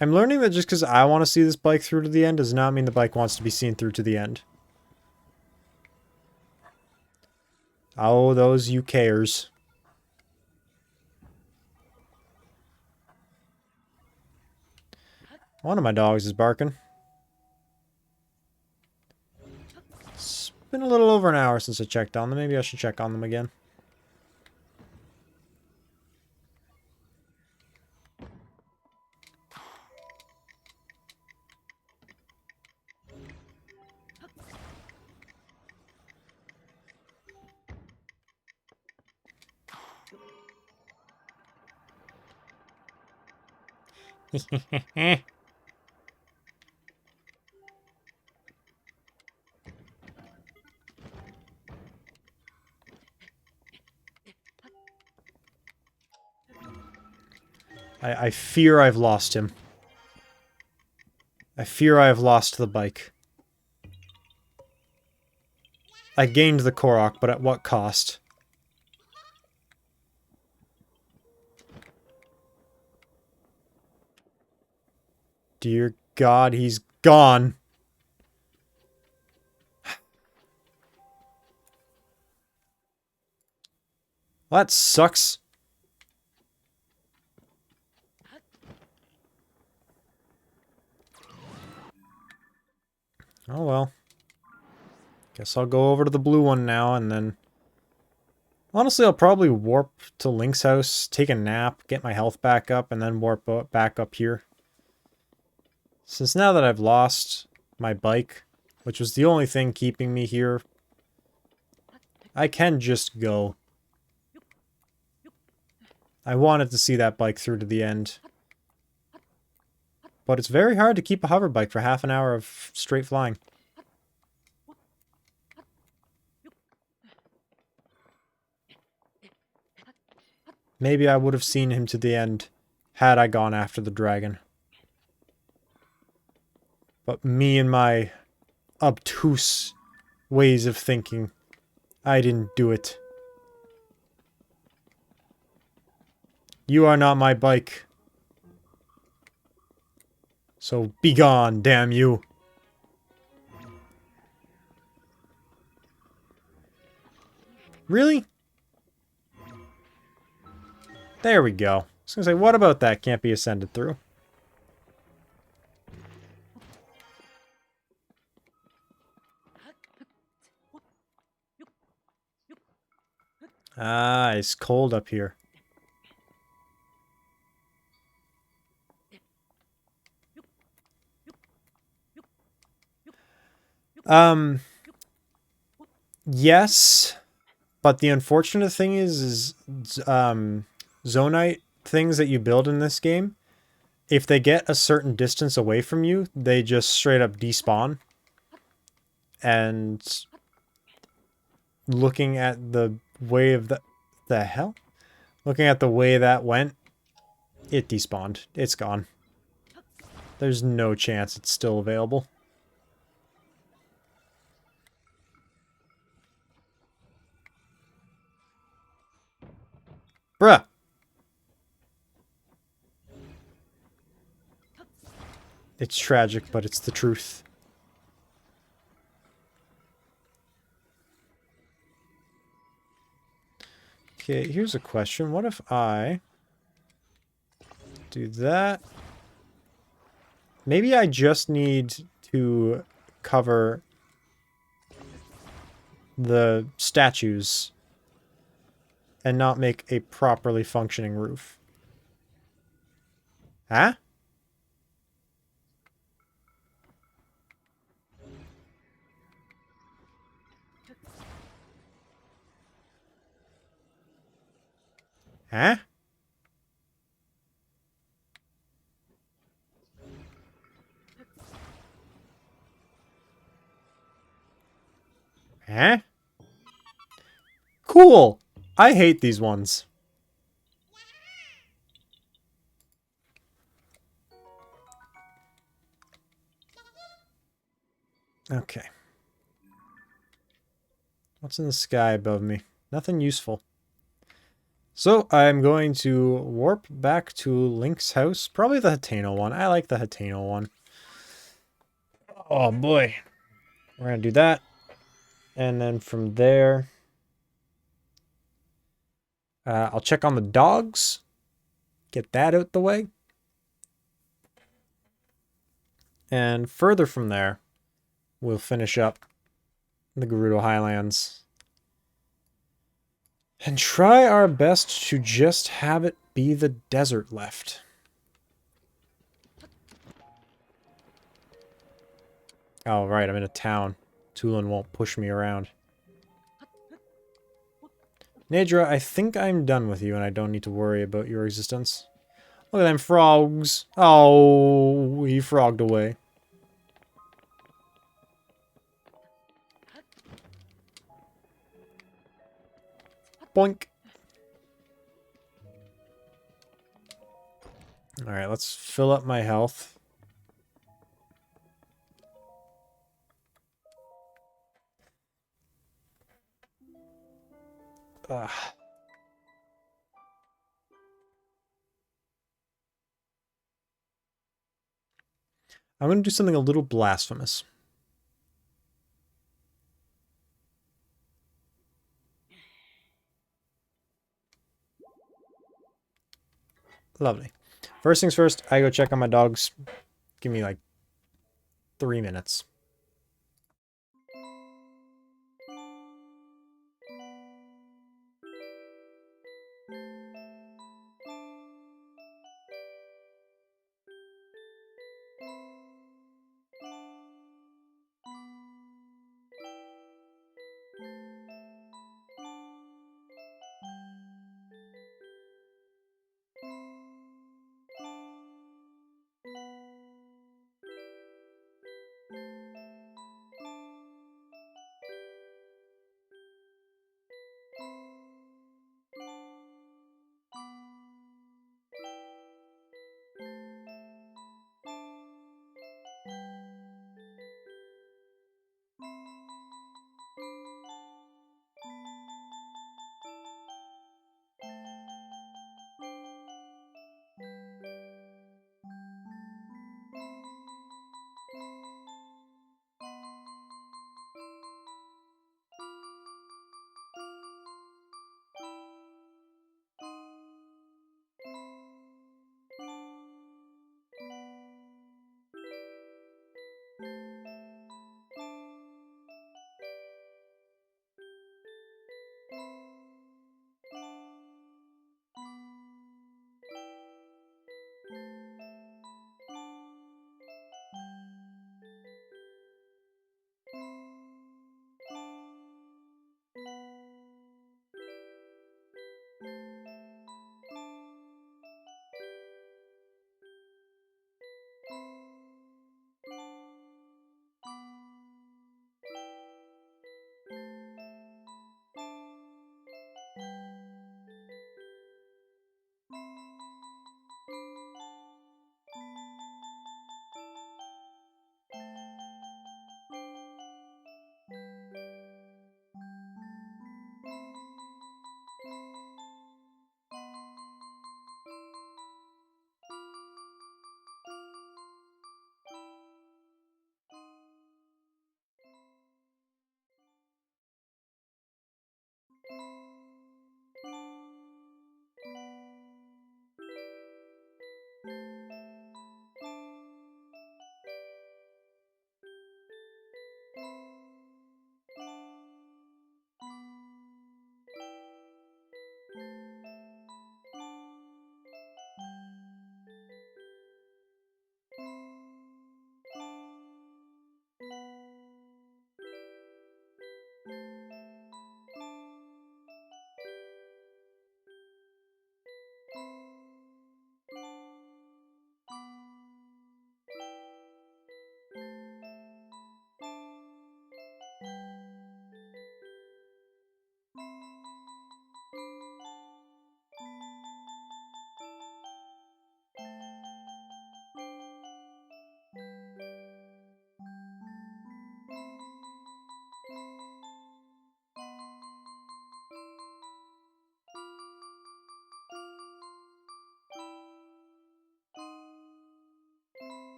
S1: I'm learning that just because I want to see this bike through to the end does not mean the bike wants to be seen through to the end. Oh, those UKers. One of my dogs is barking. It's been a little over an hour since I checked on them. Maybe I should check on them again. I fear I've lost him. I fear I have lost the bike. I gained the Korok, but at what cost? Dear God, he's gone. Well, that sucks. Oh well. Guess I'll go over to the blue one now and then... Honestly, I'll probably warp to Link's house, take a nap, get my health back up, and then warp back up here. Since now that I've lost my bike, which was the only thing keeping me here, I can just go. I wanted to see that bike through to the end. But it's very hard to keep a hover bike for half an hour of straight flying. Maybe I would have seen him to the end had I gone after the dragon. But me and my obtuse ways of thinking, I didn't do it. You are not my bike. So be gone, damn you. Really? There we go. I was gonna say, what about that can't be ascended through? Ah, it's cold up here. Yes, but the unfortunate thing is Zonite things that you build in this game, if they get a certain distance away from you, they just straight up despawn. And looking at the way of the hell? Looking at the way that went, it despawned. It's gone. There's no chance it's still available. Bruh! It's tragic, but it's the truth. Okay, here's a question. What if I do that? Maybe I just need to cover the statues and not make a properly functioning roof. Huh? Huh? Huh? Cool! I hate these ones. Okay. What's in the sky above me? Nothing useful. So I'm going to warp back to Link's house. Probably the Hateno one. I like the Hateno one. Oh boy. We're going to do that. And then from there, I'll check on the dogs. Get that out the way. And further from there, we'll finish up the Gerudo Highlands. And try our best to just have it be the desert left. Oh, right, I'm in a town. Tulin won't push me around. Nadra, I think I'm done with you and I don't need to worry about your existence. Look at them frogs. Oh, he frogged away. Boink. Alright, let's fill up my health. Ugh. I'm going to do something a little blasphemous. Lovely. First things first, I go check on my dogs. Give me like 3 minutes.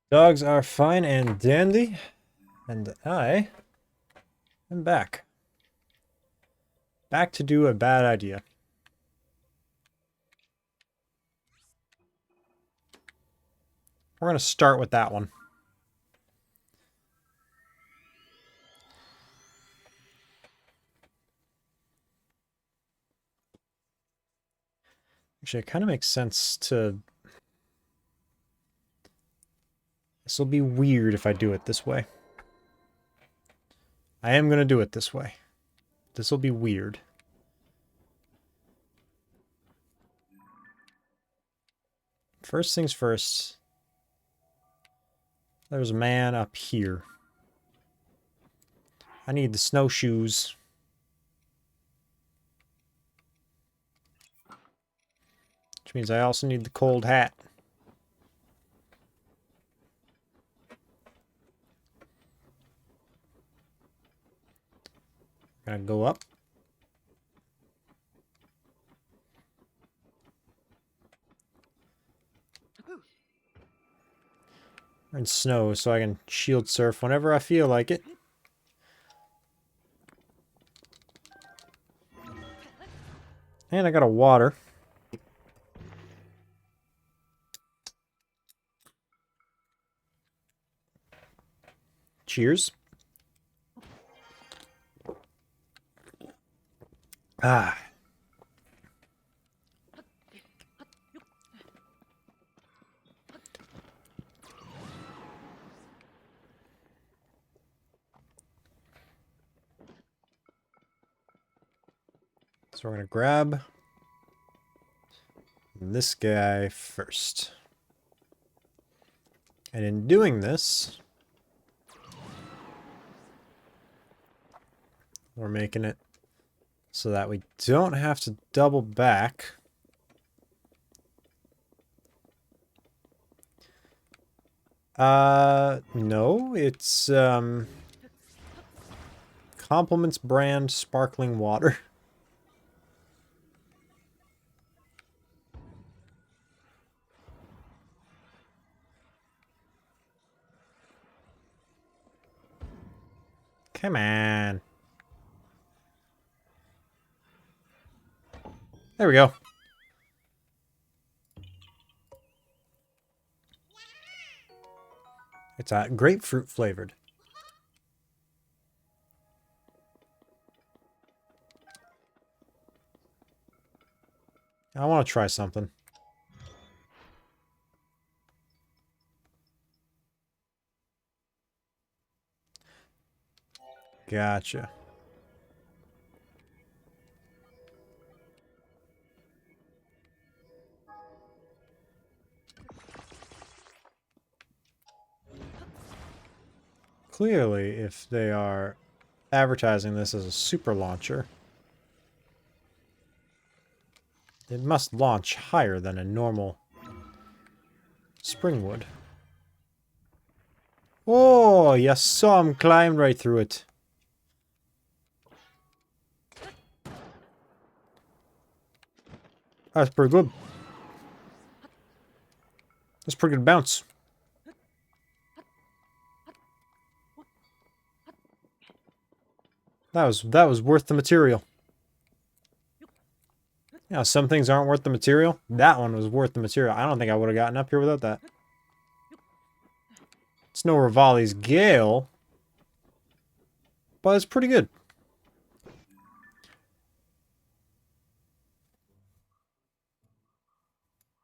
S1: Dogs are fine and dandy, and I am back. Back to do a bad idea. We're going to start with that one. Actually, it kind of makes sense to... This will be weird if I do it this way. I am going to do it this way. This will be weird. First things first. There's a man up here. I need the snowshoes. Which means I also need the cold hat. Gonna go up. And snow so I can shield surf whenever I feel like it. And I got a water. Cheers. Ah. So we're going to grab this guy first. And in doing this, we're making it so that we don't have to double back. No, it's, Compliments brand sparkling water. Come on. There we go. It's grapefruit flavored. I want to try something. Gotcha. Clearly, if they are advertising this as a super launcher, it must launch higher than a normal spring would. Oh, you saw him climb right through it. That's pretty good. That's a pretty good bounce. That was worth the material. You know, some things aren't worth the material. That one was worth the material. I don't think I would have gotten up here without that. It's no Rivali's Gale, but it's pretty good.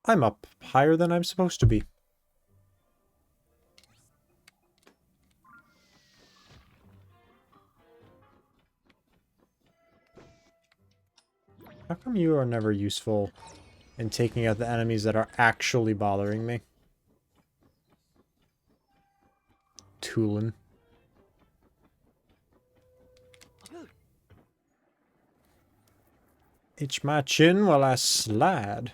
S1: I'm up higher than I'm supposed to be. How come you are never useful in taking out the enemies that are actually bothering me? Toolin. Itch my chin while I slide.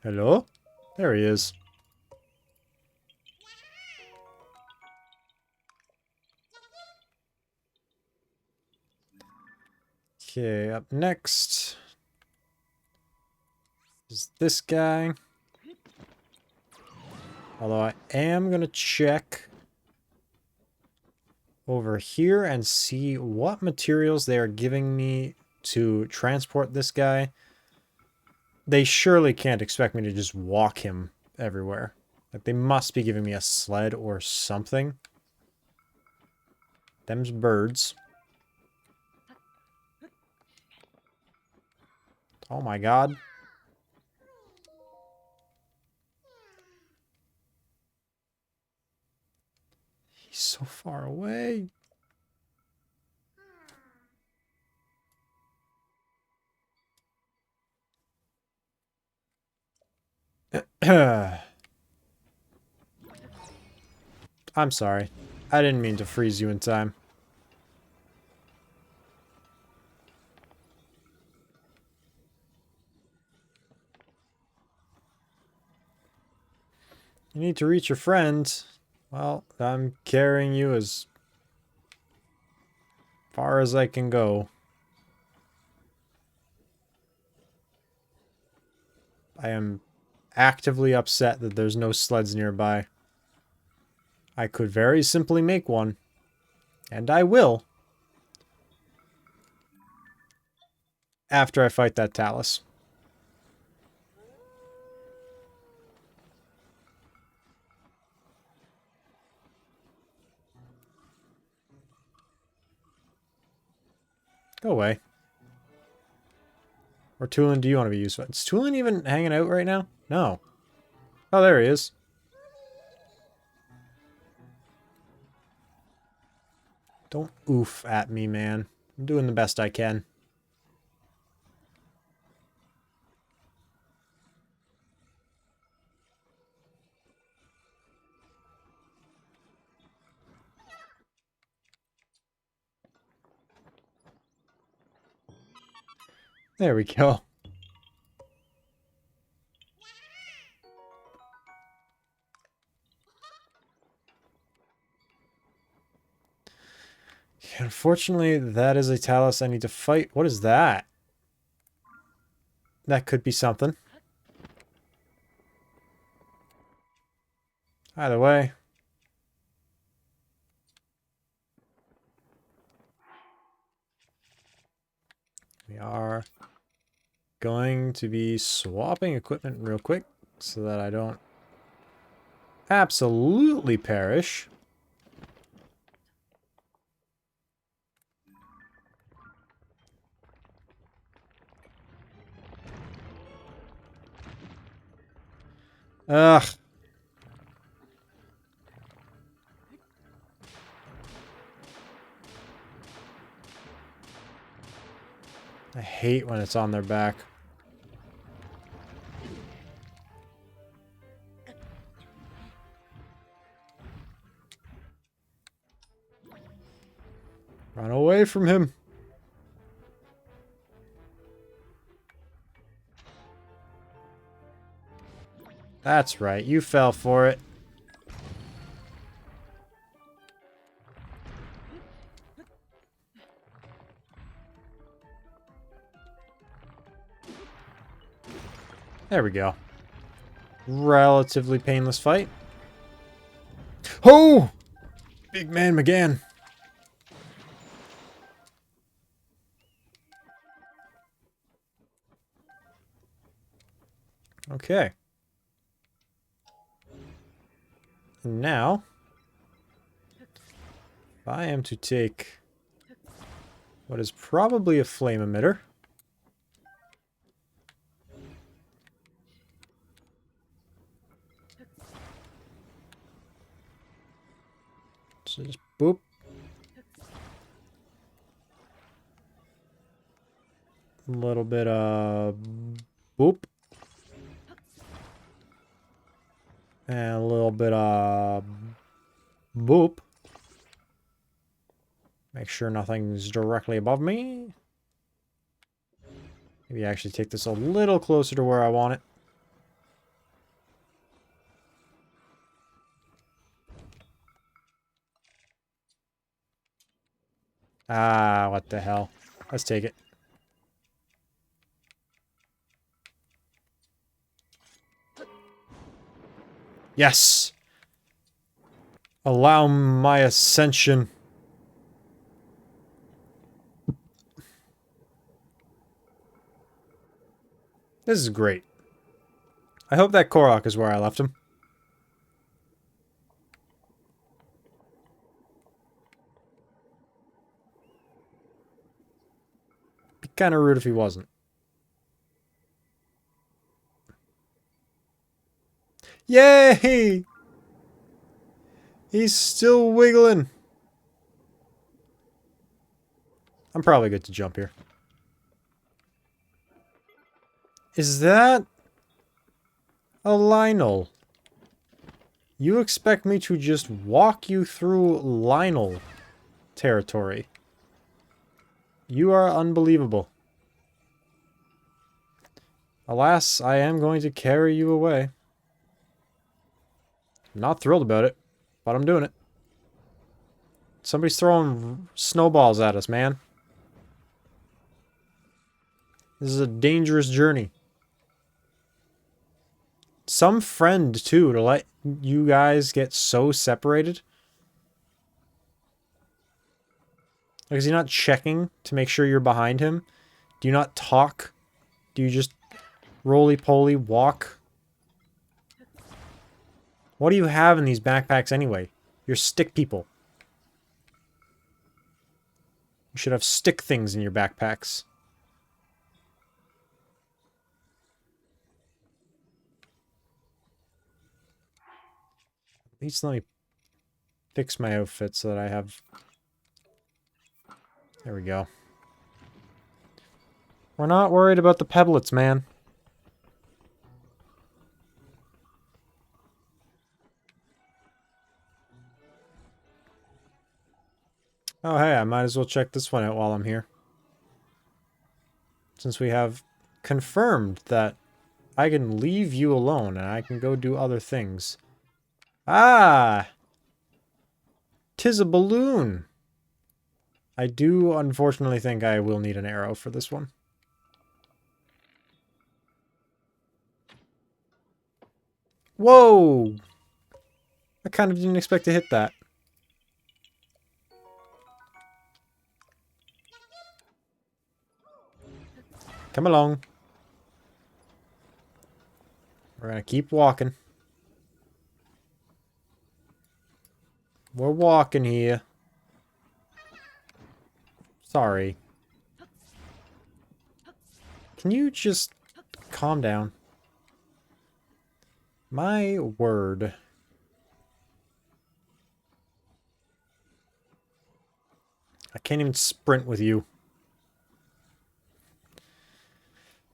S1: Hello? There he is. Okay, up next is this guy. Although I am going to check over here and see what materials they are giving me to transport this guy. They surely can't expect me to just walk him everywhere. Like, they must be giving me a sled or something. Them's birds. Oh my god. He's so far away. I'm sorry. I didn't mean to freeze you in time. You need to reach your friend. Well, I'm carrying you as far as I can go. I am actively upset that there's no sleds nearby. I could very simply make one. And I will. After I fight that Talus. Go away. Or Tulin, do you want to be useful? Is Tulin even hanging out right now? No. Oh, there he is. Don't oof at me, man. I'm doing the best I can. There we go. Unfortunately, that is a Talus I need to fight. What is that? That could be something. Either way. We are going to be swapping equipment real quick so that I don't absolutely perish. Ugh. I hate when it's on their back. Run away from him. That's right, you fell for it. There we go. Relatively painless fight. Oh! Big man McGann. Okay. Now, if I am to take what is probably a flame emitter. So just boop. A little bit of boop. And a little bit of boop. Make sure nothing's directly above me. Maybe actually take this a little closer to where I want it. Ah, what the hell. Let's take it. Yes! Allow my ascension. This is great. I hope that Korok is where I left him. Be kind of rude if he wasn't. Yay! He's still wiggling. I'm probably good to jump here. Is that a Lionel? You expect me to just walk you through Lionel territory? You are unbelievable. Alas, I am going to carry you away. I'm not thrilled about it, but I'm doing it. Somebody's throwing snowballs at us, man. This is a dangerous journey. Some friend, too, to let you guys get so separated. Like, is he not checking to make sure you're behind him? Do you not talk? Do you just roly-poly walk? What do you have in these backpacks anyway? You're stick people. You should have stick things in your backpacks. At least let me fix my outfit so that I have... There we go. We're not worried about the pebblets, man. Oh, hey, I might as well check this one out while I'm here. Since we have confirmed that I can leave you alone and I can go do other things. Ah! 'Tis a balloon! I do unfortunately think I will need an arrow for this one. Whoa! I kind of didn't expect to hit that. Come along. We're gonna keep walking. We're walking here. Sorry. Can you just calm down? My word. I can't even sprint with you.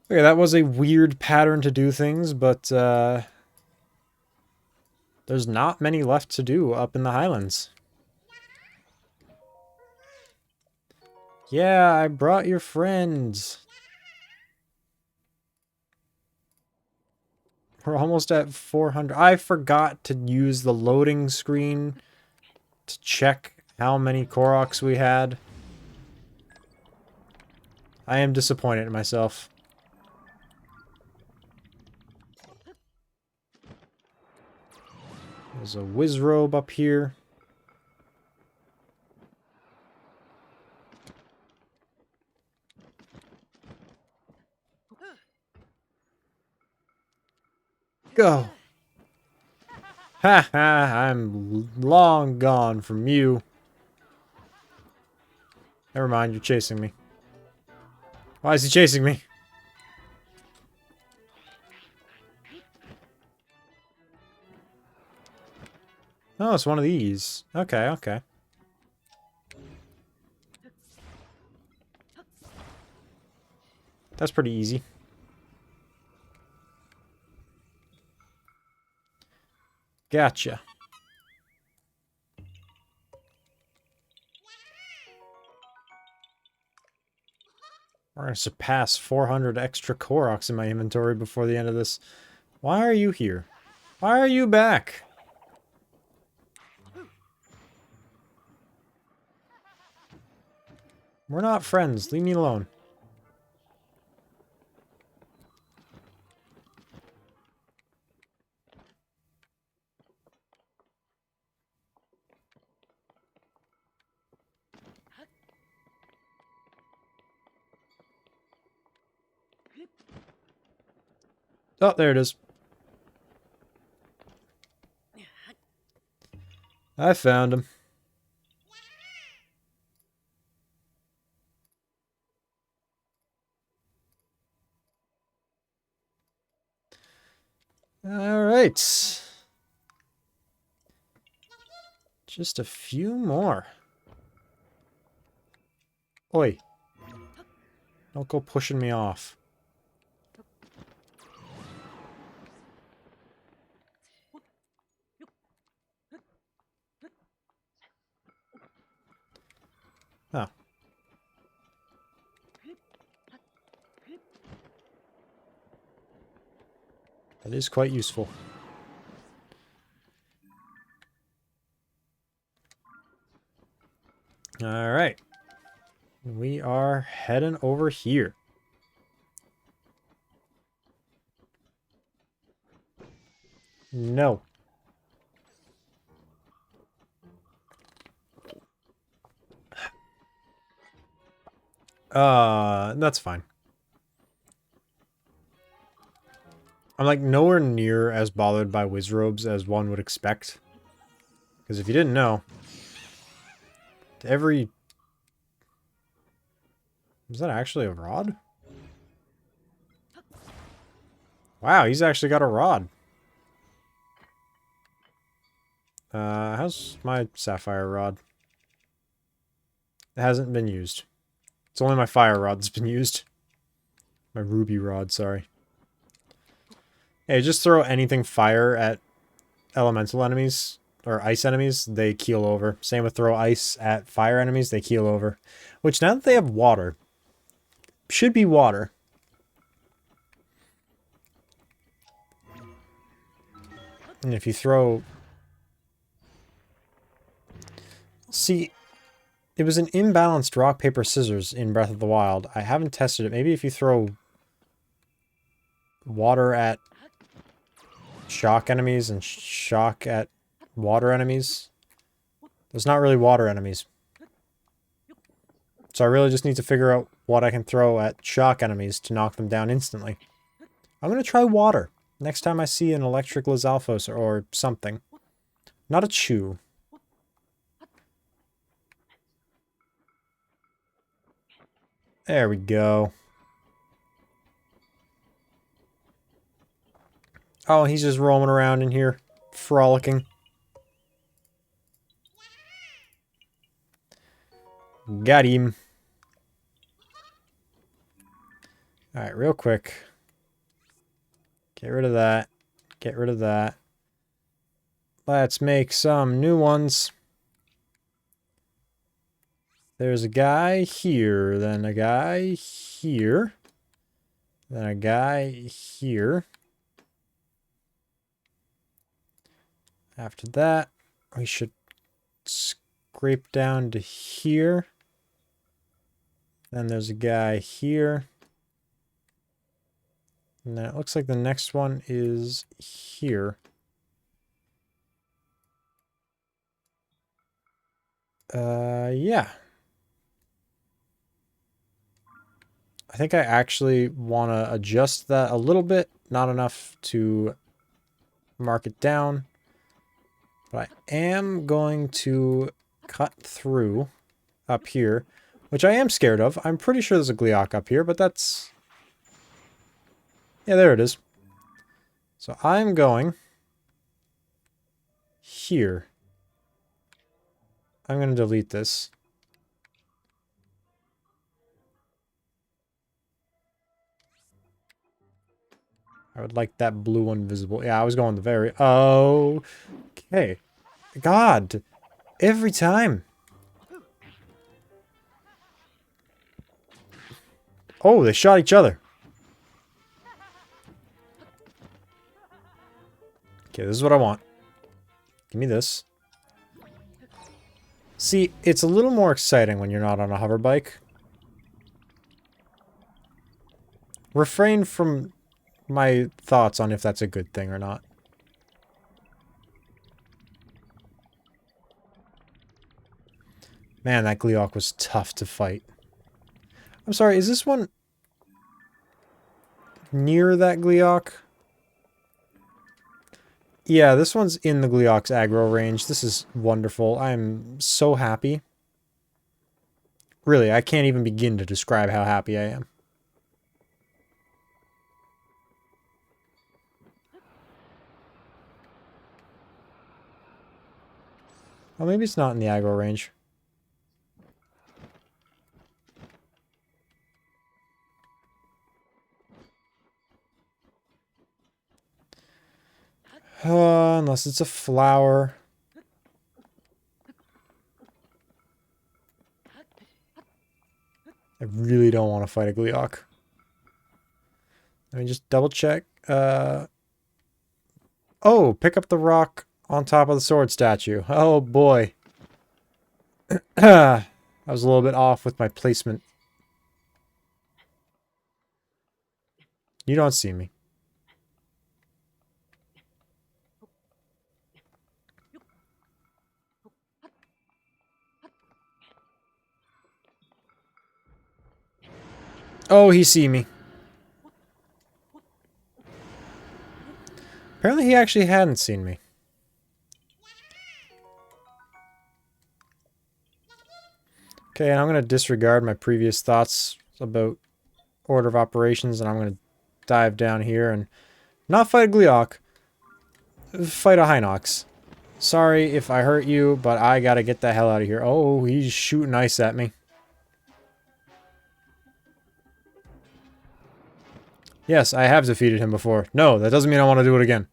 S1: Okay, that was a weird pattern to do things, but there's not many left to do up in the Highlands. Yeah, I brought your friends. We're almost at 400. I forgot to use the loading screen to check how many Koroks we had. I am disappointed in myself. There's a Wizrobe up here. Go! Ha ha, I'm long gone from you. Never mind, you're chasing me. Why is he chasing me? Oh, it's one of these. Okay, okay. That's pretty easy. Gotcha. We're gonna surpass 400 extra Koroks in my inventory before the end of this. Why are you here? Why are you back? We're not friends. Leave me alone. Oh, there it is. I found him. All right. Just a few more. Oi. Don't go pushing me off. Oh. That is quite useful. All right. We are heading over here. No. That's fine. I'm like nowhere near as bothered by wizrobes as one would expect. Because if you didn't know, every... Is that actually a rod? Wow, he's actually got a rod. How's my sapphire rod? It hasn't been used. It's only my fire rod that's been used. My ruby rod, sorry. Hey, just throw anything fire at elemental enemies, or ice enemies, they keel over. Same with throw ice at fire enemies, they keel over. Which, now that they have water, should be water. And if you throw... See, it was an imbalanced rock, paper, scissors in Breath of the Wild. I haven't tested it. Maybe if you throw water at shock enemies and shock at water enemies. There's not really water enemies. So I really just need to figure out what I can throw at shock enemies to knock them down instantly. I'm going to try water next time I see an electric Lizalfos or something. Not a chew. There we go. Oh, he's just roaming around in here, frolicking. Got him. Alright, real quick. Get rid of that. Get rid of that. Let's make some new ones. There's a guy here, then a guy here, then a guy here. After that, we should scrape down to here. Then there's a guy here. And then it looks like the next one is here. Yeah. I think I actually want to adjust that a little bit. Not enough to mark it down. But I am going to cut through up here, which I am scared of. I'm pretty sure there's a Gleeok up here, but that's... Yeah, there it is. So I'm going here. I'm going to delete this. I would like that blue one visible. Yeah, I was going the very... Oh, okay. God, every time. Oh, they shot each other. Okay, this is what I want. Give me this. See, it's a little more exciting when you're not on a hover bike. Refrain from my thoughts on if that's a good thing or not. Man, that Gleeok was tough to fight. I'm sorry, is this one near that Gleeok? Yeah, this one's in the Gleeok's aggro range. This is wonderful. I'm so happy. Really, I can't even begin to describe how happy I am. Oh, maybe it's not in the aggro range. Unless it's a flower. I really don't want to fight a Gleeok. Let me just double check. Oh, pick up the rock on top of the sword statue. Oh boy. I was a little bit off with my placement. You don't see me. Oh, he see me. Apparently he actually hadn't seen me. Okay, and I'm going to disregard my previous thoughts about order of operations, and I'm going to dive down here and not fight a Gleeok, fight a Hinox. Sorry if I hurt you, but I gotta get the hell out of here. Oh, he's shooting ice at me. Yes, I have defeated him before. No, that doesn't mean I want to do it again.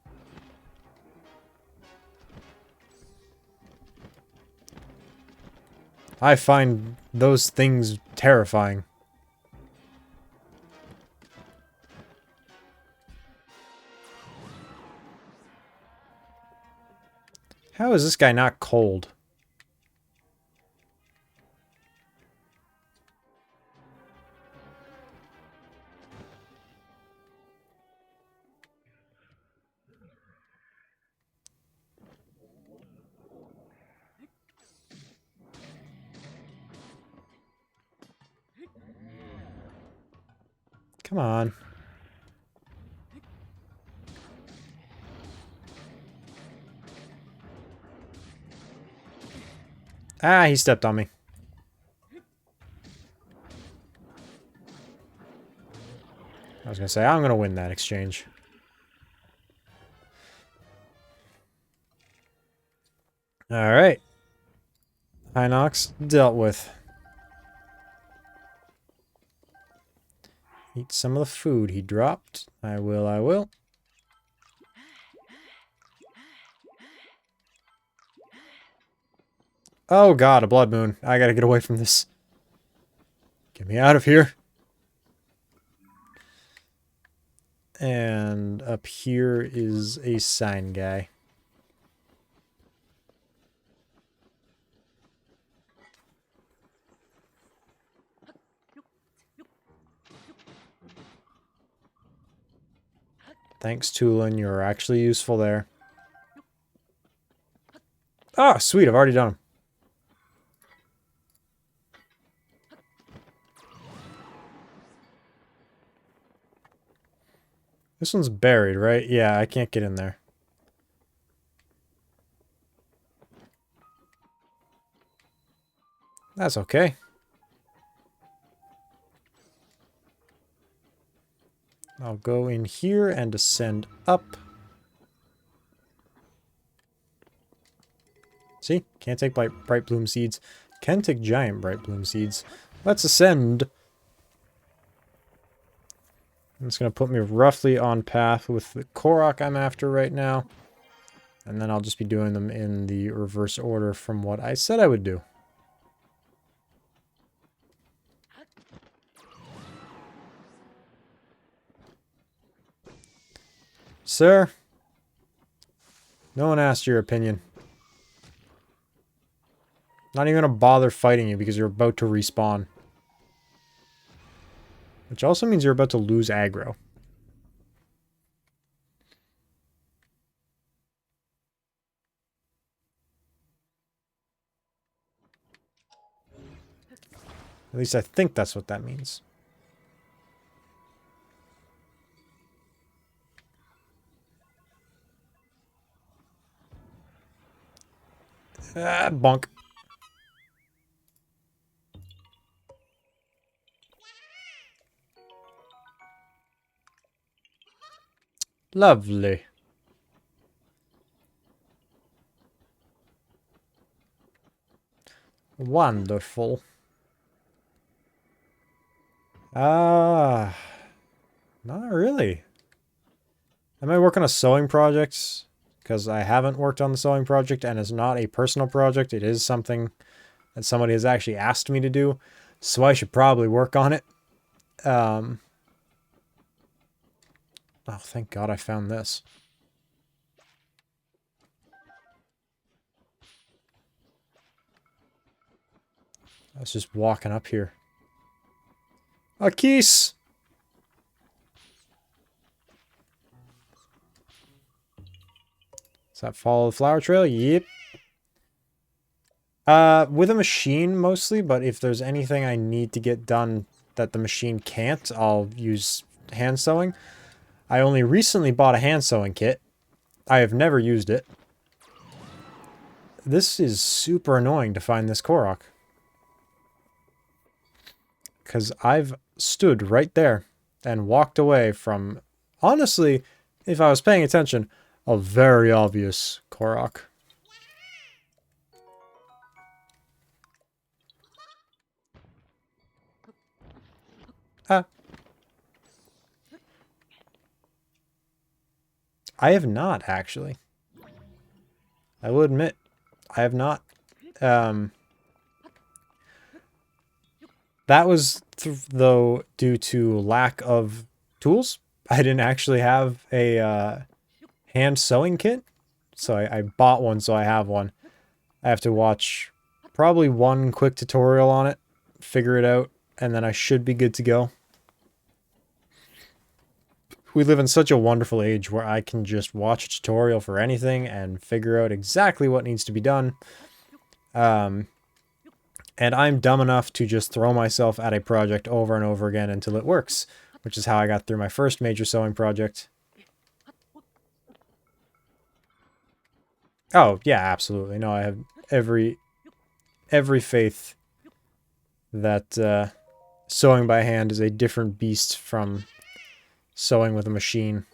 S1: I find those things terrifying. How is this guy not cold? Come on. Ah, he stepped on me. I was gonna say, I'm gonna win that exchange. Alright. Hinox dealt with. Eat some of the food he dropped. I will, I will. Oh god, a blood moon. I gotta get away from this. Get me out of here. And up here is a sign guy. Thanks, Tulin. You're actually useful there. Oh, sweet. I've already done them. This one's buried, right? Yeah, I can't get in there. That's okay. I'll go in here and descend up. See? Can't take bright bloom seeds. Can take giant bright bloom seeds. Let's ascend. It's going to put me roughly on path with the Korok I'm after right now. And then I'll just be doing them in the reverse order from what I said I would do. Sir, no one asked your opinion. Not even gonna bother fighting you because you're about to respawn. Which also means you're about to lose aggro. At least I think that's what that means. Bonk. Lovely. Wonderful. Ah, not really. I might work on a sewing project because I haven't worked on the sewing project and it's not a personal project. It is something that somebody has actually asked me to do. So I should probably work on it. Oh, thank God I found this. I was just walking up here. A keys! Does that follow the flower trail? Yep. With a machine mostly, but if there's anything I need to get done that the machine can't, I'll use hand sewing. I only recently bought a hand sewing kit. I have never used it. This is super annoying to find this Korok. Because I've stood right there and walked away from, honestly, if I was paying attention, a very obvious Korok. Ah. I have not, actually. I will admit, I have not. That was, though, due to lack of tools. I didn't actually have a hand sewing kit, so I bought one, so I have one. I have to watch probably one quick tutorial on it, figure it out, and then I should be good to go. We live in such a wonderful age where I can just watch a tutorial for anything and figure out exactly what needs to be done. And I'm dumb enough to just throw myself at a project over and over again until it works, which is how I got through my first major sewing project. Oh, yeah, absolutely. No, I have every faith that sewing by hand is a different beast from sewing with a machine.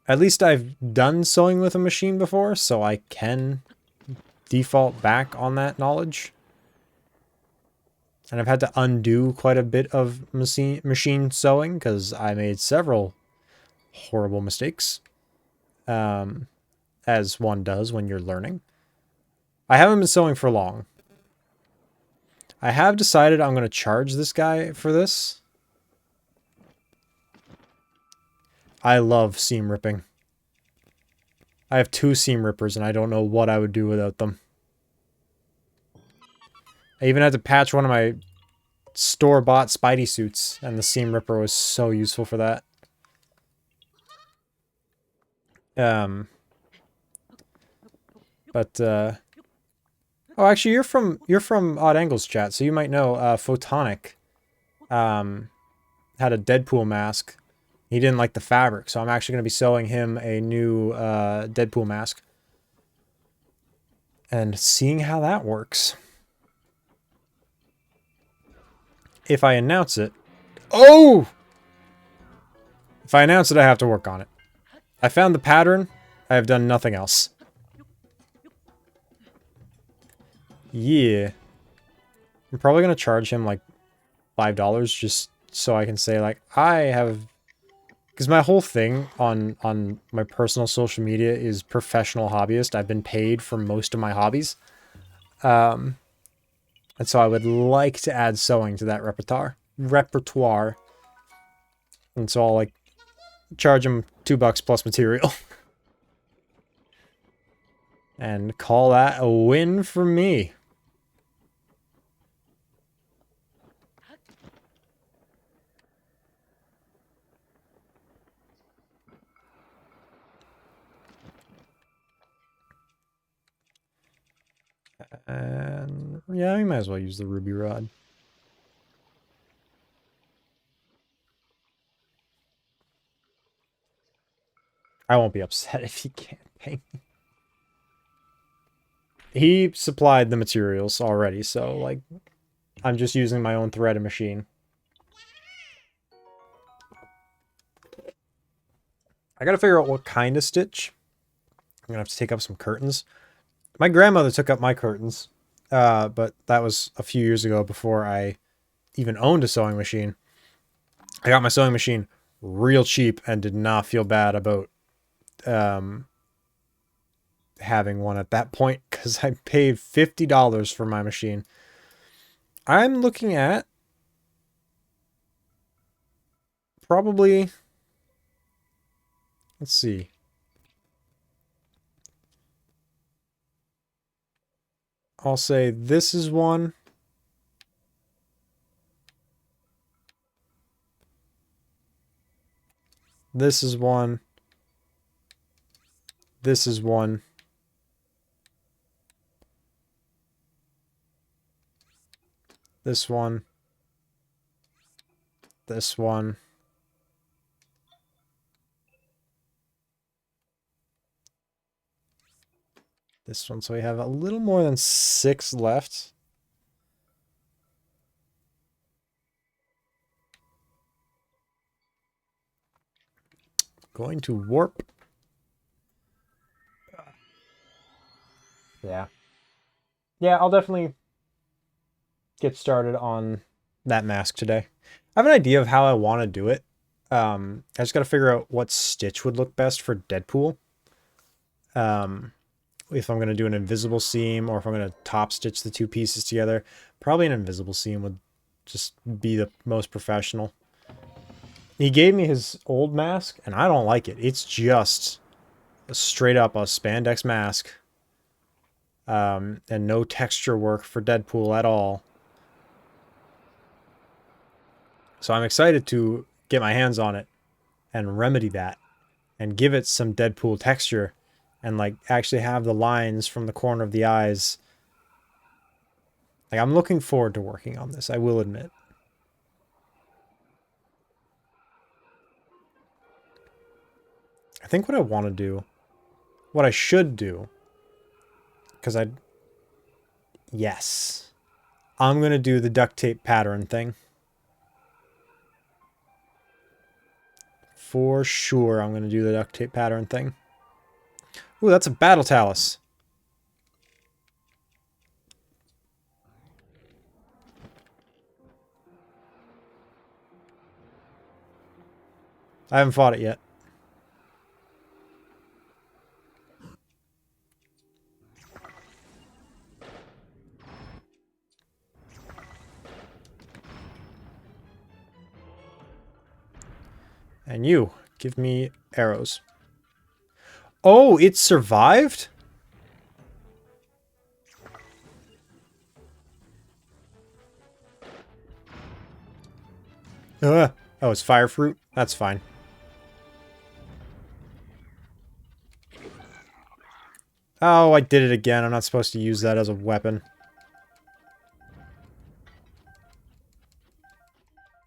S1: At least I've done sewing with a machine before, so I can default back on that knowledge. And I've had to undo quite a bit of machine sewing because I made several horrible mistakes, as one does when you're learning. I haven't been sewing for long. I have decided I'm going to charge this guy for this. I love seam ripping. I have 2 seam rippers and I don't know what I would do without them. I even had to patch one of my store-bought Spidey suits, and the seam ripper was so useful for that. Oh, actually, you're from Odd Angles chat, so you might know. Photonic, had a Deadpool mask. He didn't like the fabric, so I'm actually going to be sewing him a new Deadpool mask, and seeing how that works. If I announce it, oh! If I announce it, I have to work on it. I found the pattern. I have done nothing else. Yeah. I'm probably going to charge him like $5 just so I can say like, I have... Because my whole thing on my personal social media is professional hobbyist. I've been paid for most of my hobbies. And so I would like to add sewing to that repertoire. And so I'll like charge him $2 plus material. And call that a win for me. And yeah, we might as well use the ruby rod. I won't be upset if he can't pay me. He supplied the materials already, so, like, I'm just using my own threading machine. I gotta figure out what kind of stitch. I'm gonna have to take up some curtains. My grandmother took up my curtains, but that was a few years ago before I even owned a sewing machine. I got my sewing machine real cheap and did not feel bad about having one at that point because I paid $50 for my machine. I'm looking at probably, let's see. I'll say this is one. This is one. This is one. This one. This one. This one. So we have a little more than 6 left. Going to warp. Yeah. Yeah, I'll definitely get started on that mask today. I have an idea of how I want to do it. I just got to figure out what stitch would look best for Deadpool. If I'm going to do an invisible seam or if I'm going to top stitch the two pieces together. Probably an invisible seam would just be the most professional. He gave me his old mask, and I don't like it. It's just straight up a spandex mask. And no texture work for Deadpool at all. So I'm excited to get my hands on it and remedy that and give it some Deadpool texture and like actually have the lines from the corner of the eyes. Like, I'm looking forward to working on this, I will admit. I think what I want to do, what I should do, because yes, I'm going to do the duct tape pattern thing. For sure, I'm going to do the duct tape pattern thing. Ooh, that's a battle talus. I haven't fought it yet. And you, give me arrows. Oh, it survived? Oh, it's fire fruit? That's fine. Oh, I did it again. I'm not supposed to use that as a weapon.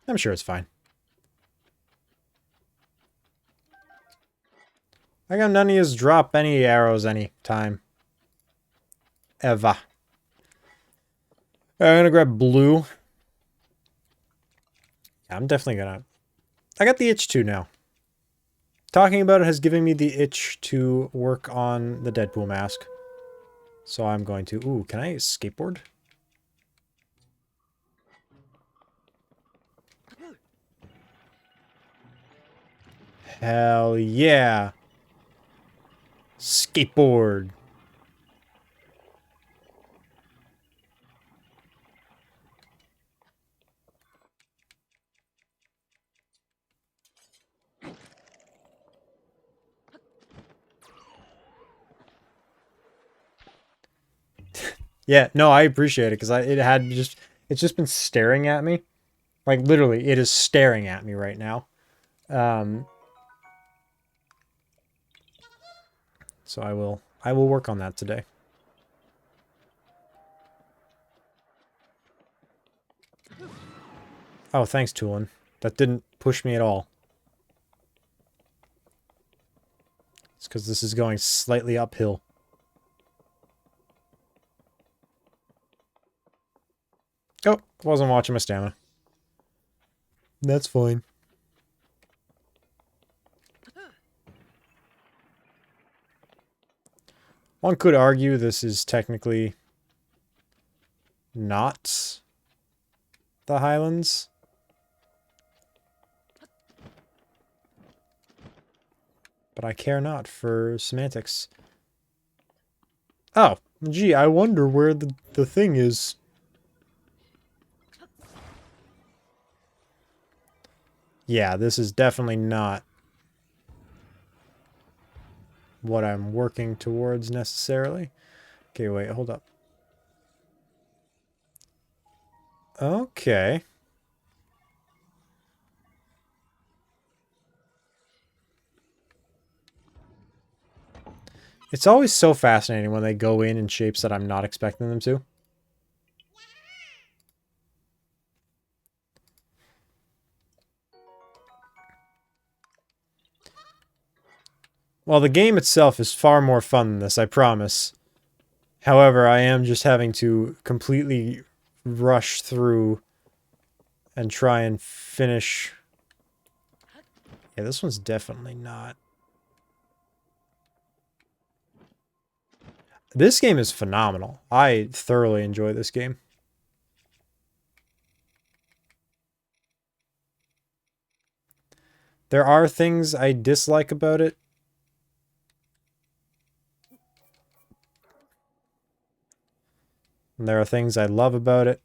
S1: I'm sure it's fine. I got none of yous drop any arrows any time. Eva. I'm gonna grab blue. I'm definitely gonna... I got the itch too now. Talking about it has given me the itch to work on the Deadpool mask. So I'm going to... Ooh, can I skateboard? Hell yeah. Skateboard. Yeah, no, I appreciate it because it's just been staring at me. Like, literally, it is staring at me right now. So I will work on that today. Oh, thanks, Toolin. That didn't push me at all. It's because this is going slightly uphill. Oh, wasn't watching my stamina. That's fine. One could argue this is technically not the Highlands. But I care not for semantics. Oh, gee, I wonder where the thing is. Yeah, this is definitely not what I'm working towards necessarily. Okay, wait, hold up. Okay. It's always so fascinating when they go in shapes that I'm not expecting them to. Well, the game itself is far more fun than this, I promise. However, I am just having to completely rush through and try and finish. Yeah, this one's definitely not. This game is phenomenal. I thoroughly enjoy this game. There are things I dislike about it. And there are things I love about it.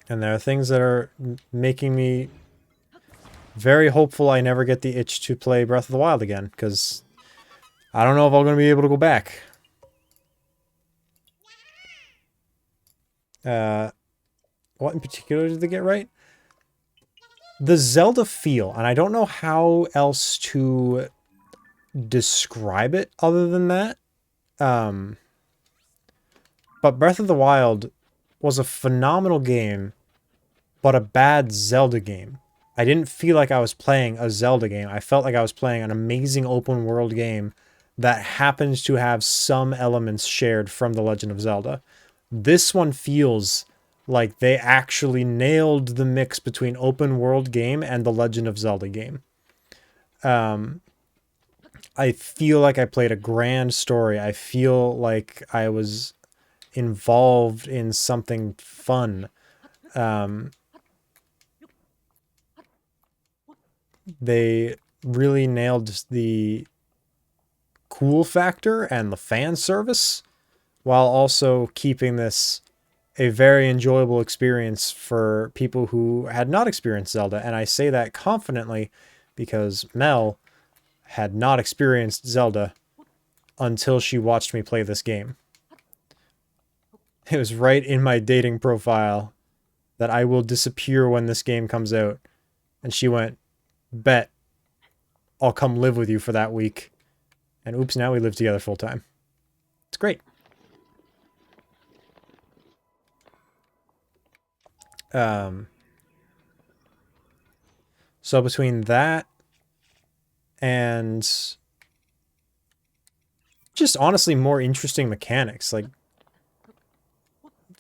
S1: And there are things that are making me very hopeful I never get the itch to play Breath of the Wild again, because I don't know if I'm going to be able to go back. What in particular did they get right? The Zelda feel, and I don't know how else to describe it other than that. But Breath of the Wild was a phenomenal game, but a bad Zelda game. I didn't feel like I was playing a Zelda game. I felt like I was playing an amazing open world game that happens to have some elements shared from The Legend of Zelda. This one feels like they actually nailed the mix between open world game and The Legend of Zelda game. I feel like I played a grand story. I feel like I was involved in something fun. They really nailed the cool factor and the fan service while also keeping this a very enjoyable experience for people who had not experienced Zelda. And I say that confidently because Mel had not experienced Zelda until she watched me play this game. It was right in my dating profile that I will disappear when this game comes out. And she went, bet I'll come live with you for that week. And oops, now we live together full time. It's great. So between that and just honestly more interesting mechanics, like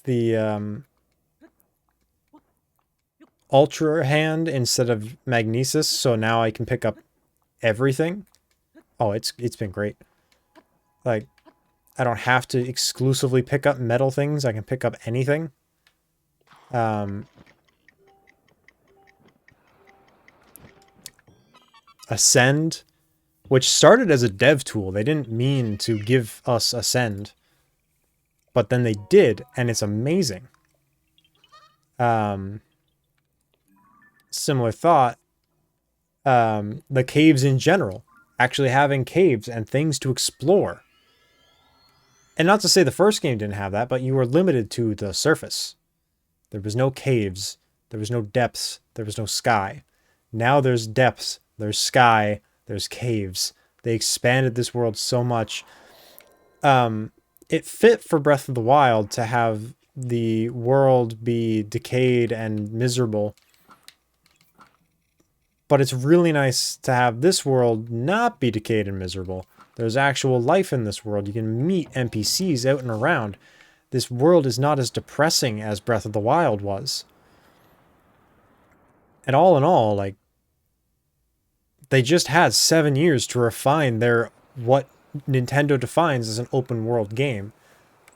S1: the Ultra Hand instead of Magnesis, so now I can pick up everything. Oh, it's been great. Like, I don't have to exclusively pick up metal things. I can pick up anything. Ascend, which started as a dev tool. They didn't mean to give us Ascend. But then they did, and it's amazing. Similar thought. The caves in general. Actually having caves and things to explore. And not to say the first game didn't have that, but you were limited to the surface. There was no caves. There was no depths. There was no sky. Now there's depths. There's sky. There's caves. They expanded this world so much. It fit for Breath of the Wild to have the world be decayed and miserable. But it's really nice to have this world not be decayed and miserable. There's actual life in this world. You can meet NPCs out and around. This world is not as depressing as Breath of the Wild was. And all in all, like, they just had 7 years to refine their what Nintendo defines as an open world game.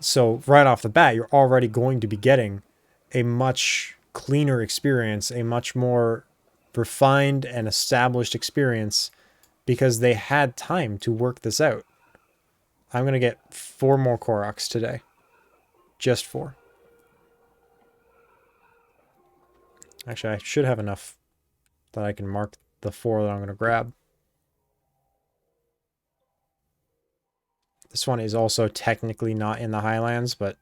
S1: So right off the bat, you're already going to be getting a much cleaner experience, a much more refined and established experience because they had time to work this out. I'm going to get 4 more Koroks today. Just 4. Actually, I should have enough that I can mark the 4 that I'm going to grab. This one is also technically not in the Highlands, but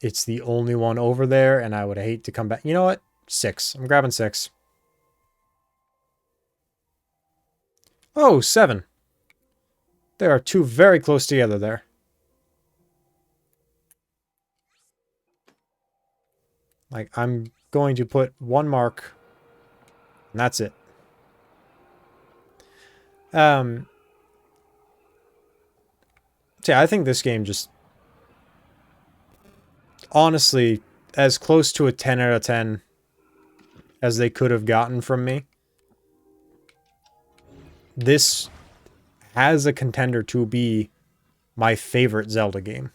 S1: it's the only one over there, and I would hate to come back. You know what? 6. I'm grabbing 6. Oh, 7. There are 2 very close together there. Like, I'm going to put 1 mark, and that's it. So yeah, I think this game just... honestly, as close to a 10 out of 10 as they could have gotten from me. This has a contender to be my favorite Zelda game.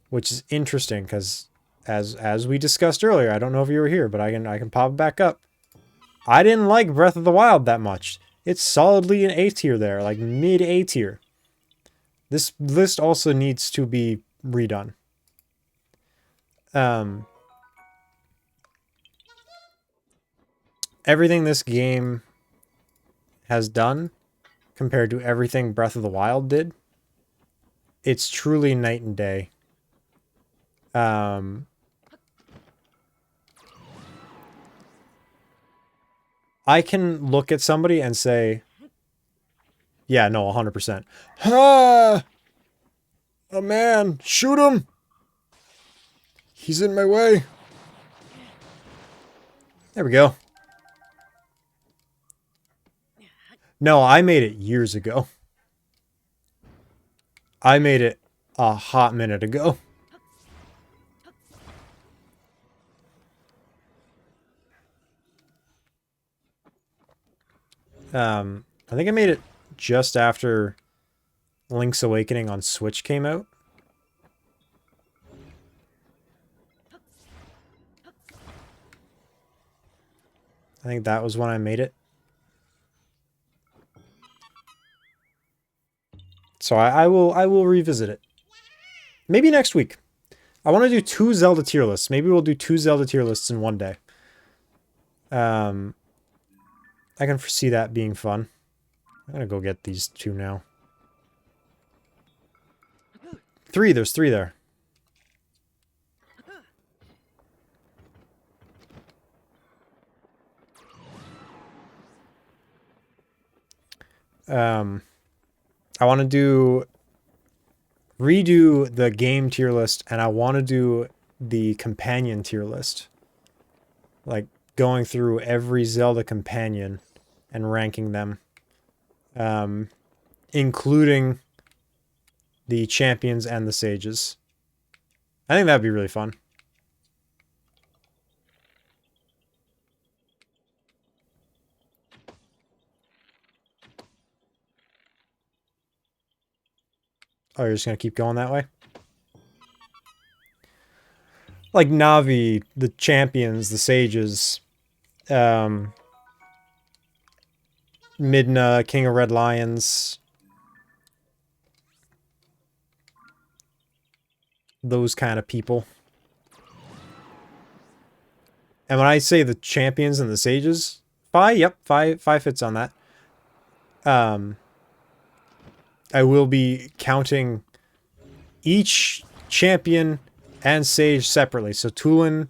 S1: Which is interesting, because as we discussed earlier, I don't know if you were here, but I can pop it back up. I didn't like Breath of the Wild that much. It's solidly an A tier there, like mid A tier. This list also needs to be redone. Everything this game has done compared to everything Breath of the Wild did, it's truly night and day. I can look at somebody and say, yeah, no, 100%. Ah! A man! Shoot him! He's in my way. There we go. No, I made it years ago. I made it a hot minute ago. I think I made it just after Link's Awakening on Switch came out. I think that was when I made it. So I will revisit it. Maybe next week. I want to do 2 Zelda tier lists. Maybe we'll do 2 Zelda tier lists in one day. I can foresee that being fun. I'm gonna go get these 2 now. 3, there's 3 there. I want to redo the game tier list, and I want to do the companion tier list. Like, going through every Zelda companion and ranking them. Including the champions and the sages. I think that'd be really fun. Oh, you're just gonna keep going that way? Like Navi, the champions, the sages, Midna, King of Red Lions, those kind of people. And when I say the champions and the sages, yep, five fits on that. I will be counting each champion and sage separately. So Tulin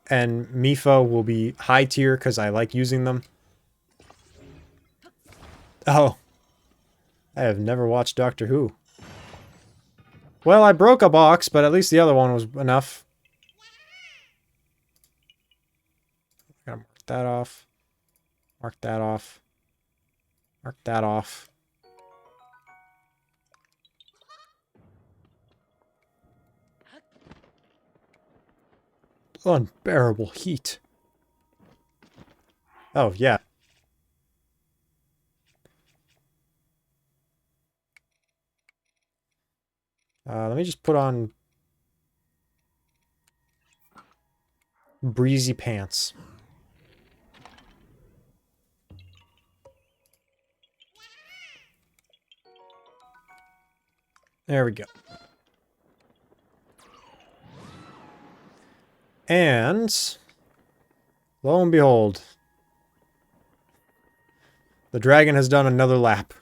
S1: and Mifa will be high tier because I like using them. Oh. I have never watched Doctor Who. Well, I broke a box, but at least the other one was enough. that off. Mark that off. Mark that off. Unbearable heat. Oh, yeah. Let me just put on breezy pants. There we go. And lo and behold, the dragon has done another lap.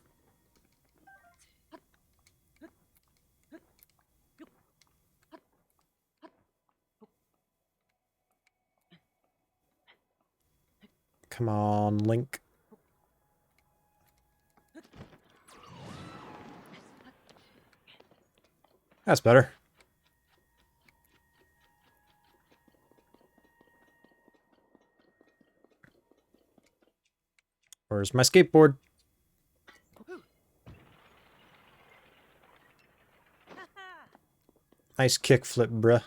S1: Come on, Link. That's better. Where's my skateboard? Nice kickflip, bruh.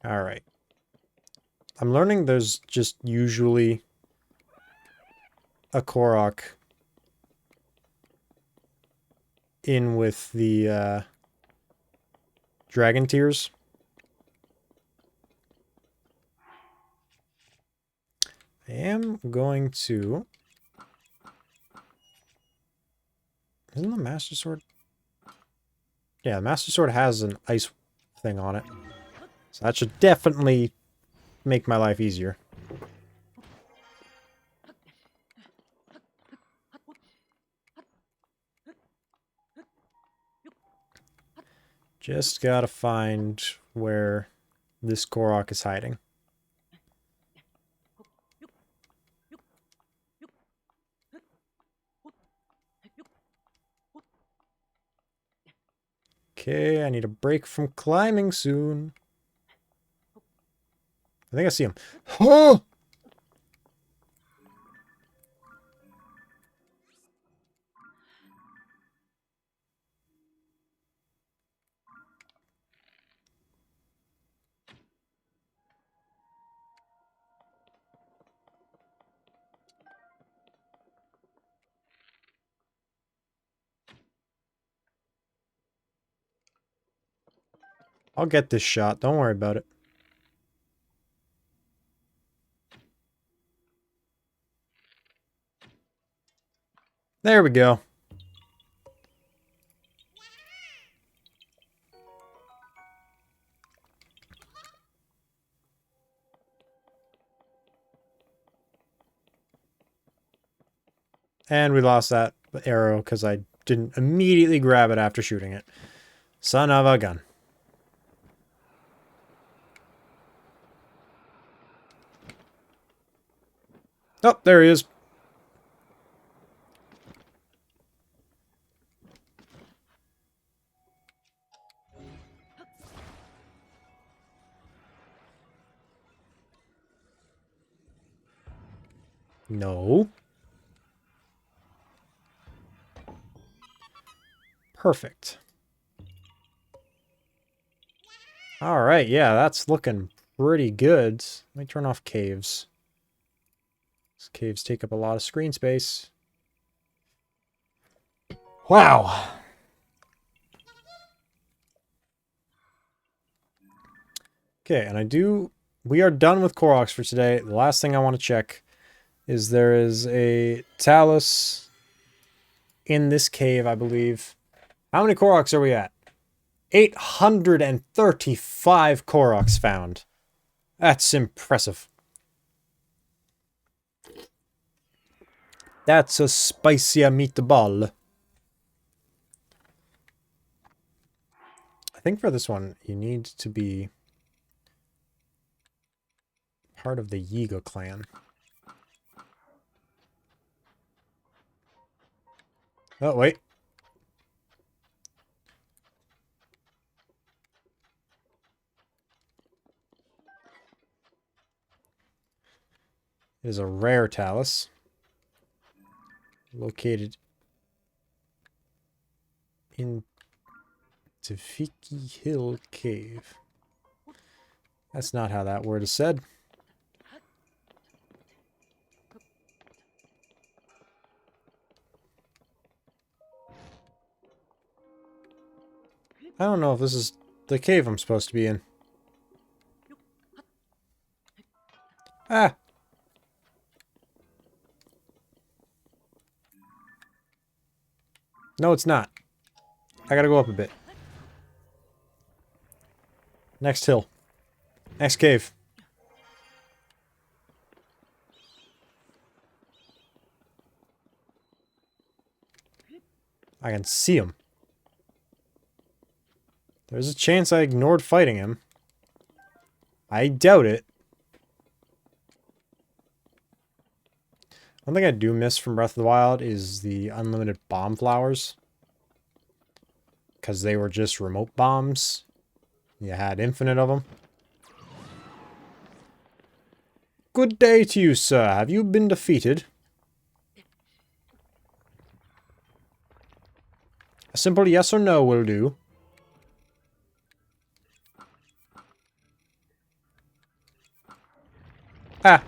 S1: Alright. I'm learning there's just usually a Korok in with the dragon tears. I am going to... Isn't the Master Sword? Yeah, the Master Sword has an ice thing on it. So that should definitely make my life easier. Just gotta find where this Korok is hiding. Okay, I need a break from climbing soon. I think I see him. Oh! I'll get this shot. Don't worry about it. There we go. And we lost that arrow because I didn't immediately grab it after shooting it. Son of a gun. Oh, there he is. No. Perfect. Alright, yeah, that's looking pretty good. Let me turn off caves. These caves take up a lot of screen space. Wow. Okay, and we are done with Koroks for today. The last thing I want to check is there is a talus in this cave, I believe. How many Koroks are we at? 835 Koroks found. That's impressive. That's a spicy meatball. I think for this one, you need to be part of the Yiga clan. Oh, wait. is a rare talus located in Tafiki Hill Cave. That's not how that word is said. I don't know if this is the cave I'm supposed to be in. Ah! No, it's not. I gotta go up a bit. Next hill. Next cave. I can see him. There's a chance I ignored fighting him. I doubt it. One thing I do miss from Breath of the Wild is the unlimited bomb flowers. Because they were just remote bombs. You had infinite of them. Good day to you, sir. Have you been defeated? A simple yes or no will do. Ah.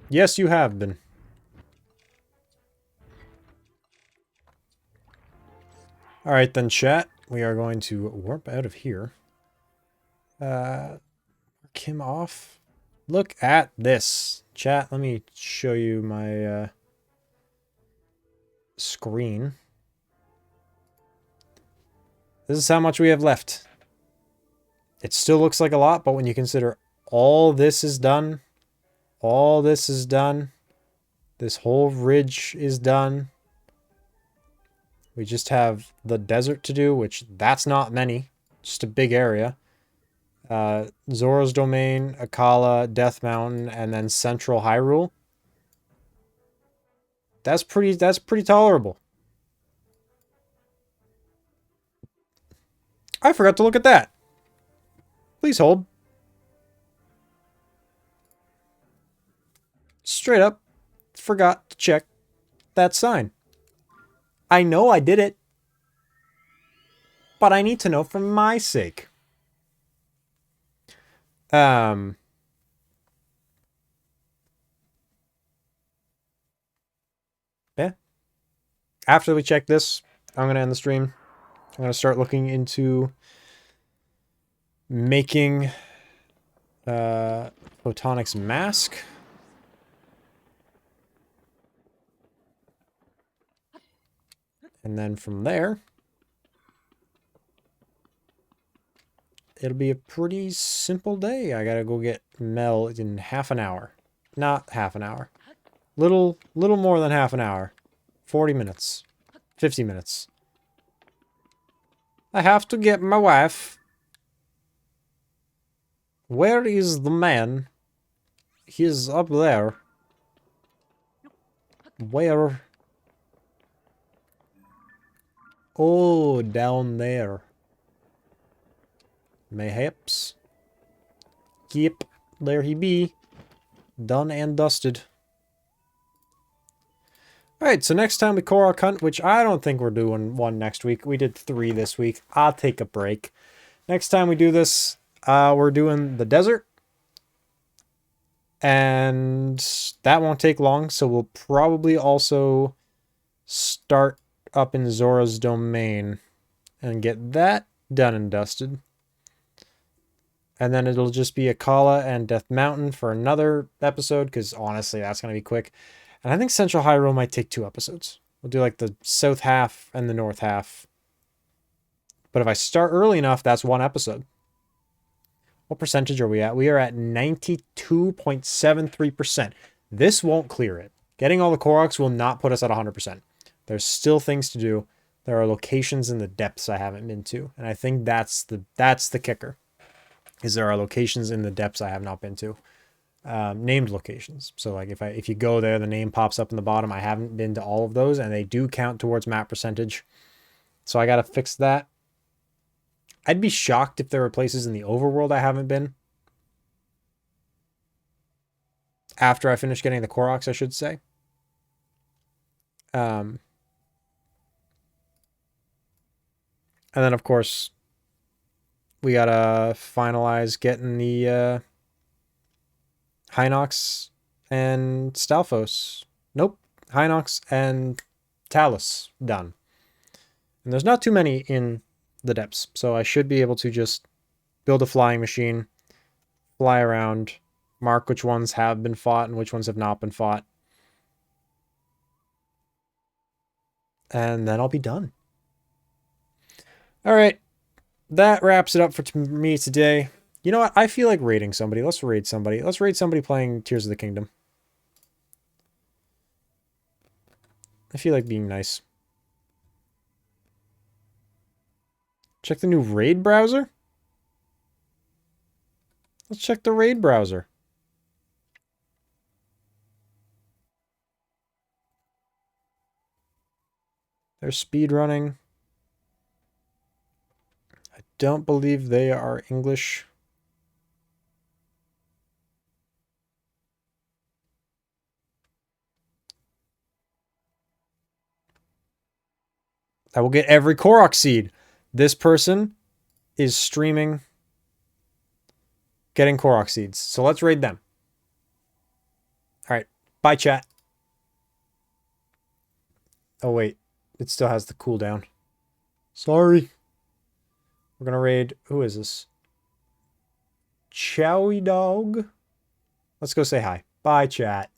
S1: Yes, you have been. Alright then, chat. We are going to warp out of here. Mark him off. Look at this. Chat, let me show you my screen. This is how much we have left. It still looks like a lot, but when you consider all this is done, this whole ridge is done. We just have the desert to do, which that's not many. Just a big area. Zora's Domain, Akala, Death Mountain, and then Central Hyrule. That's pretty tolerable. I forgot to look at that. Please hold. Straight up, forgot to check that sign. I know I did it, but I need to know for my sake. Yeah. After we check this, I'm going to end the stream. I'm going to start looking into making Photonic's mask. And then from there, it'll be a pretty simple day. I gotta go get Mel in half an hour. Not half an hour. Little more than half an hour. 40 minutes. 50 minutes. I have to get my wife. Where is the man? He's up there. Where? Oh, down there. Mayhaps. Yep, there he be. Done and dusted. Alright, so next time we Korok hunt, which I don't think we're doing one next week. We did 3 this week. I'll take a break. Next time we do this, we're doing the desert. And that won't take long, so we'll probably also start up in Zora's Domain and get that done and dusted. And then it'll just be Akala and Death Mountain for another episode, because honestly, that's going to be quick. And I think Central Hyrule might take 2 episodes. We'll do like the south half and the north half. But if I start early enough, that's 1 episode. What percentage are we at? We are at 92.73%. This won't clear it. Getting all the Koroks will not put us at 100%. There's still things to do. There are locations in the depths I haven't been to. And I think that's the kicker. Is there are locations in the depths I have not been to. Named locations. So like if you go there, the name pops up in the bottom. I haven't been to all of those, and they do count towards map percentage. So I gotta fix that. I'd be shocked if there were places in the overworld I haven't been. after I finish getting the Koroks, I should say. And then, of course, we gotta finalize getting the Hinox and Stalfos. Nope. Hinox and Talus done. And there's not too many in the depths, so I should be able to just build a flying machine, fly around, mark which ones have been fought and which ones have not been fought. And then I'll be done. All right. That wraps it up for me today. You know what? I feel like raiding somebody. Let's raid somebody. Let's raid somebody playing Tears of the Kingdom. I feel like being nice. Check the new raid browser. Let's check the raid browser. They're speedrunning. I don't believe they are English. I will get every Korok seed. This person is streaming getting Korok seeds. So let's raid them. All right. Bye, chat. Oh, wait. It still has the cooldown. Sorry. We're going to raid. Who is this? Chowy Dog. Let's go say hi. Bye, chat.